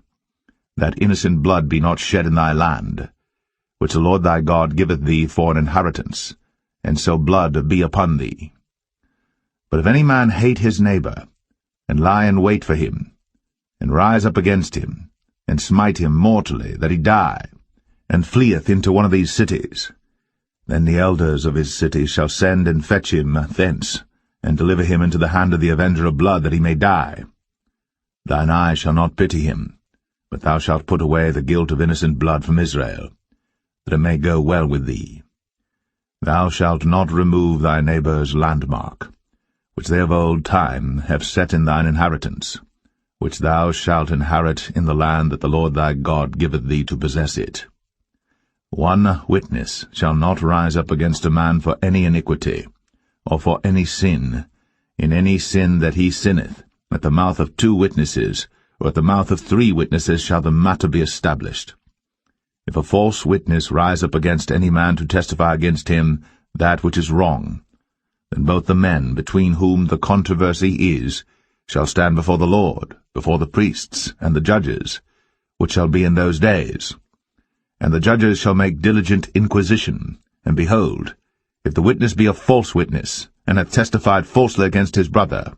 that innocent blood be not shed in thy land, which the Lord thy God giveth thee for an inheritance, and so blood be upon thee. But if any man hate his neighbor, and lie in wait for him, and rise up against him, and smite him mortally, that he die, and fleeth into one of these cities, then the elders of his city shall send and fetch him thence, and deliver him into the hand of the avenger of blood, that he may die. Thine eye shall not pity him, but thou shalt put away the guilt of innocent blood from Israel, that it may go well with thee. Thou shalt not remove thy neighbour's landmark, which they of old time have set in thine inheritance, which thou shalt inherit in the land that the Lord thy God giveth thee to possess it. 1 witness shall not rise up against a man for any iniquity, or for any sin. In any sin that he sinneth, at the mouth of 2 witnesses, or at the mouth of 3 witnesses shall the matter be established. If a false witness rise up against any man to testify against him that which is wrong, then both the men between whom the controversy is shall stand before the Lord, before the priests and the judges, which shall be in those days. And the judges shall make diligent inquisition, and behold, if the witness be a false witness, and hath testified falsely against his brother,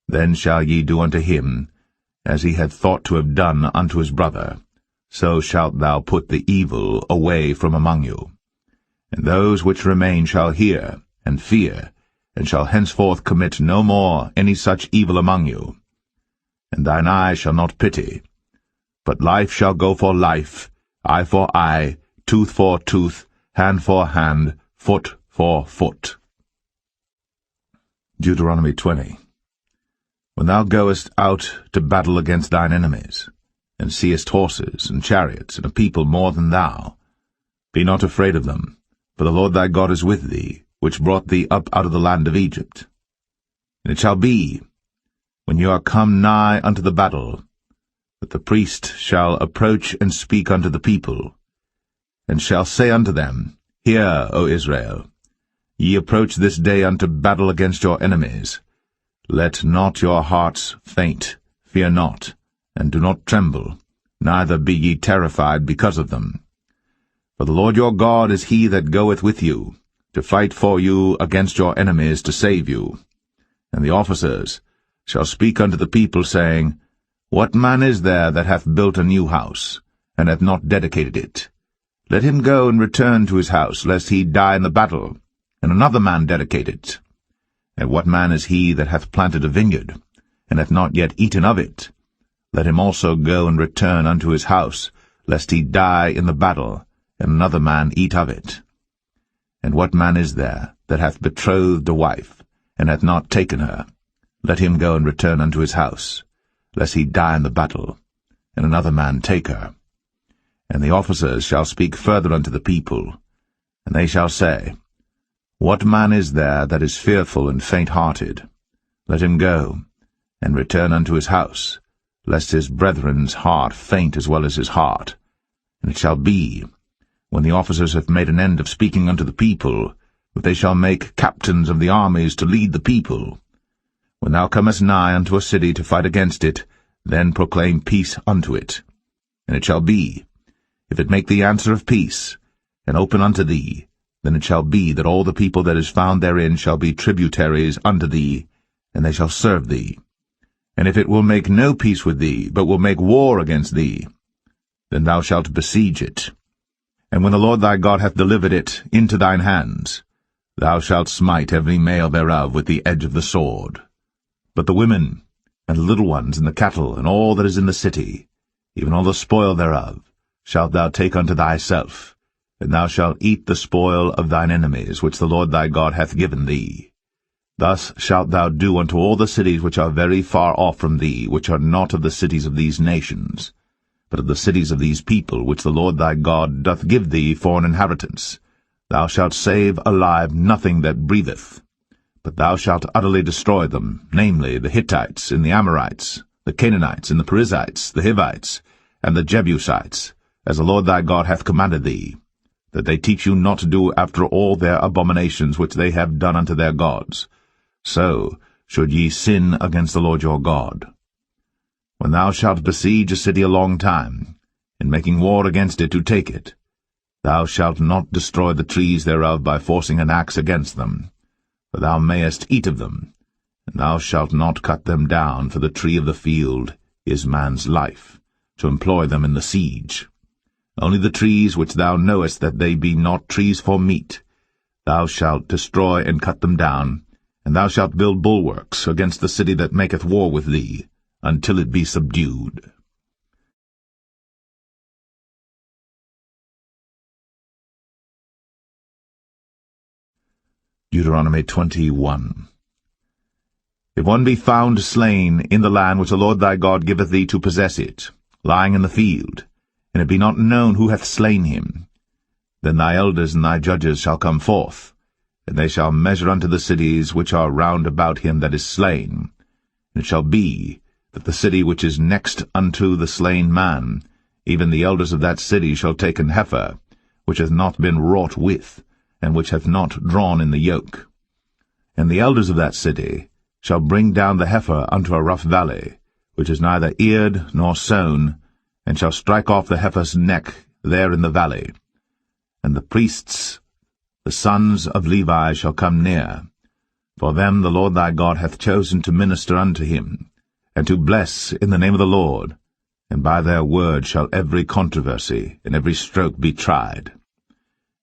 then shall ye do unto him as he had thought to have done unto his brother. So shalt thou put the evil away from among you. And those which remain shall hear, and fear, and shall henceforth commit no more any such evil among you. And thine eye shall not pity, but life shall go for life, eye for eye, tooth for tooth, hand for hand, foot for foot. Deuteronomy 20. When thou goest out to battle against thine enemies, and seest horses and chariots and a people more than thou, be not afraid of them, for the Lord thy God is with thee, which brought thee up out of the land of Egypt. And it shall be, when you are come nigh unto the battle, that the priest shall approach and speak unto the people, and shall say unto them, Hear, O Israel, ye approach this day unto battle against your enemies. Let not your hearts faint, fear not, and do not tremble, neither be ye terrified because of them. For the Lord your God is he that goeth with you, to fight for you against your enemies, to save you. And the officers shall speak unto the people, saying, What man is there that hath built a new house, and hath not dedicated it? Let him go and return to his house, lest he die in the battle, and another man dedicate it. And what man is he that hath planted a vineyard, and hath not yet eaten of it? Let him also go and return unto his house, lest he die in the battle, and another man eat of it. And what man is there that hath betrothed a wife, and hath not taken her? Let him go and return unto his house, lest he die in the battle, and another man take her. And the officers shall speak further unto the people, and they shall say, What man is there that is fearful and faint-hearted? Let him go, and return unto his house, lest his brethren's heart faint as well as his heart. And it shall be, when the officers have made an end of speaking unto the people, that they shall make captains of the armies to lead the people. When thou comest nigh unto a city to fight against it, then proclaim peace unto it. And it shall be, if it make thee answer of peace, and open unto thee, then it shall be that all the people that is found therein shall be tributaries unto thee, and they shall serve thee. And if it will make no peace with thee, but will make war against thee, then thou shalt besiege it. And when the Lord thy God hath delivered it into thine hands, thou shalt smite every male thereof with the edge of the sword. But the women, and the little ones, and the cattle, and all that is in the city, even all the spoil thereof, shalt thou take unto thyself, and thou shalt eat the spoil of thine enemies, which the Lord thy God hath given thee. Thus shalt thou do unto all the cities which are very far off from thee, which are not of the cities of these nations, but of the cities of these people, which the Lord thy God doth give thee for an inheritance. Thou shalt save alive nothing that breatheth, but thou shalt utterly destroy them, namely the Hittites, and the Amorites, the Canaanites, and the Perizzites, the Hivites, and the Jebusites, as the Lord thy God hath commanded thee, that they teach you not to do after all their abominations which they have done unto their gods. So should ye sin against the Lord your God. When thou shalt besiege a city a long time, in making war against it to take it, thou shalt not destroy the trees thereof by forcing an axe against them, for thou mayest eat of them, and thou shalt not cut them down, for the tree of the field is man's life, to employ them in the siege. Only the trees which thou knowest that they be not trees for meat, thou shalt destroy and cut them down, and thou shalt build bulwarks against the city that maketh war with thee, until it be subdued. Deuteronomy 21. If one be found slain in the land which the Lord thy God giveth thee to possess it, lying in the field, and it be not known who hath slain him, then thy elders and thy judges shall come forth, and they shall measure unto the cities which are round about him that is slain. And it shall be that the city which is next unto the slain man, even the elders of that city shall take an heifer, which hath not been wrought with, and which hath not drawn in the yoke. And the elders of that city shall bring down the heifer unto a rough valley, which is neither eared nor sown, and shall strike off the heifer's neck there in the valley. And the priests, the sons of Levi, shall come near, For them the Lord thy God hath chosen to minister unto him, and to bless in the name of the Lord, and by their word shall every controversy and every stroke be tried.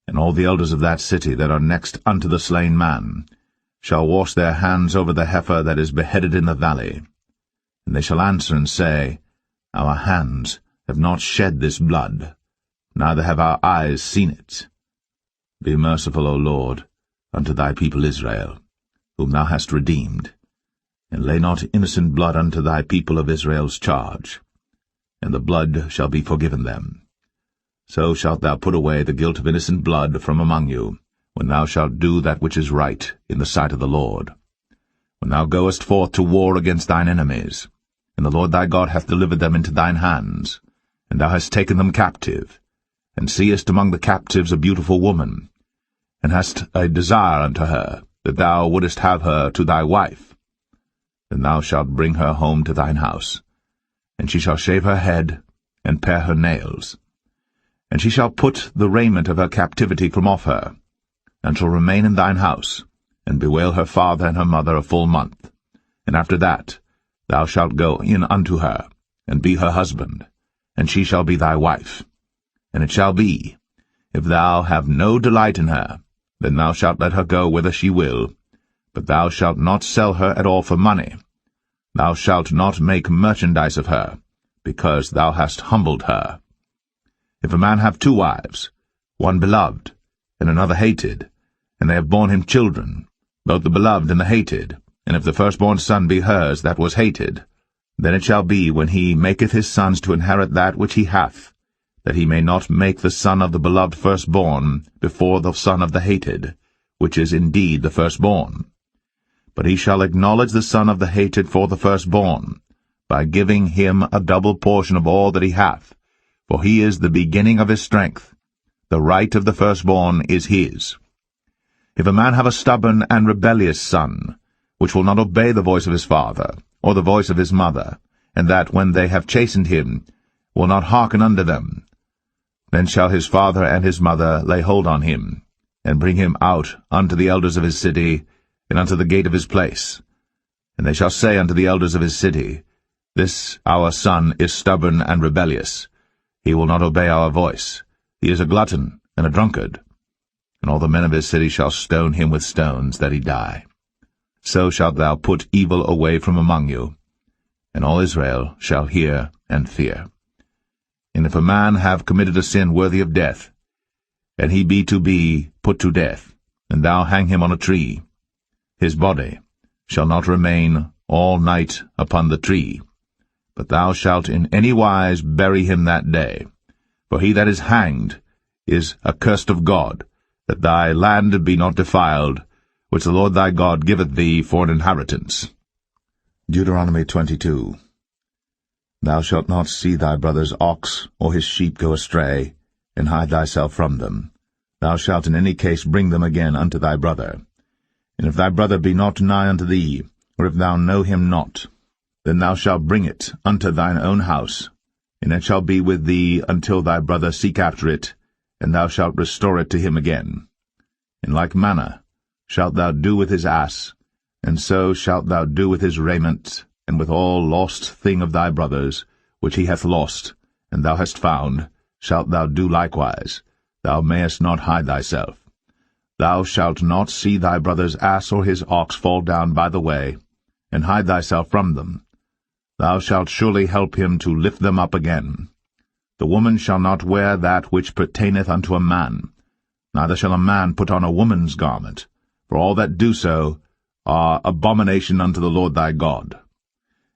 And all the elders of that city that are next unto the slain man shall wash their hands over the heifer that is beheaded in the valley. And they shall answer and say, Our hands have not shed this blood, neither have our eyes seen it. Be merciful, O Lord, unto thy people Israel, whom thou hast redeemed, and lay not innocent blood unto thy people of Israel's charge, and the blood shall be forgiven them. So shalt thou put away the guilt of innocent blood from among you, when thou shalt do that which is right in the sight of the Lord. When thou goest forth to war against thine enemies, and the Lord thy God hath delivered them into thine hands, and thou hast taken them captive, and seest among the captives a beautiful woman, and hast a desire unto her, that thou wouldest have her to thy wife, then thou shalt bring her home to thine house, and she shall shave her head, and pare her nails. And she shall put the raiment of her captivity from off her, and shall remain in thine house, and bewail her father and her mother a full month. And after that thou shalt go in unto her, and be her husband, and she shall be thy wife. And it shall be, if thou have no delight in her, then thou shalt let her go whither she will, but thou shalt not sell her at all for money. Thou shalt not make merchandise of her, because thou hast humbled her. If a man have 2 wives, one beloved, and another hated, and they have borne him children, both the beloved and the hated, and if the firstborn son be hers that was hated, then it shall be, when he maketh his sons to inherit that which he hath, that he may not make the son of the beloved firstborn before the son of the hated, which is indeed the firstborn. But he shall acknowledge the son of the hated for the firstborn, by giving him a double portion of all that he hath, for he is the beginning of his strength. The right of the firstborn is his. If a man have a stubborn and rebellious son, which will not obey the voice of his father, or the voice of his mother, and that, when they have chastened him, will not hearken unto them, then shall his father and his mother lay hold on him, and bring him out unto the elders of his city, and unto the gate of his place. And they shall say unto the elders of his city, This our son is stubborn and rebellious. He will not obey our voice. He is a glutton and a drunkard. And all the men of his city shall stone him with stones, that he die. So shalt thou put evil away from among you, and all Israel shall hear and fear. And if a man have committed a sin worthy of death, and he be put to death, and thou hang him on a tree, his body shall not remain all night upon the tree, but thou shalt in any wise bury him that day. For he that is hanged is accursed of God, that thy land be not defiled, which the Lord thy God giveth thee for an inheritance. Deuteronomy 22. Thou shalt not see thy brother's ox or his sheep go astray, and hide thyself from them. Thou shalt in any case bring them again unto thy brother. And if thy brother be not nigh unto thee, or if thou know him not, then thou shalt bring it unto thine own house, and it shall be with thee until thy brother seek after it, and thou shalt restore it to him again. In like manner shalt thou do with his ass, and so shalt thou do with his raiment, and with all lost thing of thy brother's, which he hath lost, and thou hast found, shalt thou do likewise. Thou mayest not hide thyself. Thou shalt not see thy brother's ass or his ox fall down by the way, and hide thyself from them. Thou shalt surely help him to lift them up again. The woman shall not wear that which pertaineth unto a man, neither shall a man put on a woman's garment, for all that do so are abomination unto the Lord thy God.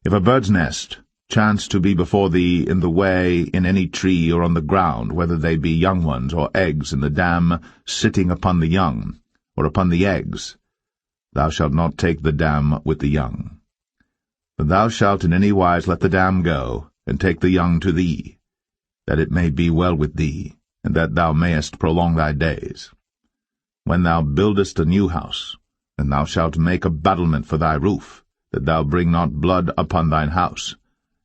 If a bird's nest chance to be before thee in the way in any tree or on the ground, whether they be young ones or eggs, and the dam sitting upon the young, or upon the eggs, thou shalt not take the dam with the young. But thou shalt in any wise let the dam go, and take the young to thee, that it may be well with thee, and that thou mayest prolong thy days. When thou buildest a new house, then thou shalt make a battlement for thy roof, that thou bring not blood upon thine house.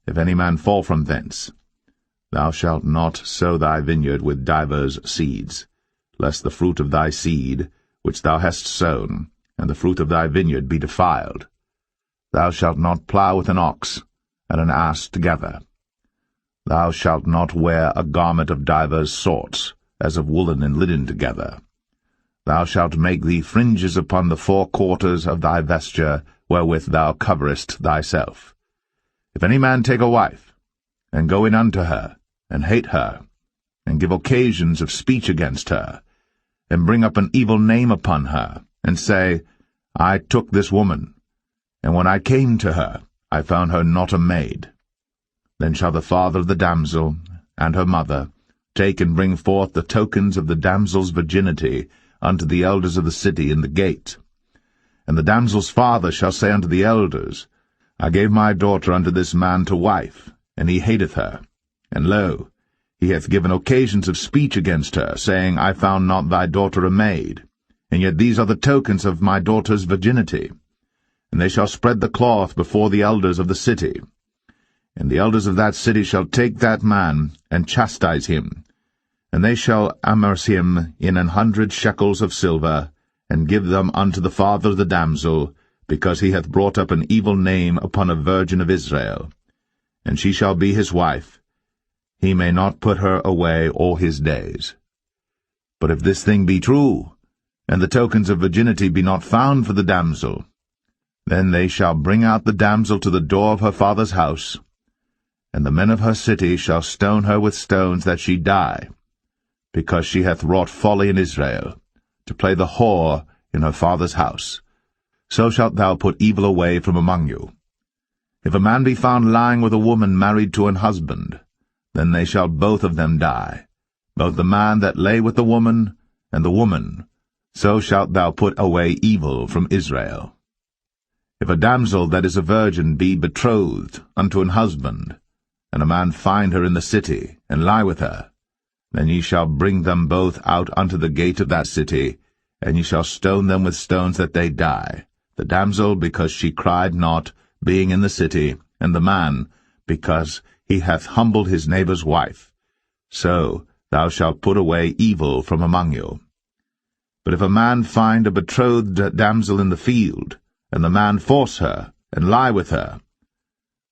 If any man fall from thence, thou shalt not sow thy vineyard with divers seeds, lest the fruit of thy seed, which thou hast sown, and the fruit of thy vineyard be defiled. Thou shalt not plow with an ox and an ass together. Thou shalt not wear a garment of divers sorts, as of woolen and linen together. Thou shalt make thee fringes upon the four quarters of thy vesture, wherewith thou coverest thyself. If any man take a wife, and go in unto her, and hate her, and give occasions of speech against her, and bring up an evil name upon her, and say, I took this woman, and when I came to her, I found her not a maid. Then shall the father of the damsel, and her mother, take and bring forth the tokens of the damsel's virginity unto the elders of the city in the gate. And the damsel's father shall say unto the elders, I gave my daughter unto this man to wife, and he hateth her. And lo, he hath given occasions of speech against her, saying, I found not thy daughter a maid, and yet these are the tokens of my daughter's virginity. And they shall spread the cloth before the elders of the city. And the elders of that city shall take that man, and chastise him, and they shall amerce him in 100 shekels of silver, and give them unto the father of the damsel, because he hath brought up an evil name upon a virgin of Israel. And she shall be his wife. He may not put her away all his days. But if this thing be true, and the tokens of virginity be not found for the damsel, then they shall bring out the damsel to the door of her father's house, and the men of her city shall stone her with stones that she die, because she hath wrought folly in Israel, to play the whore in her father's house. So shalt thou put evil away from among you. If a man be found lying with a woman married to an husband, then they shall both of them die, both the man that lay with the woman, and the woman. So shalt thou put away evil from Israel. If a damsel that is a virgin be betrothed unto an husband, and a man find her in the city, and lie with her, then ye shall bring them both out unto the gate of that city, and ye shall stone them with stones that they die, the damsel because she cried not, being in the city, and the man because he hath humbled his neighbour's wife. So thou shalt put away evil from among you. But if a man find a betrothed damsel in the field, and the man force her, and lie with her,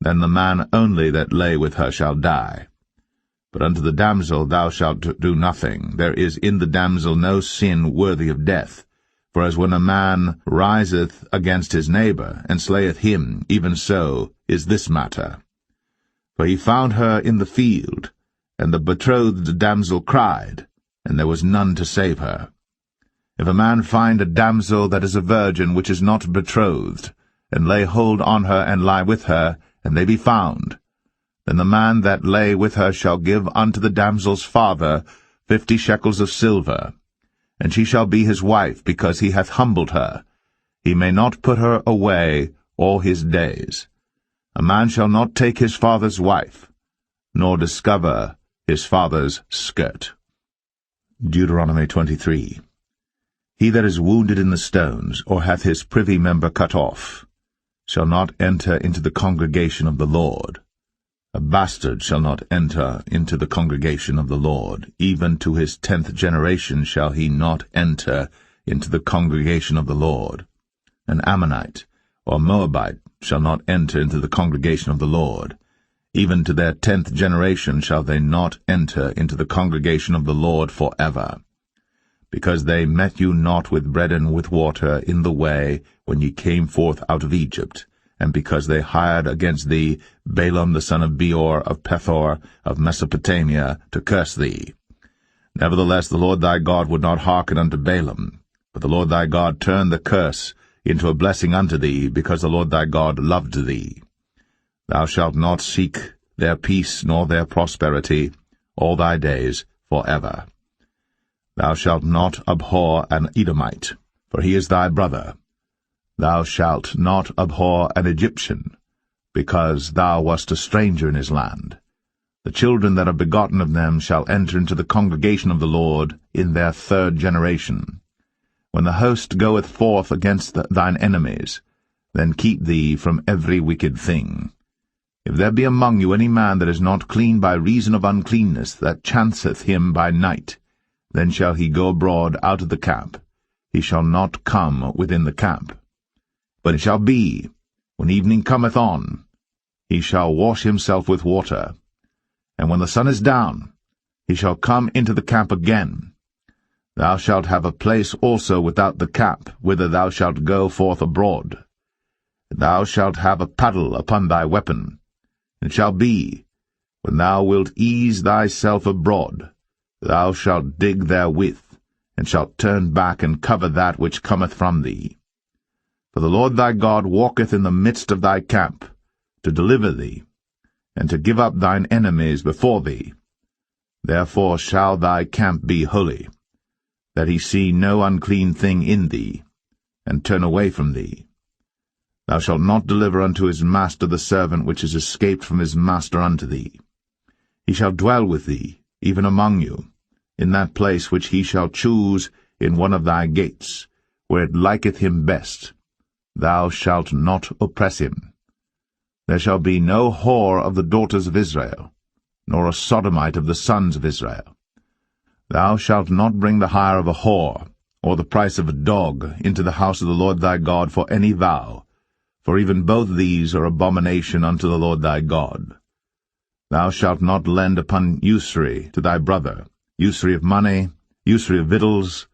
then the man only that lay with her shall die. But unto the damsel thou shalt do nothing. There is in the damsel no sin worthy of death. For as when a man riseth against his neighbour, and slayeth him, even so is this matter. For he found her in the field, and the betrothed damsel cried, and there was none to save her. If a man find a damsel that is a virgin which is not betrothed, and lay hold on her and lie with her, and they be found, then the man that lay with her shall give unto the damsel's father 50 shekels of silver, and she shall be his wife, because he hath humbled her. He may not put her away all his days. A man shall not take his father's wife, nor discover his father's skirt. Deuteronomy 23. He that is wounded in the stones, or hath his privy member cut off, shall not enter into the congregation of the Lord. A bastard shall not enter into the congregation of the Lord. Even to his 10th generation shall he not enter into the congregation of the Lord. An Ammonite or Moabite shall not enter into the congregation of the Lord. Even to their 10th generation shall they not enter into the congregation of the Lord forever. Because they met you not with bread and with water in the way when ye came forth out of Egypt, and because they hired against thee Balaam the son of Beor of Pethor of Mesopotamia to curse thee. Nevertheless the Lord thy God would not hearken unto Balaam, but the Lord thy God turned the curse into a blessing unto thee, because the Lord thy God loved thee. Thou shalt not seek their peace nor their prosperity all thy days forever. Thou shalt not abhor an Edomite, for he is thy brother. Thou shalt not abhor an Egyptian, because thou wast a stranger in his land. The children that are begotten of them shall enter into the congregation of the Lord in their 3rd generation. When the host goeth forth against thine enemies, then keep thee from every wicked thing. If there be among you any man that is not clean by reason of uncleanness, that chanceth him by night, then shall he go abroad out of the camp. he shall not come within the camp. But it shall be, when evening cometh on, he shall wash himself with water. And when the sun is down, he shall come into the camp again. Thou shalt have a place also without the camp, whither thou shalt go forth abroad. Thou shalt have a paddle upon thy weapon. It shall be, when thou wilt ease thyself abroad, thou shalt dig therewith, and shalt turn back and cover that which cometh from thee. For the Lord thy God walketh in the midst of thy camp, to deliver thee, and to give up thine enemies before thee. Therefore shall thy camp be holy, that he see no unclean thing in thee, and turn away from thee. Thou shalt not deliver unto his master the servant which is escaped from his master unto thee. He shall dwell with thee, even among you, in that place which he shall choose in one of thy gates, where it liketh him best. Thou shalt not oppress him. There shall be no whore of the daughters of Israel, nor a sodomite of the sons of Israel. Thou shalt not bring the hire of a whore, or the price of a dog, into the house of the Lord thy God for any vow, for even both these are abomination unto the Lord thy God. Thou shalt not lend upon usury to thy brother, usury of money, usury of victuals,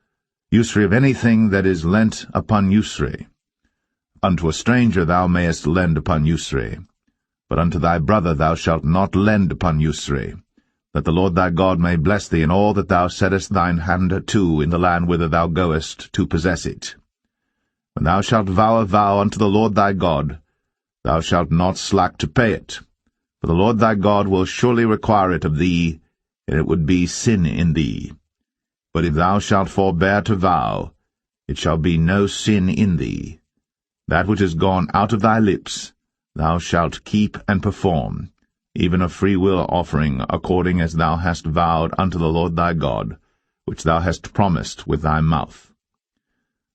usury of anything that is lent upon usury. Unto a stranger thou mayest lend upon usury, but unto thy brother thou shalt not lend upon usury, that the Lord thy God may bless thee in all that thou settest thine hand to in the land whither thou goest to possess it. When thou shalt vow a vow unto the Lord thy God, thou shalt not slack to pay it, for the Lord thy God will surely require it of thee, and it would be sin in thee. But if thou shalt forbear to vow, it shall be no sin in thee. That which is gone out of thy lips thou shalt keep and perform, even a freewill offering, according as thou hast vowed unto the Lord thy God, which thou hast promised with thy mouth.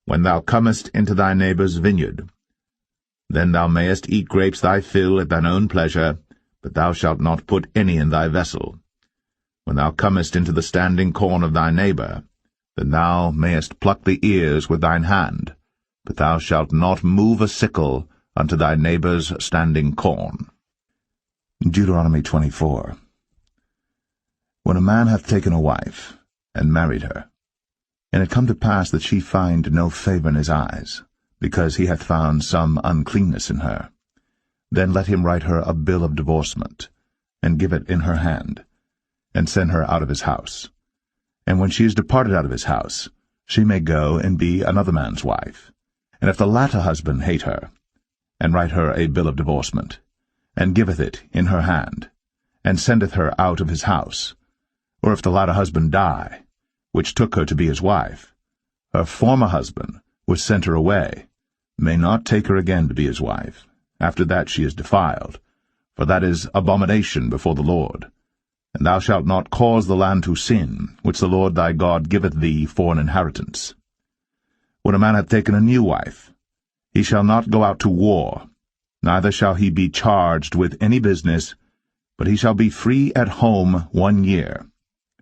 When thou comest into thy neighbour's vineyard, then thou mayest eat grapes thy fill at thine own pleasure, but thou shalt not put any in thy vessel. When thou comest into the standing corn of thy neighbour, then thou mayest pluck the ears with thine hand, but thou shalt not move a sickle unto thy neighbour's standing corn. Deuteronomy 24. When a man hath taken a wife, and married her, and it come to pass that she find no favour in his eyes, because he hath found some uncleanness in her, then let him write her a bill of divorcement, and give it in her hand, and send her out of his house. And when she is departed out of his house, she may go and be another man's wife. And if the latter husband hate her, and write her a bill of divorcement, and giveth it in her hand, and sendeth her out of his house, or if the latter husband die, which took her to be his wife, her former husband, which sent her away, may not take her again to be his wife. After that she is defiled, for that is abomination before the Lord. And thou shalt not cause the land to sin, which the Lord thy God giveth thee for an inheritance. When a man hath taken a new wife, he shall not go out to war, neither shall he be charged with any business, but he shall be free at home 1 year,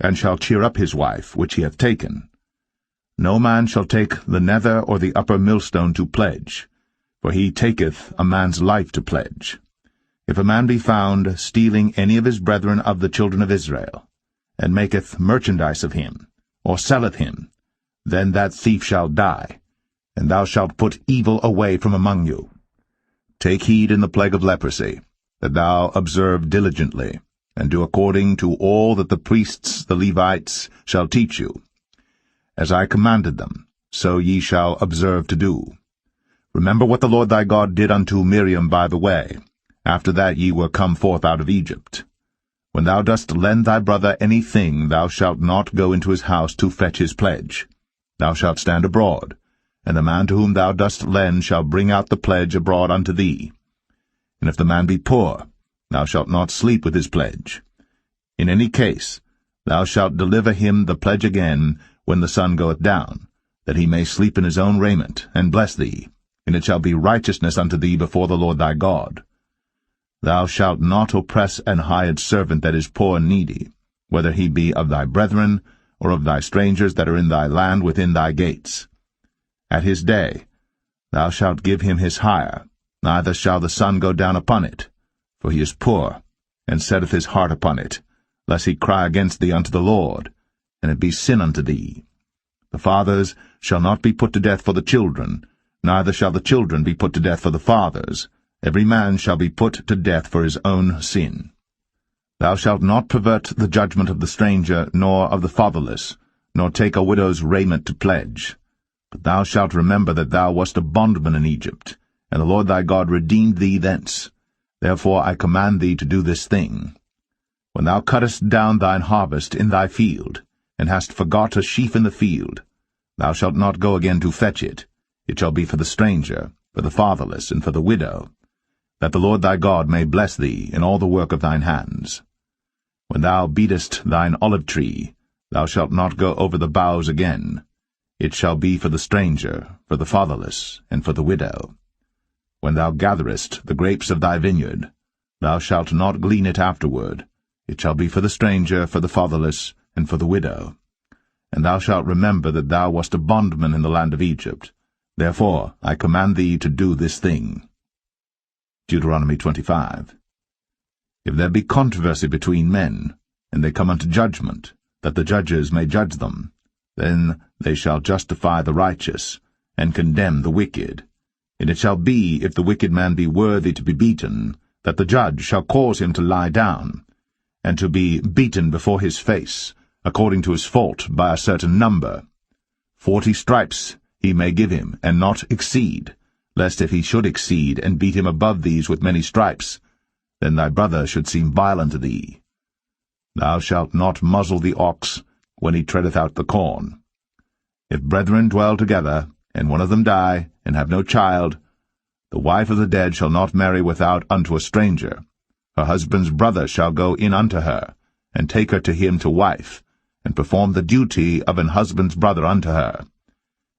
and shall cheer up his wife which he hath taken. No man shall take the nether or the upper millstone to pledge, for he taketh a man's life to pledge. If a man be found stealing any of his brethren of the children of Israel, and maketh merchandise of him, or selleth him, then that thief shall die, and thou shalt put evil away from among you. Take heed in the plague of leprosy, that thou observe diligently, and do according to all that the priests the Levites shall teach you. As I commanded them, so ye shall observe to do. Remember what the Lord thy God did unto Miriam by the way, after that ye were come forth out of Egypt. When thou dost lend thy brother any thing, thou shalt not go into his house to fetch his pledge. Thou shalt stand abroad, and the man to whom thou dost lend shall bring out the pledge abroad unto thee. And if the man be poor, thou shalt not sleep with his pledge. In any case, thou shalt deliver him the pledge again when the sun goeth down, that he may sleep in his own raiment, and bless thee, and it shall be righteousness unto thee before the Lord thy God. Thou shalt not oppress an hired servant that is poor and needy, whether he be of thy brethren, or of thy strangers that are in thy land within thy gates. at his day. Thou shalt give him his hire, neither shall the sun go down upon it. For he is poor, and setteth his heart upon it, lest he cry against thee unto the Lord, and it be sin unto thee. The fathers shall not be put to death for the children, neither shall the children be put to death for the fathers. Every man shall be put to death for his own sin. Thou shalt not pervert the judgment of the stranger, nor of the fatherless, nor take a widow's raiment to pledge. But thou shalt remember that thou wast a bondman in Egypt, and the Lord thy God redeemed thee thence. Therefore I command thee to do this thing. When thou cuttest down thine harvest in thy field, and hast forgot a sheaf in the field, thou shalt not go again to fetch it. It shall be for the stranger, for the fatherless, and for the widow, that the Lord thy God may bless thee in all the work of thine hands. When thou beatest thine olive tree, thou shalt not go over the boughs again. It shall be for the stranger, for the fatherless, and for the widow. When thou gatherest the grapes of thy vineyard, thou shalt not glean it afterward. It shall be for the stranger, for the fatherless, and for the widow. And thou shalt remember that thou wast a bondman in the land of Egypt. Therefore I command thee to do this thing. Deuteronomy 25. If there be controversy between men, and they come unto judgment, that the judges may judge them, then they shall justify the righteous, and condemn the wicked. And it shall be, if the wicked man be worthy to be beaten, that the judge shall cause him to lie down, and to be beaten before his face, according to his fault, by a certain number. 40 stripes he may give him, and not exceed, lest if he should exceed, and beat him above these with many stripes, then thy brother should seem vile unto thee. Thou shalt not muzzle the ox when he treadeth out the corn. If brethren dwell together, and one of them die, and have no child, the wife of the dead shall not marry without unto a stranger. Her husband's brother shall go in unto her, and take her to him to wife, and perform the duty of an husband's brother unto her.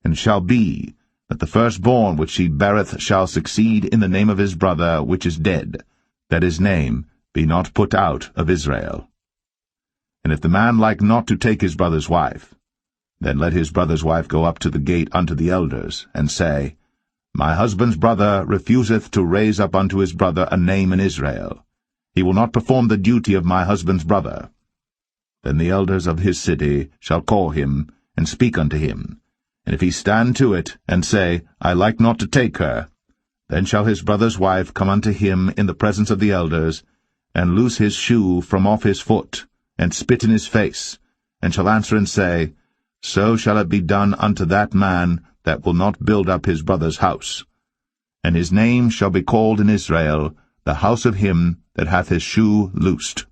And it shall be, that the firstborn which she beareth shall succeed in the name of his brother which is dead, that his name be not put out of Israel. And if the man like not to take his brother's wife, then let his brother's wife go up to the gate unto the elders, and say, My husband's brother refuseth to raise up unto his brother a name in Israel. He will not perform the duty of my husband's brother. Then the elders of his city shall call him, and speak unto him. And if he stand to it, and say, I like not to take her, then shall his brother's wife come unto him in the presence of the elders, and loose his shoe from off his foot, and spit in his face, and shall answer and say, So shall it be done unto that man that will not build up his brother's house. And his name shall be called in Israel, the house of him that hath his shoe loosed.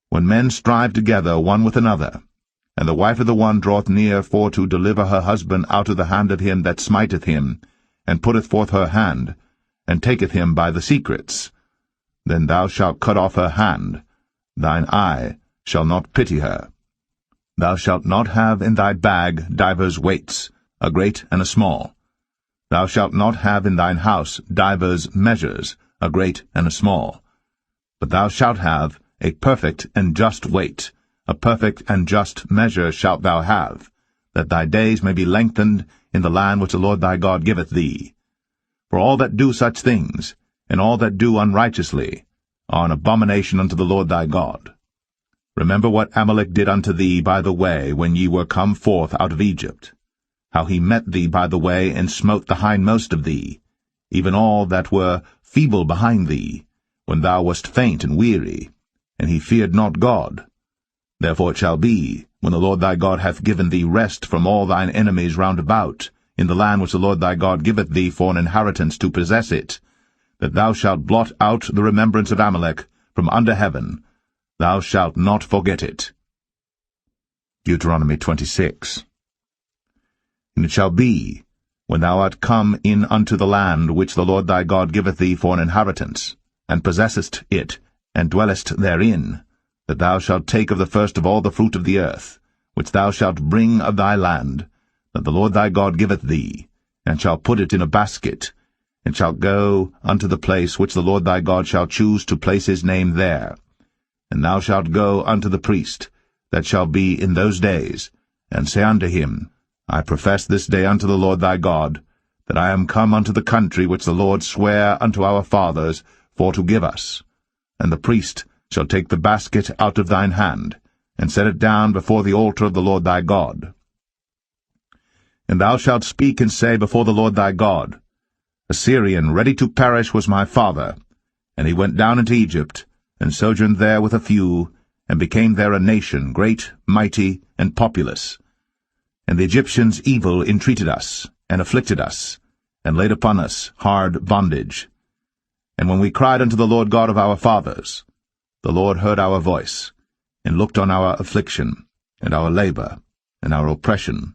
When men strive together one with another, and the wife of the one draweth near for to deliver her husband out of the hand of him that smiteth him, and putteth forth her hand, and taketh him by the secrets, then thou shalt cut off her hand. Thine eye shall not pity her. Thou shalt not have in thy bag divers weights, a great and a small. Thou shalt not have in thine house divers measures, a great and a small. But thou shalt have a perfect and just weight, a perfect and just measure shalt thou have, that thy days may be lengthened in the land which the Lord thy God giveth thee. For all that do such things, and all that do unrighteously, are an abomination unto the Lord thy God. Remember what Amalek did unto thee by the way when ye were come forth out of Egypt, how he met thee by the way, and smote the hindmost of thee, even all that were feeble behind thee, when thou wast faint and weary, and he feared not God. Therefore it shall be, when the Lord thy God hath given thee rest from all thine enemies round about, in the land which the Lord thy God giveth thee for an inheritance to possess it, that thou shalt blot out the remembrance of Amalek from under heaven. Thou shalt not forget it. Deuteronomy 26. And it shall be, when thou art come in unto the land which the Lord thy God giveth thee for an inheritance, and possessest it, and dwellest therein, that thou shalt take of the first of all the fruit of the earth, which thou shalt bring of thy land, that the Lord thy God giveth thee, and shalt put it in a basket, and shalt go unto the place which the Lord thy God shall choose to place his name there. And thou shalt go unto the priest that shall be in those days, and say unto him, I profess this day unto the Lord thy God, that I am come unto the country which the Lord sware unto our fathers for to give us. And the priest shall take the basket out of thine hand, and set it down before the altar of the Lord thy God. And thou shalt speak and say before the Lord thy God, A Syrian ready to perish was my father, and he went down into Egypt, and sojourned there with a few, and became there a nation, great, mighty, and populous. And the Egyptians evil entreated us, and afflicted us, and laid upon us hard bondage. And when we cried unto the Lord God of our fathers, the Lord heard our voice, and looked on our affliction, and our labor, and our oppression.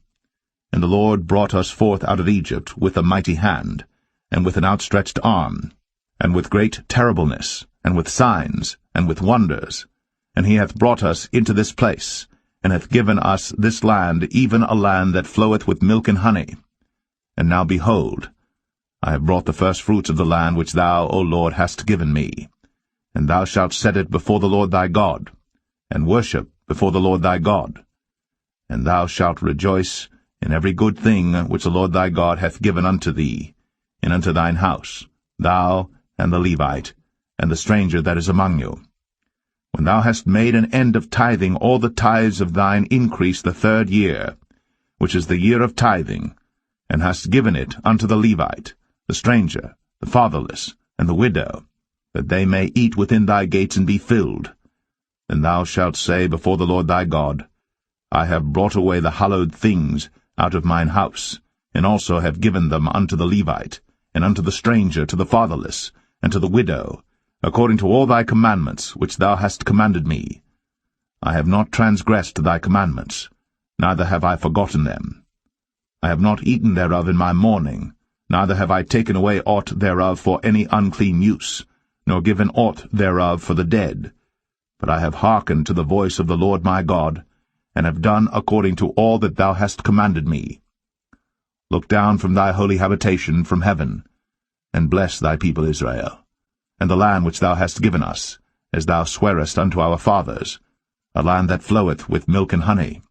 And the Lord brought us forth out of Egypt with a mighty hand, and with an outstretched arm, and with great terribleness, and with signs, and with wonders. And he hath brought us into this place, and hath given us this land, even a land that floweth with milk and honey. And now behold, I have brought the firstfruits of the land which thou, O Lord, hast given me. And thou shalt set it before the Lord thy God, and worship before the Lord thy God. And thou shalt rejoice in every good thing which the Lord thy God hath given unto thee, and unto thine house, thou, and the Levite, and the stranger that is among you. When thou hast made an end of tithing all the tithes of thine increase the 3rd year, which is the year of tithing, and hast given it unto the Levite, the stranger, the fatherless, and the widow, that they may eat within thy gates and be filled, then thou shalt say before the Lord thy God, I have brought away the hallowed things out of mine house, and also have given them unto the Levite, and unto the stranger, to the fatherless, and to the widow, according to all thy commandments which thou hast commanded me. I have not transgressed thy commandments, neither have I forgotten them. I have not eaten thereof in my mourning, neither have I taken away aught thereof for any unclean use, nor given aught thereof for the dead. But I have hearkened to the voice of the Lord my God, and have done according to all that thou hast commanded me. Look down from thy holy habitation from heaven, and bless thy people Israel, and the land which thou hast given us, as thou swarest unto our fathers, a land that floweth with milk and honey.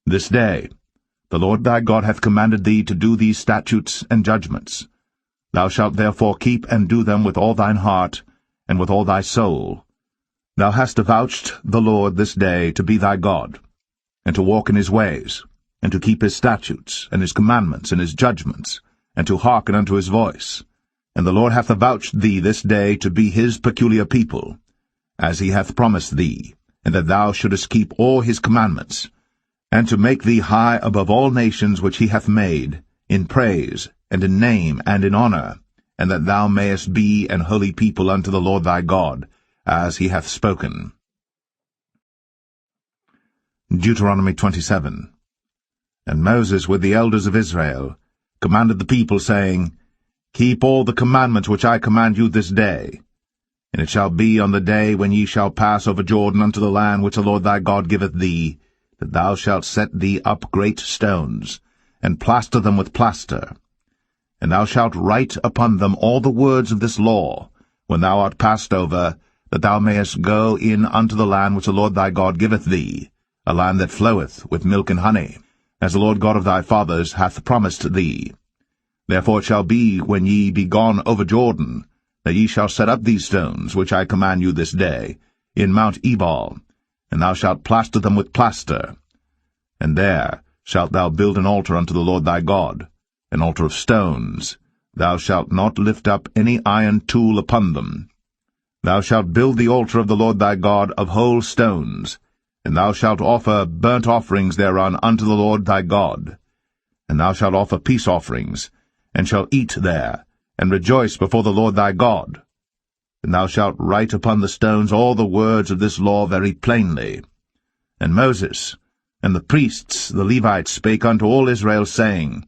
This day the Lord thy God hath commanded thee to do these statutes and judgments. Thou shalt therefore keep and do them with all thine heart, and with all thy soul. Thou hast avouched the Lord this day to be thy God, and to walk in his ways, and to keep his statutes, and his commandments, and his judgments, and to hearken unto his voice. And the Lord hath avouched thee this day to be his peculiar people, as he hath promised thee, and that thou shouldest keep all his commandments, and to make thee high above all nations which he hath made, in praise, and in name, and in honor, and that thou mayest be an holy people unto the Lord thy God, as he hath spoken. Deuteronomy 27. And Moses with the elders of Israel commanded the people, saying, Keep all the commandments which I command you this day. And it shall be on the day when ye shall pass over Jordan unto the land which the Lord thy God giveth thee, that thou shalt set thee up great stones, and plaster them with plaster. And thou shalt write upon them all the words of this law, when thou art passed over, that thou mayest go in unto the land which the Lord thy God giveth thee, a land that floweth with milk and honey, as the Lord God of thy fathers hath promised thee. Therefore it shall be, when ye be gone over Jordan, that ye shall set up these stones, which I command you this day, in Mount Ebal, and thou shalt plaster them with plaster. And there shalt thou build an altar unto the Lord thy God, an altar of stones. Thou shalt not lift up any iron tool upon them. Thou shalt build the altar of the Lord thy God of whole stones, and thou shalt offer burnt offerings thereon unto the Lord thy God. And thou shalt offer peace offerings, and shalt eat there, and rejoice before the Lord thy God. And thou shalt write upon the stones all the words of this law very plainly. And Moses and the priests the Levites spake unto all Israel, saying,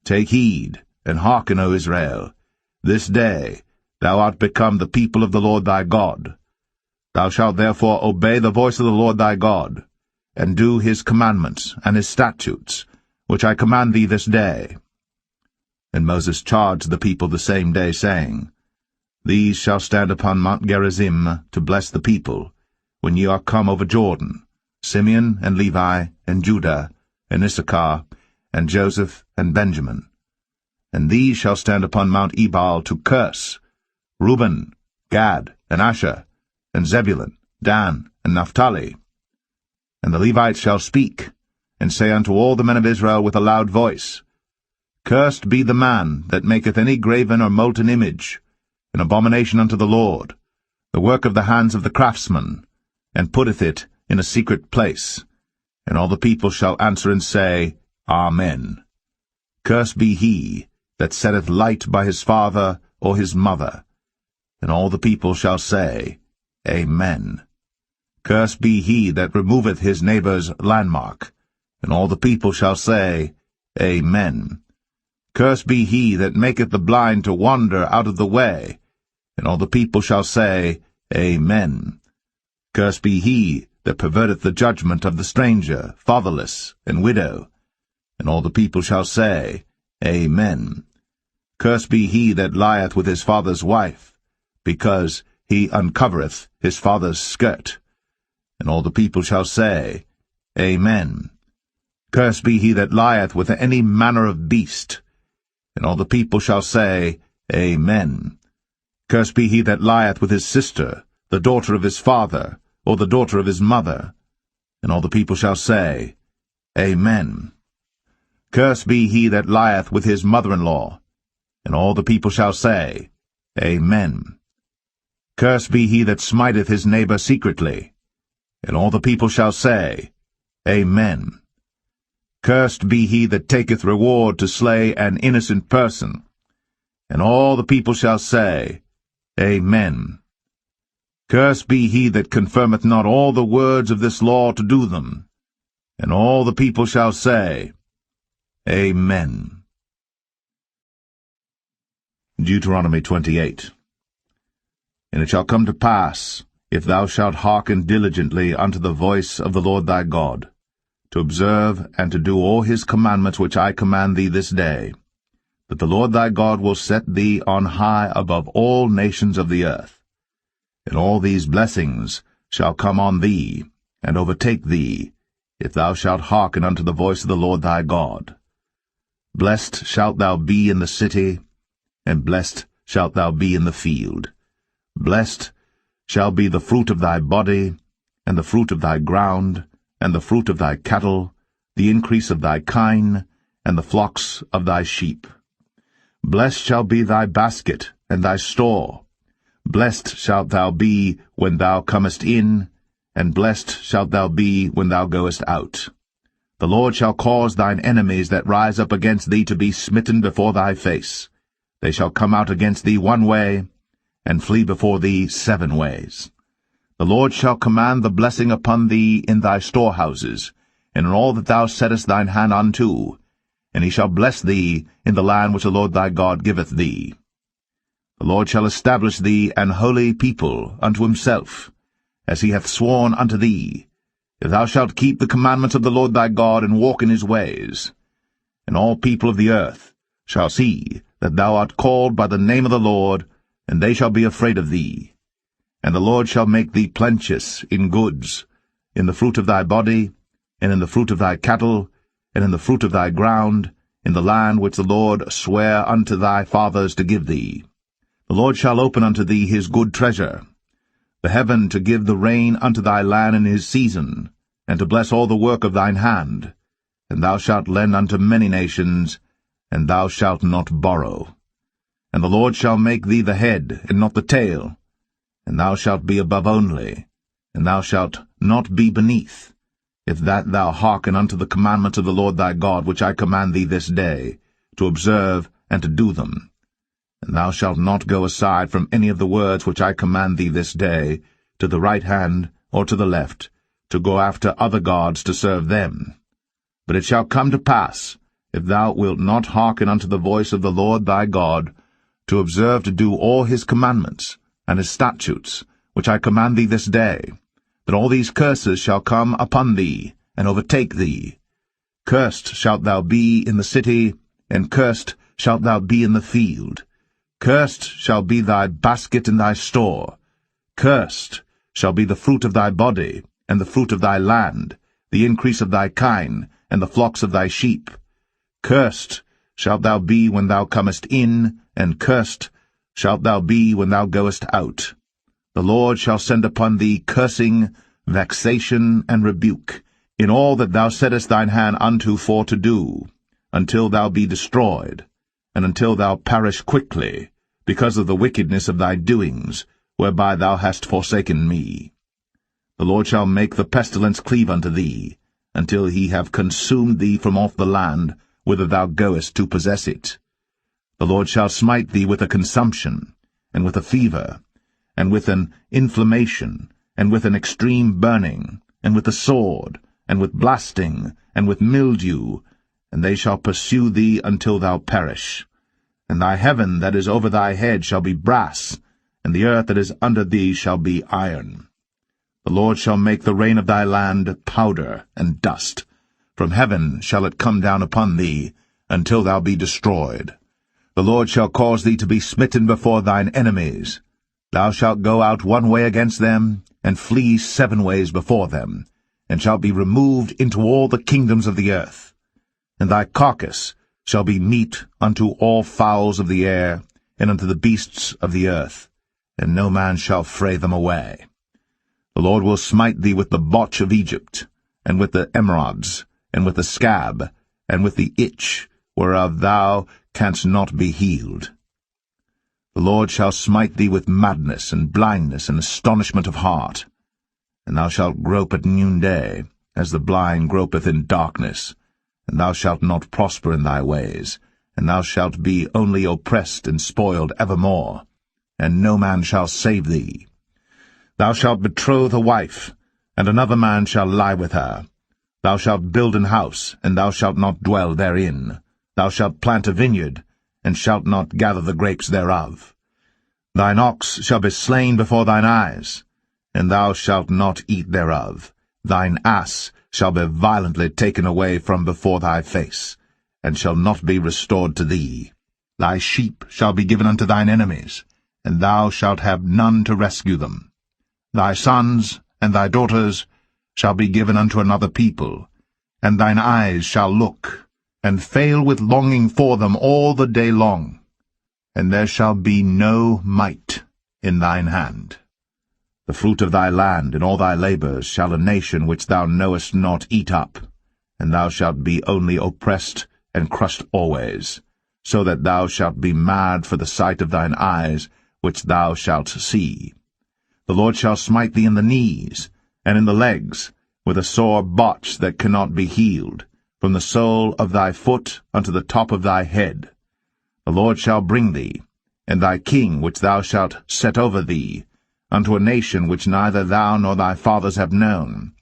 Take heed, and hearken, O Israel. This day thou art become the people of the Lord thy God. Thou shalt therefore obey the voice of the Lord thy God, and do his commandments and his statutes, which I command thee this day. And Moses charged the people the same day, saying, These shall stand upon Mount Gerizim to bless the people, when ye are come over Jordan, Simeon, and Levi, and Judah, and Issachar, and Joseph, and Benjamin. And these shall stand upon Mount Ebal to curse, Reuben, Gad, and Asher, and Zebulun, Dan, and Naphtali. And the Levites shall speak, and say unto all the men of Israel with a loud voice, Cursed be the man that maketh any graven or molten image, an abomination unto the Lord, the work of the hands of the craftsman, and putteth it in a secret place. And all the people shall answer and say, Amen. Cursed be he that setteth light by his father or his mother. And all the people shall say, Amen. Cursed be he that removeth his neighbour's landmark. And all the people shall say, Amen. Cursed be he that maketh the blind to wander out of the way. And all the people shall say, Amen. Cursed be he that perverteth the judgment of the stranger, fatherless, and widow. And all the people shall say, Amen. Cursed be he that lieth with his father's wife, because he uncovereth his father's skirt. And all the people shall say, Amen. Cursed be he that lieth with any manner of beast. And all the people shall say, Amen. Cursed be he that lieth with his sister, the daughter of his father, or the daughter of his mother. And all the people shall say, Amen. Cursed be he that lieth with his mother-in-law. And all the people shall say, Amen. Cursed be he that smiteth his neighbor secretly. And all the people shall say, Amen. Cursed be he that taketh reward to slay an innocent person. And all the people shall say, Amen. Cursed be he that confirmeth not all the words of this law to do them. And all the people shall say, Amen. Deuteronomy 28. And it shall come to pass, if thou shalt hearken diligently unto the voice of the Lord thy God, to observe and to do all his commandments which I command thee this day, that the Lord thy God will set thee on high above all nations of the earth. And all these blessings shall come on thee, and overtake thee, if thou shalt hearken unto the voice of the Lord thy God. Blessed shalt thou be in the city, and blessed shalt thou be in the field. Blessed shall be the fruit of thy body, and the fruit of thy ground, and the fruit of thy cattle, the increase of thy kine, and the flocks of thy sheep. Blessed shall be thy basket and thy store. Blessed shalt thou be when thou comest in, and blessed shalt thou be when thou goest out. The Lord shall cause thine enemies that rise up against thee to be smitten before thy face. They shall come out against thee one way, and flee before thee 7 ways. The Lord shall command the blessing upon thee in thy storehouses, and in all that thou settest thine hand unto, and he shall bless thee in the land which the Lord thy God giveth thee. The Lord shall establish thee an holy people unto himself, as he hath sworn unto thee, if thou shalt keep the commandments of the Lord thy God, and walk in his ways. And all people of the earth shall see that thou art called by the name of the Lord, and they shall be afraid of thee. And the Lord shall make thee plenteous in goods, in the fruit of thy body, and in the fruit of thy cattle, and in the fruit of thy ground, in the land which the Lord sware unto thy fathers to give thee. The Lord shall open unto thee his good treasure, the heaven to give the rain unto thy land in his season, and to bless all the work of thine hand. And thou shalt lend unto many nations, and thou shalt not borrow. And the Lord shall make thee the head, and not the tail, and thou shalt be above only, and thou shalt not be beneath, if that thou hearken unto the commandments of the Lord thy God, which I command thee this day, to observe and to do them. And thou shalt not go aside from any of the words which I command thee this day, to the right hand or to the left, to go after other gods to serve them. But it shall come to pass, if thou wilt not hearken unto the voice of the Lord thy God, to observe to do all his commandments, and his statutes, which I command thee this day, that all these curses shall come upon thee, and overtake thee. Cursed shalt thou be in the city, and cursed shalt thou be in the field. Cursed shall be thy basket and thy store. Cursed shall be the fruit of thy body, and the fruit of thy land, the increase of thy kine, and the flocks of thy sheep. Cursed shalt thou be when thou comest in, and cursed shalt thou be when thou goest out. The Lord shall send upon thee cursing, vexation, and rebuke, in all that thou settest thine hand unto for to do, until thou be destroyed, and until thou perish quickly, because of the wickedness of thy doings, whereby thou hast forsaken me. The Lord shall make the pestilence cleave unto thee, until he have consumed thee from off the land, whither thou goest to possess it. The Lord shall smite thee with a consumption, and with a fever, and with an inflammation, and with an extreme burning, and with a sword, and with blasting, and with mildew, and they shall pursue thee until thou perish. And thy heaven that is over thy head shall be brass, and the earth that is under thee shall be iron. The Lord shall make the rain of thy land powder and dust. From heaven shall it come down upon thee, until thou be destroyed. The Lord shall cause thee to be smitten before thine enemies. Thou shalt go out one way against them, and flee 7 ways before them, and shalt be removed into all the kingdoms of the earth. And thy carcass shall be meat unto all fowls of the air, and unto the beasts of the earth, and no man shall fray them away. The Lord will smite thee with the botch of Egypt, and with the emerods, and with the scab, and with the itch, whereof thou canst not be healed. The Lord shall smite thee with madness, and blindness, and astonishment of heart. And thou shalt grope at noonday, as the blind gropeth in darkness, and thou shalt not prosper in thy ways, and thou shalt be only oppressed and spoiled evermore, and no man shall save thee. Thou shalt betroth a wife, and another man shall lie with her. Thou shalt build an house, and thou shalt not dwell therein. Thou shalt plant a vineyard, and shalt not gather the grapes thereof. Thine ox shall be slain before thine eyes, and thou shalt not eat thereof. Thine ass shall be violently taken away from before thy face, and shall not be restored to thee. Thy sheep shall be given unto thine enemies, and thou shalt have none to rescue them. Thy sons and thy daughters shall be given unto another people, and thine eyes shall look, and fail with longing for them all the day long, and there shall be no might in thine hand. The fruit of thy land and all thy labours shall a nation which thou knowest not eat up, and thou shalt be only oppressed and crushed always, so that thou shalt be mad for the sight of thine eyes which thou shalt see. The Lord shall smite thee in the knees, and in the legs, with a sore botch that cannot be healed, from the sole of thy foot unto the top of thy head. The Lord shall bring thee, and thy king which thou shalt set over thee, unto a nation which neither thou nor thy fathers have known.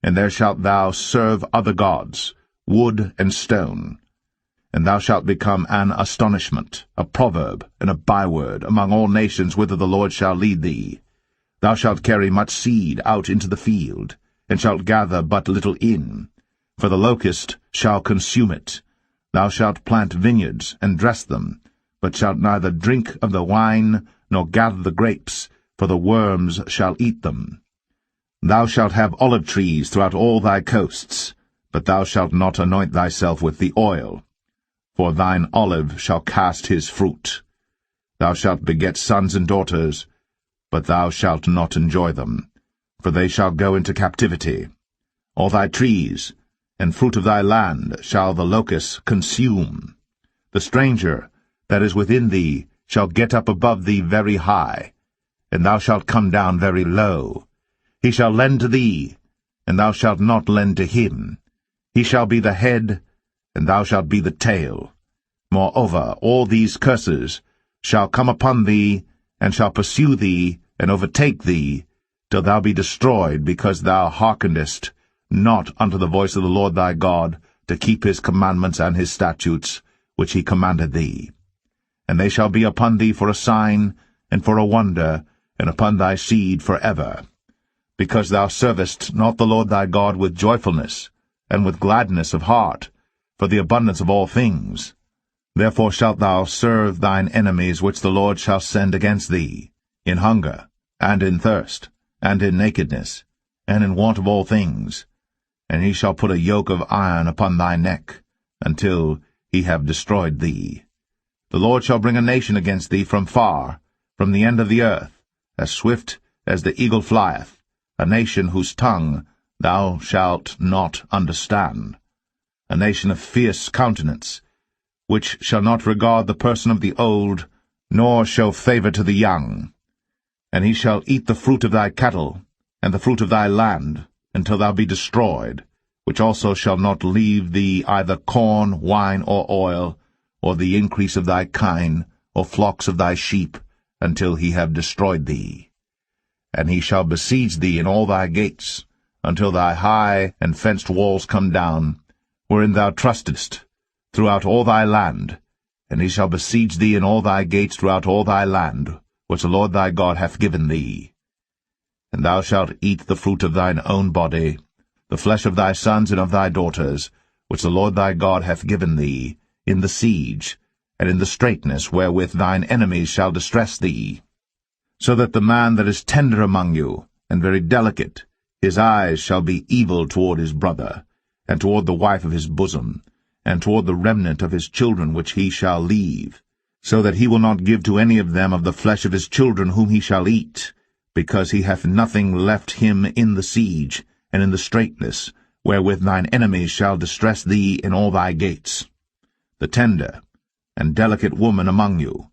And there shalt thou serve other gods, wood and stone. And thou shalt become an astonishment, a proverb, and a byword among all nations whither the Lord shall lead thee. Thou shalt carry much seed out into the field, and shalt gather but little in, for the locust shall consume it. Thou shalt plant vineyards, and dress them, but shalt neither drink of the wine, nor gather the grapes, for the worms shall eat them. Thou shalt have olive trees throughout all thy coasts, but thou shalt not anoint thyself with the oil, for thine olive shall cast his fruit. Thou shalt beget sons and daughters, but thou shalt not enjoy them, for they shall go into captivity. All thy trees and fruit of thy land shall the locusts consume. The stranger that is within thee shall get up above thee very high, and thou shalt come down very low. He shall lend to thee, and thou shalt not lend to him. He shall be the head, and thou shalt be the tail. Moreover, all these curses shall come upon thee, and shall pursue thee, and overtake thee, till thou be destroyed, because thou hearkenest not unto the voice of the Lord thy God, to keep his commandments and his statutes, which he commanded thee. And they shall be upon thee for a sign, and for a wonder, and upon thy seed for ever, because thou servest not the Lord thy God with joyfulness, and with gladness of heart, for the abundance of all things. Therefore shalt thou serve thine enemies which the Lord shall send against thee, in hunger, and in thirst, and in nakedness, and in want of all things. And he shall put a yoke of iron upon thy neck, until he have destroyed thee. The Lord shall bring a nation against thee from far, from the end of the earth, as swift as the eagle flieth, a nation whose tongue thou shalt not understand, a nation of fierce countenance, which shall not regard the person of the old, nor show favour to the young. And he shall eat the fruit of thy cattle, and the fruit of thy land, until thou be destroyed, which also shall not leave thee either corn, wine, or oil, or the increase of thy kine, or flocks of thy sheep, until he have destroyed thee. And he shall besiege thee in all thy gates, until thy high and fenced walls come down, wherein thou trustedst, throughout all thy land. And he shall besiege thee in all thy gates throughout all thy land, which the Lord thy God hath given thee. And thou shalt eat the fruit of thine own body, the flesh of thy sons and of thy daughters, which the Lord thy God hath given thee, in the siege, and in the straitness wherewith thine enemies shall distress thee. So that the man that is tender among you, and very delicate, his eyes shall be evil toward his brother, and toward the wife of his bosom, and toward the remnant of his children which he shall leave, so that he will not give to any of them of the flesh of his children whom he shall eat, because he hath nothing left him in the siege, and in the straitness, wherewith thine enemies shall distress thee in all thy gates. The tender and delicate woman among you,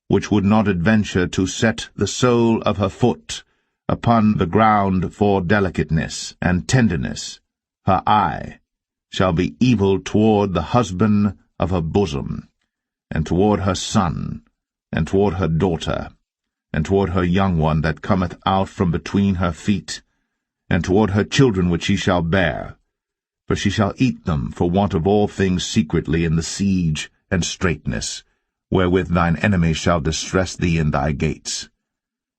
which would not adventure to set the sole of her foot upon the ground for delicateness and tenderness, her eye shall be evil toward the husband of her bosom, and toward her son, and toward her daughter, and toward her young one that cometh out from between her feet, and toward her children which she shall bear. For she shall eat them for want of all things secretly in the siege and straitness, wherewith thine enemies shall distress thee in thy gates.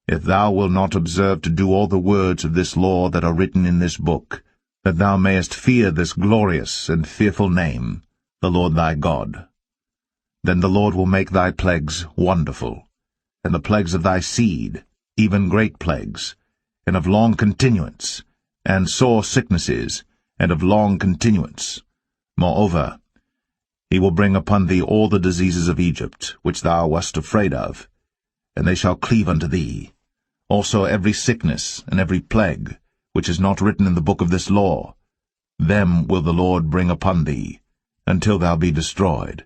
If thou wilt not observe to do all the words of this law that are written in this book, that thou mayest fear this glorious and fearful name, the Lord thy God, then the Lord will make thy plagues wonderful, and the plagues of thy seed, even great plagues, and of long continuance, and sore sicknesses, and of long continuance. Moreover, he will bring upon thee all the diseases of Egypt, which thou wast afraid of, and they shall cleave unto thee. Also every sickness and every plague, which is not written in the book of this law, them will the Lord bring upon thee, until thou be destroyed.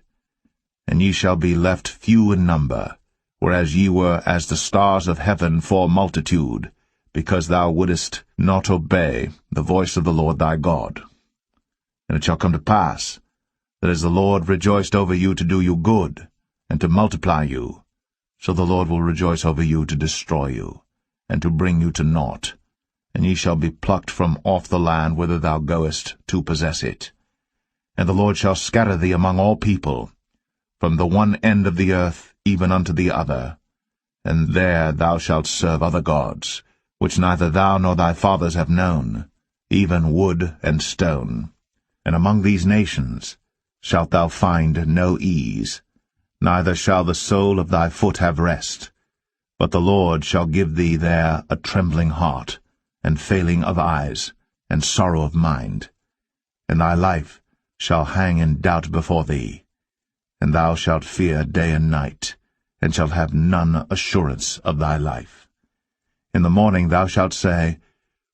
And ye shall be left few in number, whereas ye were as the stars of heaven for multitude, because thou wouldest not obey the voice of the Lord thy God. And it shall come to pass, that as the Lord rejoiced over you to do you good, and to multiply you, so the Lord will rejoice over you to destroy you, and to bring you to naught, and ye shall be plucked from off the land whither thou goest to possess it. And the Lord shall scatter thee among all people, from the one end of the earth even unto the other, and there thou shalt serve other gods, which neither thou nor thy fathers have known, even wood and stone. And among these nations shalt thou find no ease, neither shall the sole of thy foot have rest. But the Lord shall give thee there a trembling heart, and failing of eyes, and sorrow of mind. And thy life shall hang in doubt before thee, and thou shalt fear day and night, and shalt have none assurance of thy life. In the morning thou shalt say,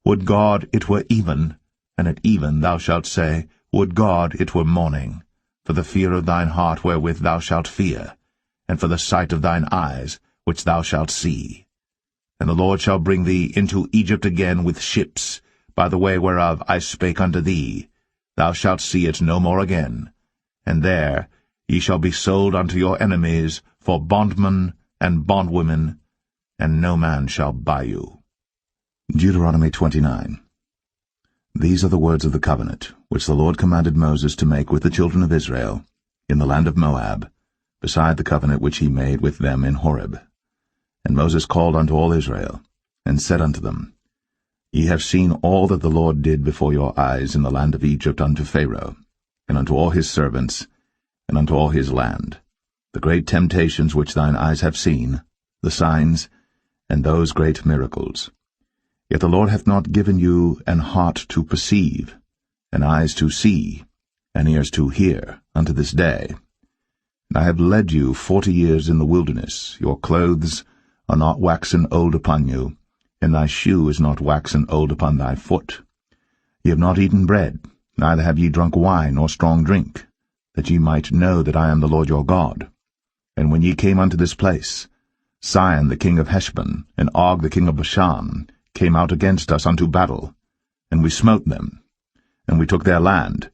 Would God it were even, and at even thou shalt say, Would God it were morning, for the fear of thine heart wherewith thou shalt fear, and for the sight of thine eyes which thou shalt see. And the Lord shall bring thee into Egypt again with ships, by the way whereof I spake unto thee. Thou shalt see it no more again, and there ye shall be sold unto your enemies for bondmen and bondwomen, and no man shall buy you. Deuteronomy 29. These are the words of the covenant, which the Lord commanded Moses to make with the children of Israel, in the land of Moab, beside the covenant which he made with them in Horeb. And Moses called unto all Israel, and said unto them, Ye have seen all that the Lord did before your eyes in the land of Egypt unto Pharaoh, and unto all his servants, and unto all his land, the great temptations which thine eyes have seen, the signs, and those great miracles. Yet the Lord hath not given you an heart to perceive, and eyes to see, and ears to hear, unto this day, I have led you 40 years in the wilderness. Your clothes are not waxen old upon you, and thy shoe is not waxen old upon thy foot. Ye have not eaten bread, neither have ye drunk wine or strong drink, that ye might know that I am the Lord your God. And when ye came unto this place, Sihon the king of Heshbon, and Og the king of Bashan, came out against us unto battle, and we smote them. And we took their land,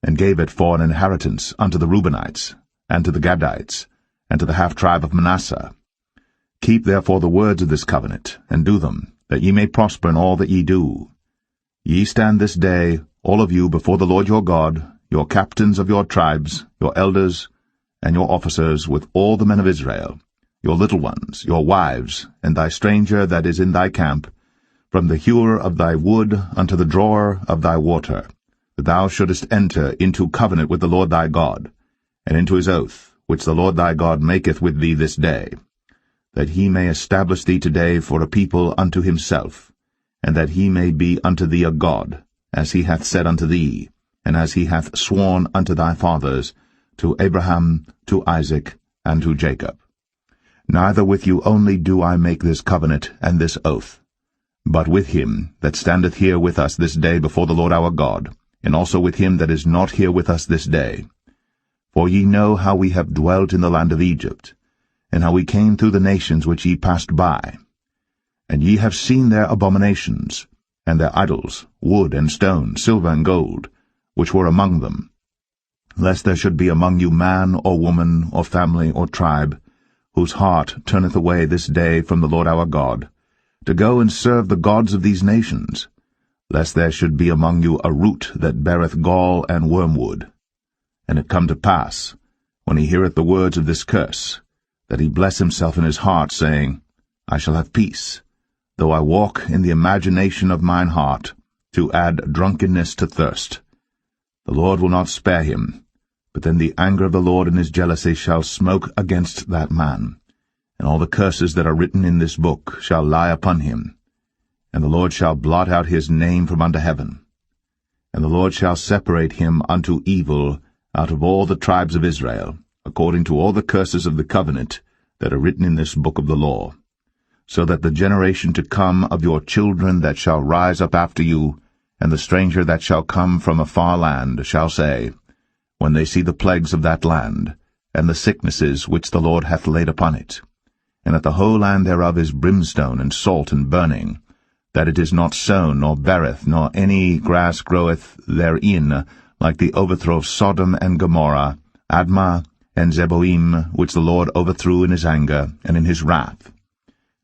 and gave it for an inheritance unto the Reubenites, and to the Gadites, and to the half-tribe of Manasseh. Keep therefore the words of this covenant, and do them, that ye may prosper in all that ye do. Ye stand this day, all of you, before the Lord your God, your captains of your tribes, your elders, and your officers, with all the men of Israel, your little ones, your wives, and thy stranger that is in thy camp, from the hewer of thy wood unto the drawer of thy water, that thou shouldest enter into covenant with the Lord thy God, and into his oath, which the Lord thy God maketh with thee this day, that he may establish thee today for a people unto himself, and that he may be unto thee a God, as he hath said unto thee, and as he hath sworn unto thy fathers, to Abraham, to Isaac, and to Jacob. Neither with you only do I make this covenant and this oath, but with him that standeth here with us this day before the Lord our God, and also with him that is not here with us this day. For ye know how we have dwelt in the land of Egypt, and how we came through the nations which ye passed by. And ye have seen their abominations, and their idols, wood and stone, silver and gold, which were among them, lest there should be among you man or woman or family or tribe, whose heart turneth away this day from the Lord our God, to go and serve the gods of these nations, lest there should be among you a root that beareth gall and wormwood. And it come to pass, when he heareth the words of this curse, that he bless himself in his heart, saying, I shall have peace, though I walk in the imagination of mine heart, to add drunkenness to thirst. The Lord will not spare him, but then the anger of the Lord in his jealousy shall smoke against that man, and all the curses that are written in this book shall lie upon him, and the Lord shall blot out his name from under heaven. And the Lord shall separate him unto evil out of all the tribes of Israel, according to all the curses of the covenant that are written in this book of the law, so that the generation to come of your children that shall rise up after you, and the stranger that shall come from a far land, shall say, when they see the plagues of that land, and the sicknesses which the Lord hath laid upon it, and that the whole land thereof is brimstone and salt and burning, that it is not sown, nor beareth, nor any grass groweth therein, like the overthrow of Sodom and Gomorrah, Admah, and Zeboim, which the Lord overthrew in his anger and in his wrath.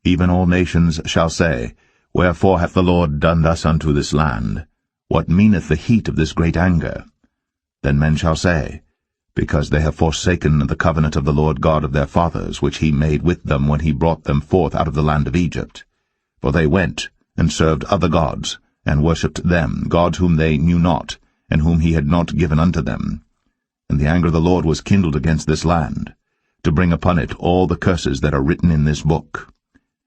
Even all nations shall say, Wherefore hath the Lord done thus unto this land? What meaneth the heat of this great anger? Then men shall say, Because they have forsaken the covenant of the Lord God of their fathers, which he made with them when he brought them forth out of the land of Egypt. For they went and served other gods, and worshipped them, gods whom they knew not, and whom he had not given unto them. And the anger of the Lord was kindled against this land, to bring upon it all the curses that are written in this book.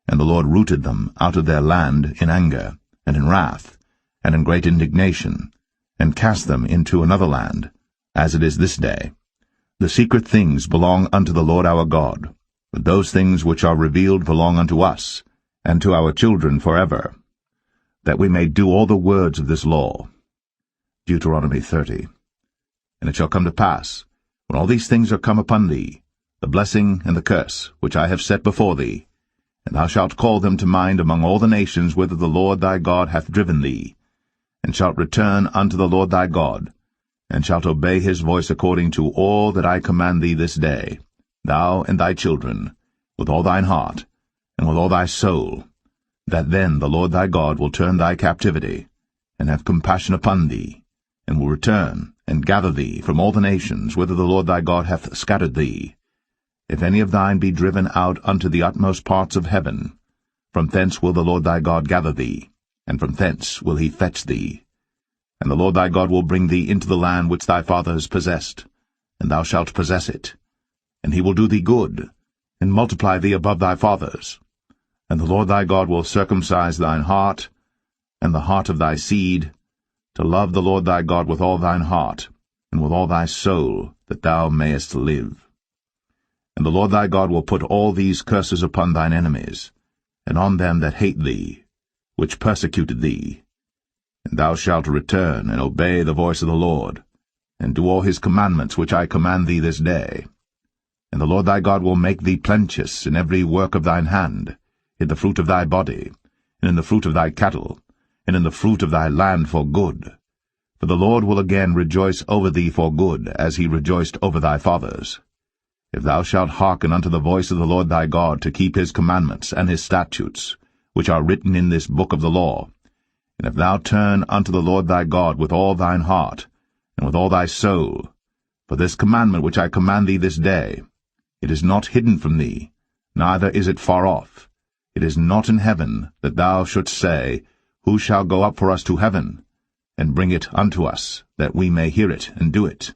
And the Lord rooted them out of their land in anger, and in wrath, and in great indignation, and cast them into another land, as it is this day. The secret things belong unto the Lord our God, but those things which are revealed belong unto us, and to our children forever, that we may do all the words of this law. Deuteronomy 30. And it shall come to pass, when all these things are come upon thee, the blessing and the curse, which I have set before thee, and thou shalt call them to mind among all the nations whither the Lord thy God hath driven thee, and shalt return unto the Lord thy God, and shalt obey his voice according to all that I command thee this day, thou and thy children, with all thine heart, and with all thy soul, that then the Lord thy God will turn thy captivity, and have compassion upon thee, and will return, and gather thee from all the nations whither the Lord thy God hath scattered thee. If any of thine be driven out unto the utmost parts of heaven, from thence will the Lord thy God gather thee, and from thence will he fetch thee. And the Lord thy God will bring thee into the land which thy fathers possessed, and thou shalt possess it. And he will do thee good, and multiply thee above thy fathers. And the Lord thy God will circumcise thine heart, and the heart of thy seed, to love the Lord thy God with all thine heart, and with all thy soul, that thou mayest live. And the Lord thy God will put all these curses upon thine enemies, and on them that hate thee, which persecuted thee. And thou shalt return and obey the voice of the Lord, and do all his commandments which I command thee this day. And the Lord thy God will make thee plenteous in every work of thine hand, in the fruit of thy body, and in the fruit of thy cattle, and in the fruit of thy land for good. For the Lord will again rejoice over thee for good, as he rejoiced over thy fathers. If thou shalt hearken unto the voice of the Lord thy God, to keep his commandments and his statutes, which are written in this book of the law, and if thou turn unto the Lord thy God with all thine heart, and with all thy soul, for this commandment which I command thee this day, it is not hidden from thee, neither is it far off. It is not in heaven, that thou shouldst say, Who shall go up for us to heaven, and bring it unto us, that we may hear it and do it?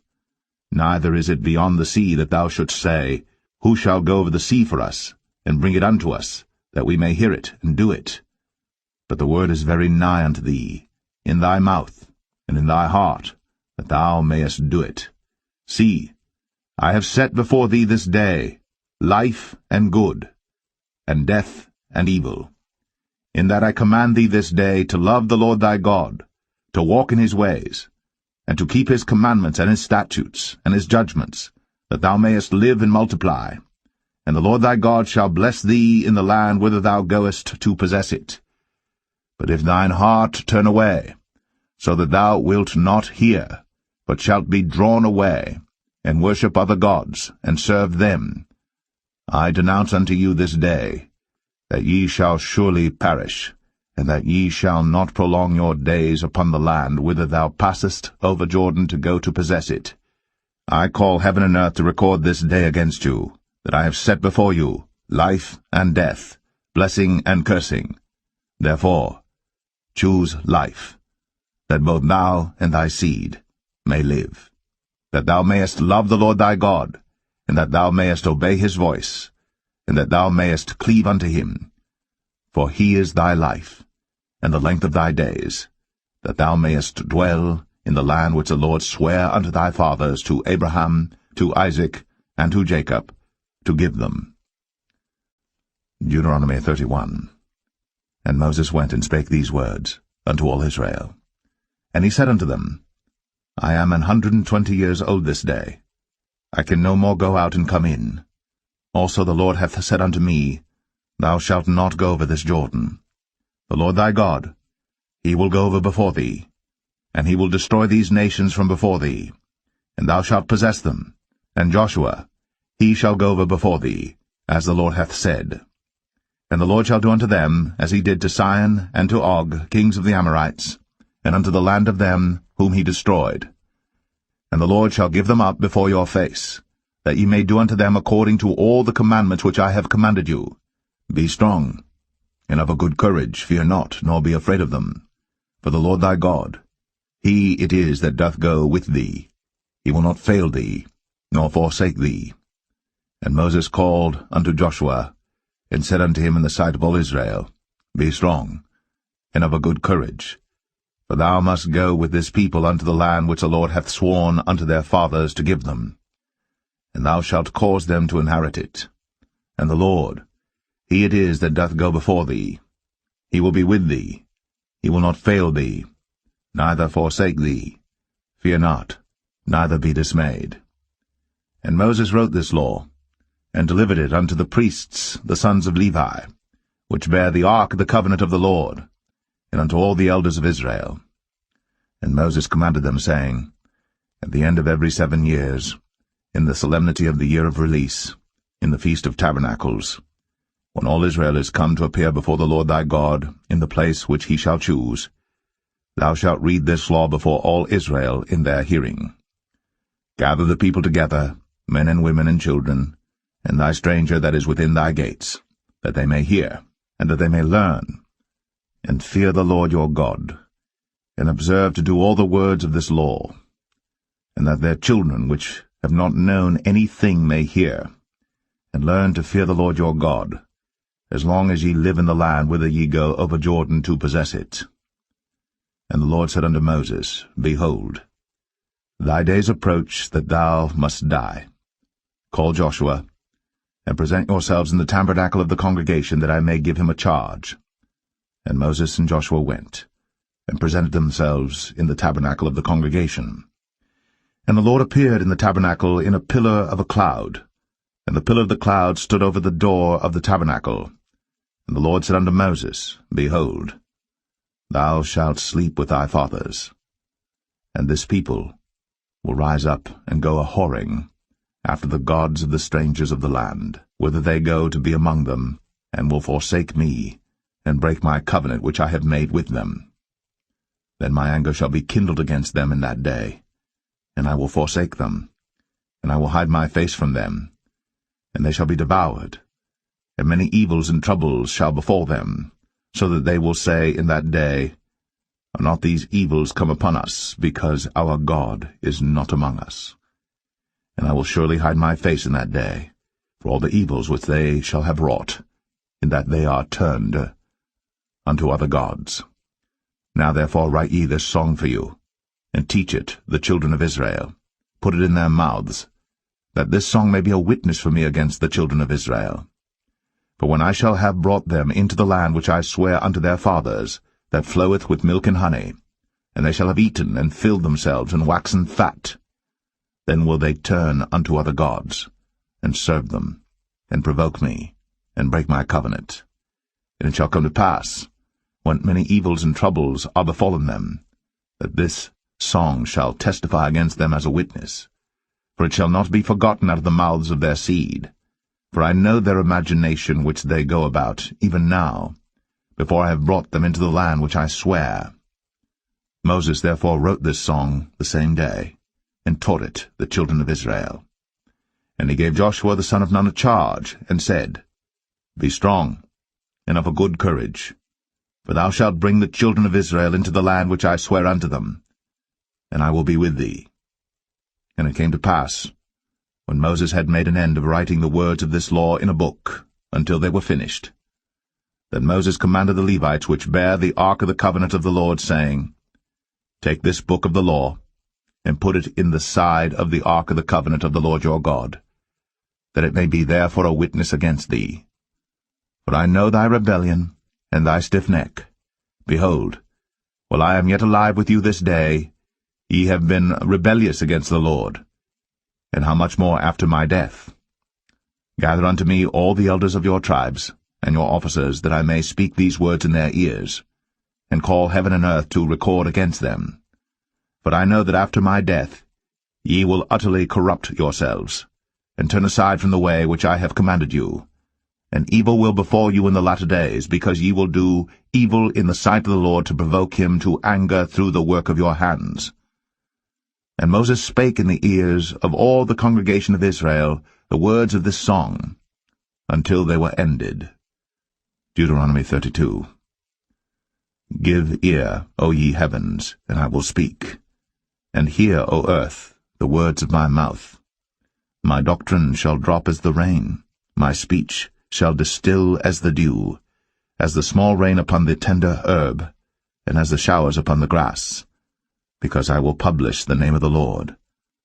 Neither is it beyond the sea, that thou shouldst say, Who shall go over the sea for us, and bring it unto us, that we may hear it and do it? But the word is very nigh unto thee, in thy mouth, and in thy heart, that thou mayest do it. See, I have set before thee this day life and good, and death and evil. In that I command thee this day to love the Lord thy God, to walk in his ways, and to keep his commandments and his statutes and his judgments, that thou mayest live and multiply. And the Lord thy God shall bless thee in the land whither thou goest to possess it. But if thine heart turn away, so that thou wilt not hear, but shalt be drawn away, and worship other gods, and serve them, I denounce unto you this day, that ye shall surely perish, and that ye shall not prolong your days upon the land whither thou passest over Jordan to go to possess it. I call heaven and earth to record this day against you, that I have set before you life and death, blessing and cursing. Therefore choose life, that both thou and thy seed may live, that thou mayest love the Lord thy God, and that thou mayest obey his voice, and that thou mayest cleave unto him. For he is thy life, and the length of thy days, that thou mayest dwell in the land which the Lord sware unto thy fathers, to Abraham, to Isaac, and to Jacob, to give them. Deuteronomy 31. And Moses went and spake these words unto all Israel. And he said unto them, I am 120 years old this day. I can no more go out and come in. Also the Lord hath said unto me, Thou shalt not go over this Jordan. The Lord thy God, he will go over before thee, and he will destroy these nations from before thee, and thou shalt possess them. And Joshua, he shall go over before thee, as the Lord hath said. And the Lord shall do unto them as he did to Sihon and to Og, kings of the Amorites, and unto the land of them whom he destroyed. And the Lord shall give them up before your face, that ye may do unto them according to all the commandments which I have commanded you. Be strong, and of a good courage, fear not, nor be afraid of them. For the Lord thy God, he it is that doth go with thee. He will not fail thee, nor forsake thee. And Moses called unto Joshua, and said unto him in the sight of all Israel, Be strong, and of a good courage, for thou must go with this people unto the land which the Lord hath sworn unto their fathers to give them. And thou shalt cause them to inherit it. And the Lord, he it is that doth go before thee. He will be with thee. He will not fail thee, neither forsake thee. Fear not, neither be dismayed. And Moses wrote this law, and delivered it unto the priests, the sons of Levi, which bear the ark of the covenant of the Lord, and unto all the elders of Israel. And Moses commanded them, saying, At the end of every 7 years, in the solemnity of the year of release, in the feast of tabernacles, when all Israel is come to appear before the Lord thy God, in the place which he shall choose, thou shalt read this law before all Israel in their hearing. Gather the people together, men and women and children, and thy stranger that is within thy gates, that they may hear, and that they may learn, and fear the Lord your God, and observe to do all the words of this law, and that their children which have not known any thing may hear, and learn to fear the Lord your God, as long as ye live in the land whither ye go over Jordan to possess it. And the Lord said unto Moses, Behold, thy days approach that thou must die. Call Joshua, and present yourselves in the tabernacle of the congregation, that I may give him a charge. And Moses and Joshua went, and presented themselves in the tabernacle of the congregation. And the Lord appeared in the tabernacle in a pillar of a cloud, and the pillar of the cloud stood over the door of the tabernacle. And the Lord said unto Moses, Behold, thou shalt sleep with thy fathers, and this people will rise up and go a-whoring after the gods of the strangers of the land, whither they go to be among them, and will forsake me, and break my covenant which I have made with them. Then my anger shall be kindled against them in that day, and I will forsake them, and I will hide my face from them, and they shall be devoured, and many evils and troubles shall befall them, so that they will say in that day, Are not these evils come upon us, because our God is not among us? And I will surely hide my face in that day, for all the evils which they shall have wrought, in that they are turned unto other gods. Now therefore write ye this song for you, and teach it the children of Israel. Put it in their mouths, that this song may be a witness for me against the children of Israel. For when I shall have brought them into the land which I swear unto their fathers, that floweth with milk and honey, and they shall have eaten and filled themselves and waxen fat, then will they turn unto other gods, and serve them, and provoke me, and break my covenant. And it shall come to pass, when many evils and troubles are befallen them, that this song shall testify against them as a witness. For it shall not be forgotten out of the mouths of their seed. For I know their imagination which they go about, even now, before I have brought them into the land which I swear. Moses therefore wrote this song the same day, and taught it the children of Israel. And he gave Joshua the son of Nun a charge, and said, Be strong, and of a good courage, for thou shalt bring the children of Israel into the land which I swear unto them, and I will be with thee. And it came to pass, when Moses had made an end of writing the words of this law in a book, until they were finished, that Moses commanded the Levites which bear the ark of the covenant of the Lord, saying, Take this book of the law, and put it in the side of the ark of the covenant of the Lord your God, that it may be there for a witness against thee. For I know thy rebellion, and thy stiff neck. Behold, while I am yet alive with you this day, ye have been rebellious against the Lord, and how much more after my death? Gather unto me all the elders of your tribes, and your officers, that I may speak these words in their ears, and call heaven and earth to record against them. For I know that after my death ye will utterly corrupt yourselves, and turn aside from the way which I have commanded you. And evil will befall you in the latter days, because ye will do evil in the sight of the Lord, to provoke him to anger through the work of your hands. And Moses spake in the ears of all the congregation of Israel the words of this song, until they were ended. Deuteronomy 32. Give ear, O ye heavens, and I will speak, and hear, O earth, the words of my mouth. My doctrine shall drop as the rain, my speech shall distill as the dew, as the small rain upon the tender herb, and as the showers upon the grass. Because I will publish the name of the Lord.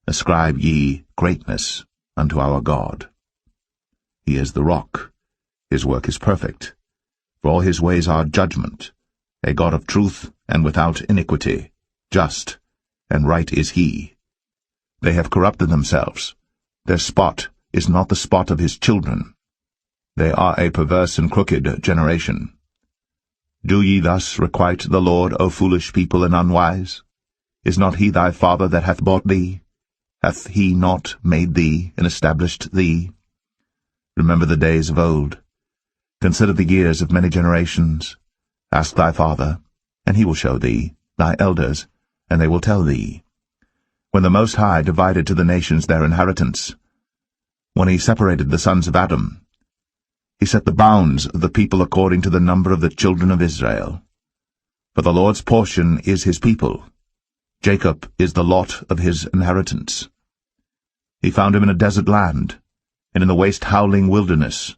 Ascribe ye greatness unto our God. He is the rock, his work is perfect, for all his ways are judgment, a God of truth and without iniquity, just and right is he. They have corrupted themselves, their spot is not the spot of his children. They are a perverse and crooked generation. Do ye thus requite the Lord, O foolish people and unwise? Is not he thy father that hath bought thee? Hath he not made thee and established thee? Remember the days of old. Consider the years of many generations. Ask thy father, and he will show thee, thy elders, and they will tell thee. When the Most High divided to the nations their inheritance, when he separated the sons of Adam, he set the bounds of the people according to the number of the children of Israel. For the Lord's portion is his people. Jacob is the lot of his inheritance. He found him in a desert land, and in the waste howling wilderness.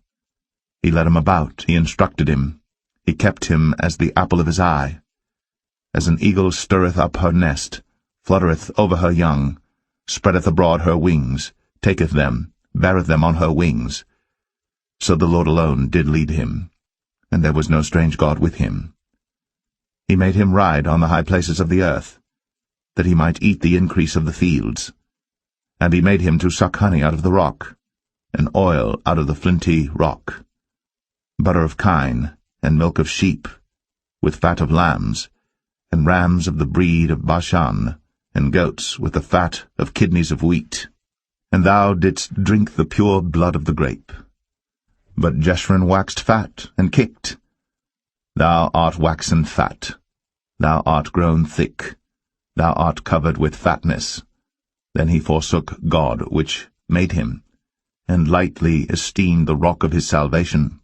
He led him about, he instructed him, he kept him as the apple of his eye. As an eagle stirreth up her nest, fluttereth over her young, spreadeth abroad her wings, taketh them, beareth them on her wings. So the Lord alone did lead him, and there was no strange God with him. He made him ride on the high places of the earth, that he might eat the increase of the fields. And he made him to suck honey out of the rock, and oil out of the flinty rock, butter of kine, and milk of sheep, with fat of lambs, and rams of the breed of Bashan, and goats with the fat of kidneys of wheat. And thou didst drink the pure blood of the grape. But Jeshurun waxed fat, and kicked. Thou art waxen fat, thou art grown thick, thou art covered with fatness. Then he forsook God which made him, and lightly esteemed the rock of his salvation.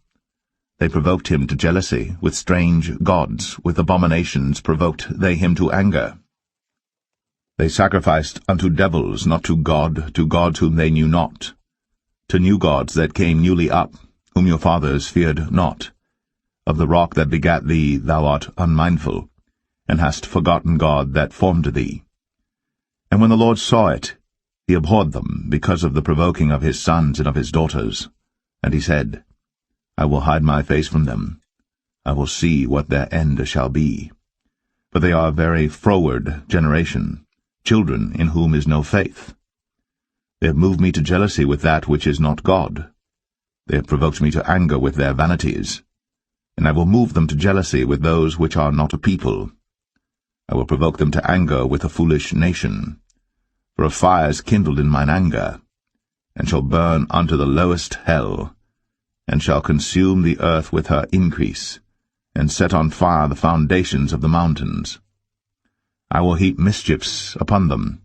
They provoked him to jealousy, with strange gods, with abominations provoked they him to anger. They sacrificed unto devils, not to gods whom they knew not, to new gods that came newly up, whom your fathers feared not. Of the rock that begat thee thou art unmindful, and hast forgotten God that formed thee. And when the Lord saw it, he abhorred them, because of the provoking of his sons and of his daughters. And he said, I will hide my face from them. I will see what their end shall be. For they are a very froward generation, children in whom is no faith. They have moved me to jealousy with that which is not God. They have provoked me to anger with their vanities. And I will move them to jealousy with those which are not a people. I will provoke them to anger with a foolish nation. For a fire is kindled in mine anger, and shall burn unto the lowest hell, and shall consume the earth with her increase, and set on fire the foundations of the mountains. I will heap mischiefs upon them.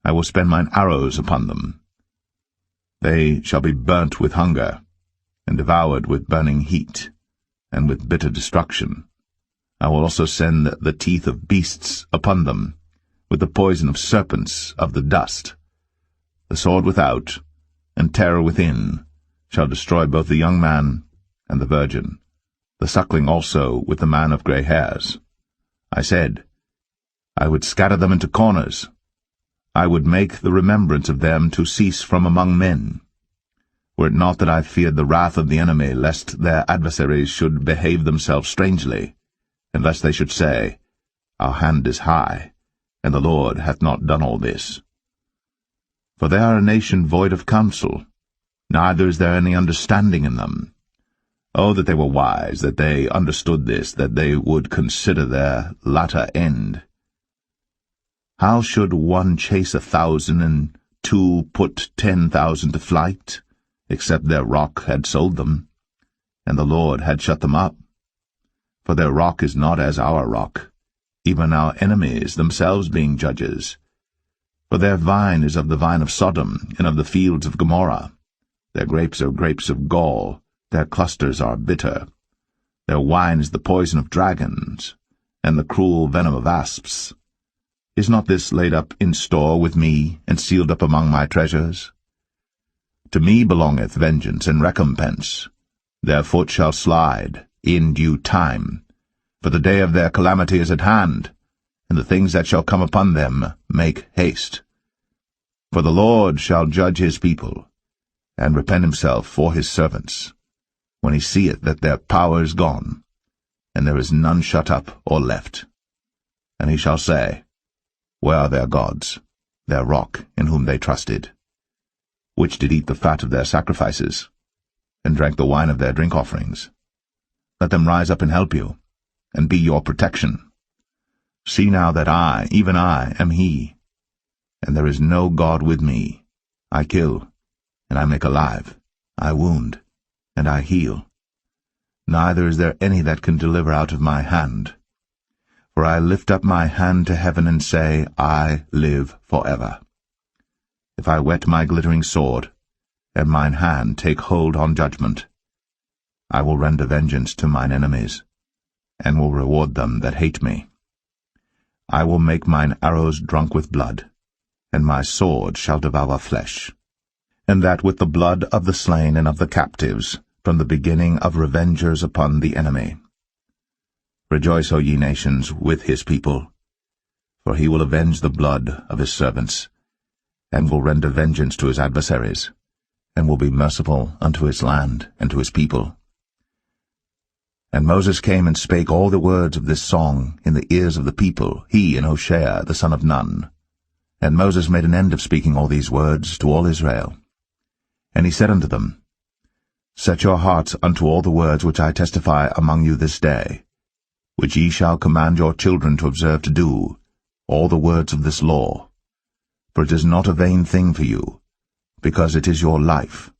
I will spend mine arrows upon them. They shall be burnt with hunger, and devoured with burning heat, and with bitter destruction. I will also send the teeth of beasts upon them, with the poison of serpents of the dust. The sword without, and terror within, shall destroy both the young man and the virgin, the suckling also with the man of grey hairs. I said, I would scatter them into corners. I would make the remembrance of them to cease from among men. Were it not that I feared the wrath of the enemy, lest their adversaries should behave themselves strangely, and lest they should say, Our hand is high, and the Lord hath not done all this. For they are a nation void of counsel, neither is there any understanding in them. Oh, that they were wise, that they understood this, that they would consider their latter end. How should one chase 1,000, and 2 put 10,000 to flight, except their rock had sold them, and the Lord had shut them up? For their rock is not as our rock, even our enemies themselves being judges. For their vine is of the vine of Sodom, and of the fields of Gomorrah. Their grapes are grapes of gall, their clusters are bitter. Their wine is the poison of dragons, and the cruel venom of asps. Is not this laid up in store with me, and sealed up among my treasures? To me belongeth vengeance and recompense. Their foot shall slide in due time, for the day of their calamity is at hand, and the things that shall come upon them make haste. For the Lord shall judge his people, and repent himself for his servants, when he seeth that their power is gone, and there is none shut up or left. And he shall say, Where are their gods, their rock in whom they trusted, which did eat the fat of their sacrifices, and drank the wine of their drink offerings? Let them rise up and help you, and be your protection. See now that I, even I, am he, and there is no God with me. I kill, and I make alive, I wound, and I heal. Neither is there any that can deliver out of my hand. For I lift up my hand to heaven and say, I live forever. If I whet my glittering sword, and mine hand take hold on judgment, I will render vengeance to mine enemies, and will reward them that hate me. I will make mine arrows drunk with blood, and my sword shall devour flesh, and that with the blood of the slain and of the captives, from the beginning of revengers upon the enemy. Rejoice, O ye nations, with his people, for he will avenge the blood of his servants, and will render vengeance to his adversaries, and will be merciful unto his land and to his people. And Moses came and spake all the words of this song in the ears of the people, he and Hoshea the son of Nun. And Moses made an end of speaking all these words to all Israel. And he said unto them, Set your hearts unto all the words which I testify among you this day, which ye shall command your children to observe to do, all the words of this law. For it is not a vain thing for you, because it is your life,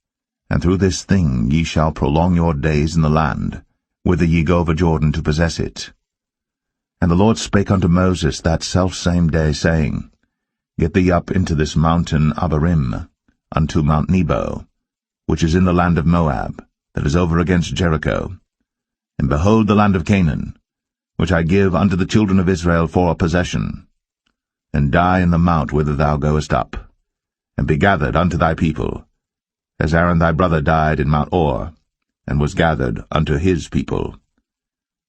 and through this thing ye shall prolong your days in the land, whither ye go over Jordan to possess it. And the Lord spake unto Moses that selfsame day, saying, Get thee up into this mountain Abarim, unto Mount Nebo, which is in the land of Moab, that is over against Jericho. And behold the land of Canaan, which I give unto the children of Israel for a possession. And die in the mount whither thou goest up, and be gathered unto thy people, as Aaron thy brother died in Mount Or, and was gathered unto his people.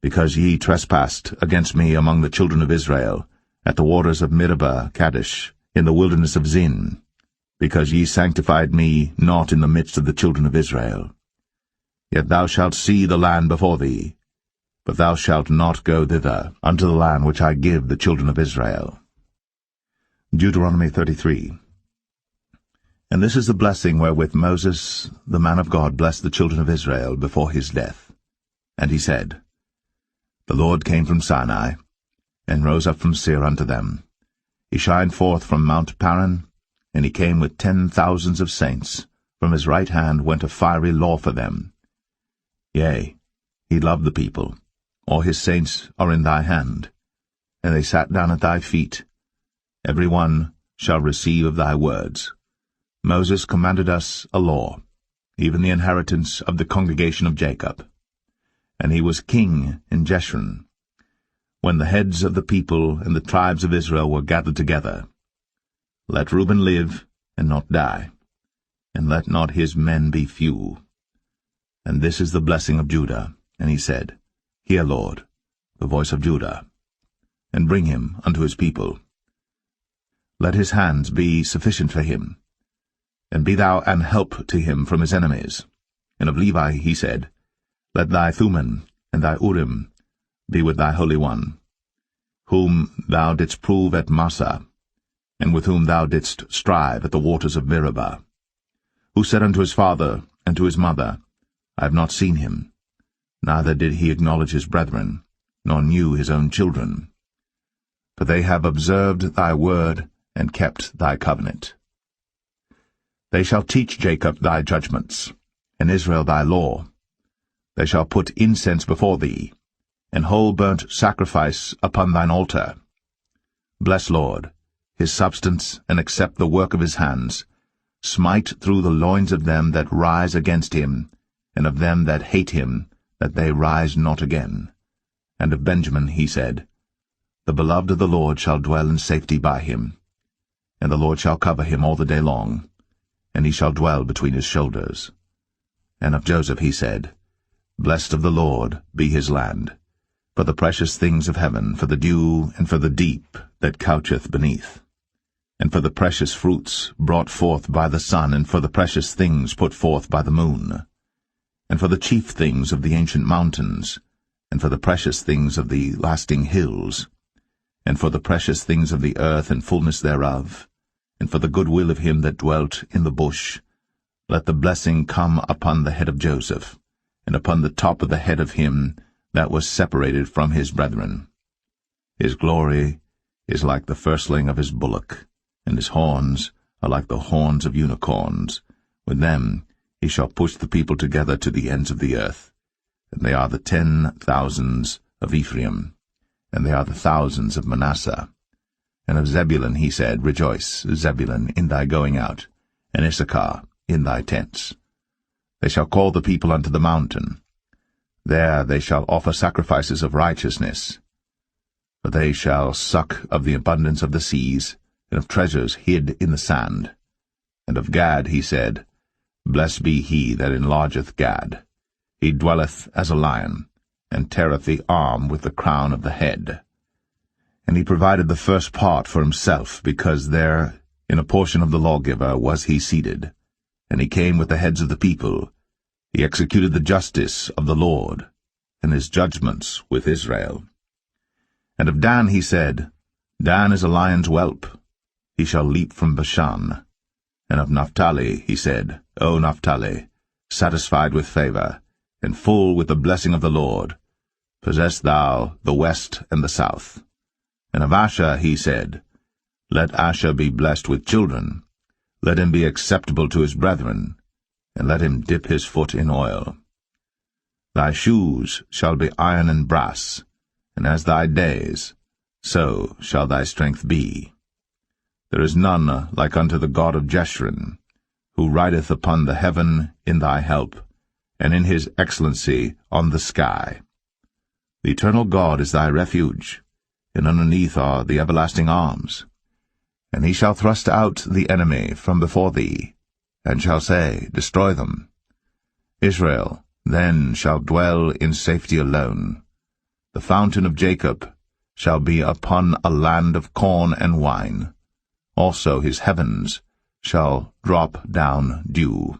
Because ye trespassed against me among the children of Israel, at the waters of Meribah Kadesh, in the wilderness of Zin, because ye sanctified me not in the midst of the children of Israel. Yet thou shalt see the land before thee, but thou shalt not go thither, unto the land which I give the children of Israel. Deuteronomy 33. And this is the blessing wherewith Moses, the man of God, blessed the children of Israel before his death. And he said, The Lord came from Sinai, and rose up from Seir unto them. He shined forth from Mount Paran, and he came with 10,000s of saints. From his right hand went a fiery law for them. Yea, he loved the people. All his saints are in thy hand. And they sat down at thy feet. Every one shall receive of thy words. Moses commanded us a law, even the inheritance of the congregation of Jacob. And he was king in Jeshurun, when the heads of the people and the tribes of Israel were gathered together. Let Reuben live, and not die, and let not his men be few. And this is the blessing of Judah. And he said, Hear, Lord, the voice of Judah, and bring him unto his people. Let his hands be sufficient for him, and be thou an help to him from his enemies. And of Levi he said, Let thy Thummim and thy Urim be with thy Holy One, whom thou didst prove at Massah, and with whom thou didst strive at the waters of Meribah, who said unto his father and to his mother, I have not seen him, neither did he acknowledge his brethren, nor knew his own children. For they have observed thy word, and kept thy covenant. They shall teach Jacob thy judgments, and Israel thy law. They shall put incense before thee, and whole burnt sacrifice upon thine altar. Bless, Lord, his substance, and accept the work of his hands. Smite through the loins of them that rise against him, and of them that hate him, that they rise not again. And of Benjamin he said, The beloved of the Lord shall dwell in safety by him, and the Lord shall cover him all the day long, and he shall dwell between his shoulders. And of Joseph he said, Blessed of the Lord be his land, for the precious things of heaven, for the dew, and for the deep that coucheth beneath, and for the precious fruits brought forth by the sun, and for the precious things put forth by the moon, and for the chief things of the ancient mountains, and for the precious things of the lasting hills, and for the precious things of the earth and fullness thereof, and for the goodwill of him that dwelt in the bush. Let the blessing come upon the head of Joseph, and upon the top of the head of him that was separated from his brethren. His glory is like the firstling of his bullock, and his horns are like the horns of unicorns. With them he shall push the people together to the ends of the earth. And they are the 10,000s of Ephraim, and they are the thousands of Manasseh. And of Zebulun he said, Rejoice, Zebulun, in thy going out, and Issachar in thy tents. They shall call the people unto the mountain. There they shall offer sacrifices of righteousness. For they shall suck of the abundance of the seas, and of treasures hid in the sand. And of Gad he said, Blessed be he that enlargeth Gad. He dwelleth as a lion, and teareth the arm with the crown of the head. And he provided the first part for himself, because there, in a portion of the lawgiver, was he seated. and he came with the heads of the people. He executed the justice of the Lord, and his judgments with Israel. And of Dan he said, Dan is a lion's whelp, he shall leap from Bashan. And of Naphtali he said, O Naphtali, satisfied with favor, and full with the blessing of the Lord, possess thou the west and the south. And of Asher he said, Let Asher be blessed with children, let him be acceptable to his brethren, and let him dip his foot in oil. Thy shoes shall be iron and brass, and as thy days, so shall thy strength be. There is none like unto the God of Jeshurun, who rideth upon the heaven in thy help, and in his excellency on the sky. The eternal God is thy refuge, and underneath are the everlasting arms. And he shall thrust out the enemy from before thee, and shall say, Destroy them. Israel then shall dwell in safety alone. The fountain of Jacob shall be upon a land of corn and wine. Also his heavens shall drop down dew.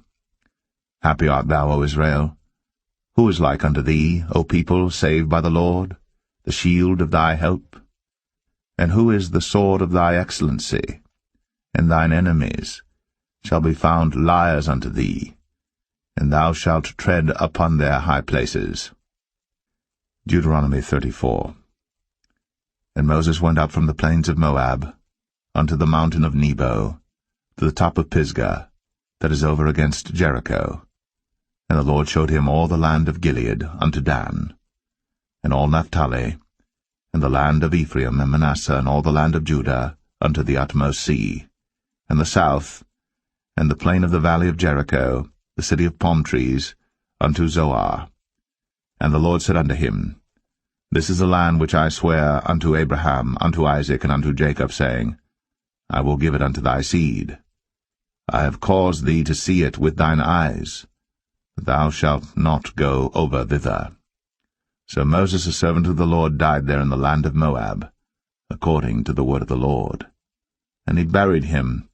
Happy art thou, O Israel! Who is like unto thee, O people saved by the Lord, the shield of thy help? And who is the sword of thy excellency? And thine enemies shall be found liars unto thee, and thou shalt tread upon their high places. Deuteronomy 34. And Moses went up from the plains of Moab unto the mountain of Nebo, to the top of Pisgah, that is over against Jericho. And the Lord showed him all the land of Gilead unto Dan, and all Naphtali, and the land of Ephraim and Manasseh, and all the land of Judah, unto the utmost sea, and the south, and the plain of the valley of Jericho, the city of palm trees, unto Zoar. And the Lord said unto him, This is the land which I swear unto Abraham, unto Isaac, and unto Jacob, saying, I will give it unto thy seed. I have caused thee to see it with thine eyes, but thou shalt not go over thither. So Moses, a servant of the Lord, died there in the land of Moab, according to the word of the Lord. And he buried him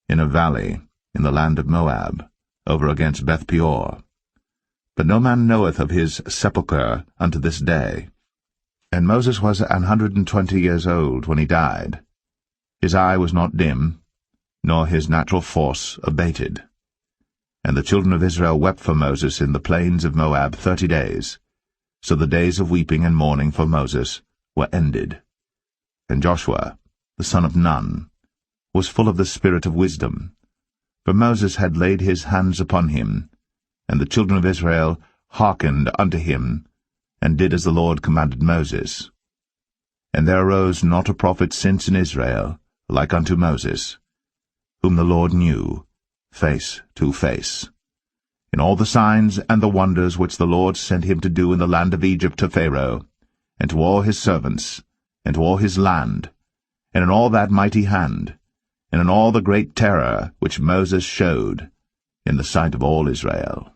in a valley in the land of Moab, over against Beth-peor. But no man knoweth of his sepulchre unto this day. And Moses was 120 years old when he died. His eye was not dim, nor his natural force abated. And the children of Israel wept for Moses in the plains of Moab 30 days. So the days of weeping and mourning for Moses were ended. And Joshua, the son of Nun, was full of the spirit of wisdom, for Moses had laid his hands upon him, and the children of Israel hearkened unto him, and did as the Lord commanded Moses. And there arose not a prophet since in Israel, like unto Moses, whom the Lord knew, face to face. In all the signs and the wonders which the Lord sent him to do in the land of Egypt to Pharaoh, and to all his servants, and to all his land, and in all that mighty hand, and in all the great terror which Moses showed in the sight of all Israel.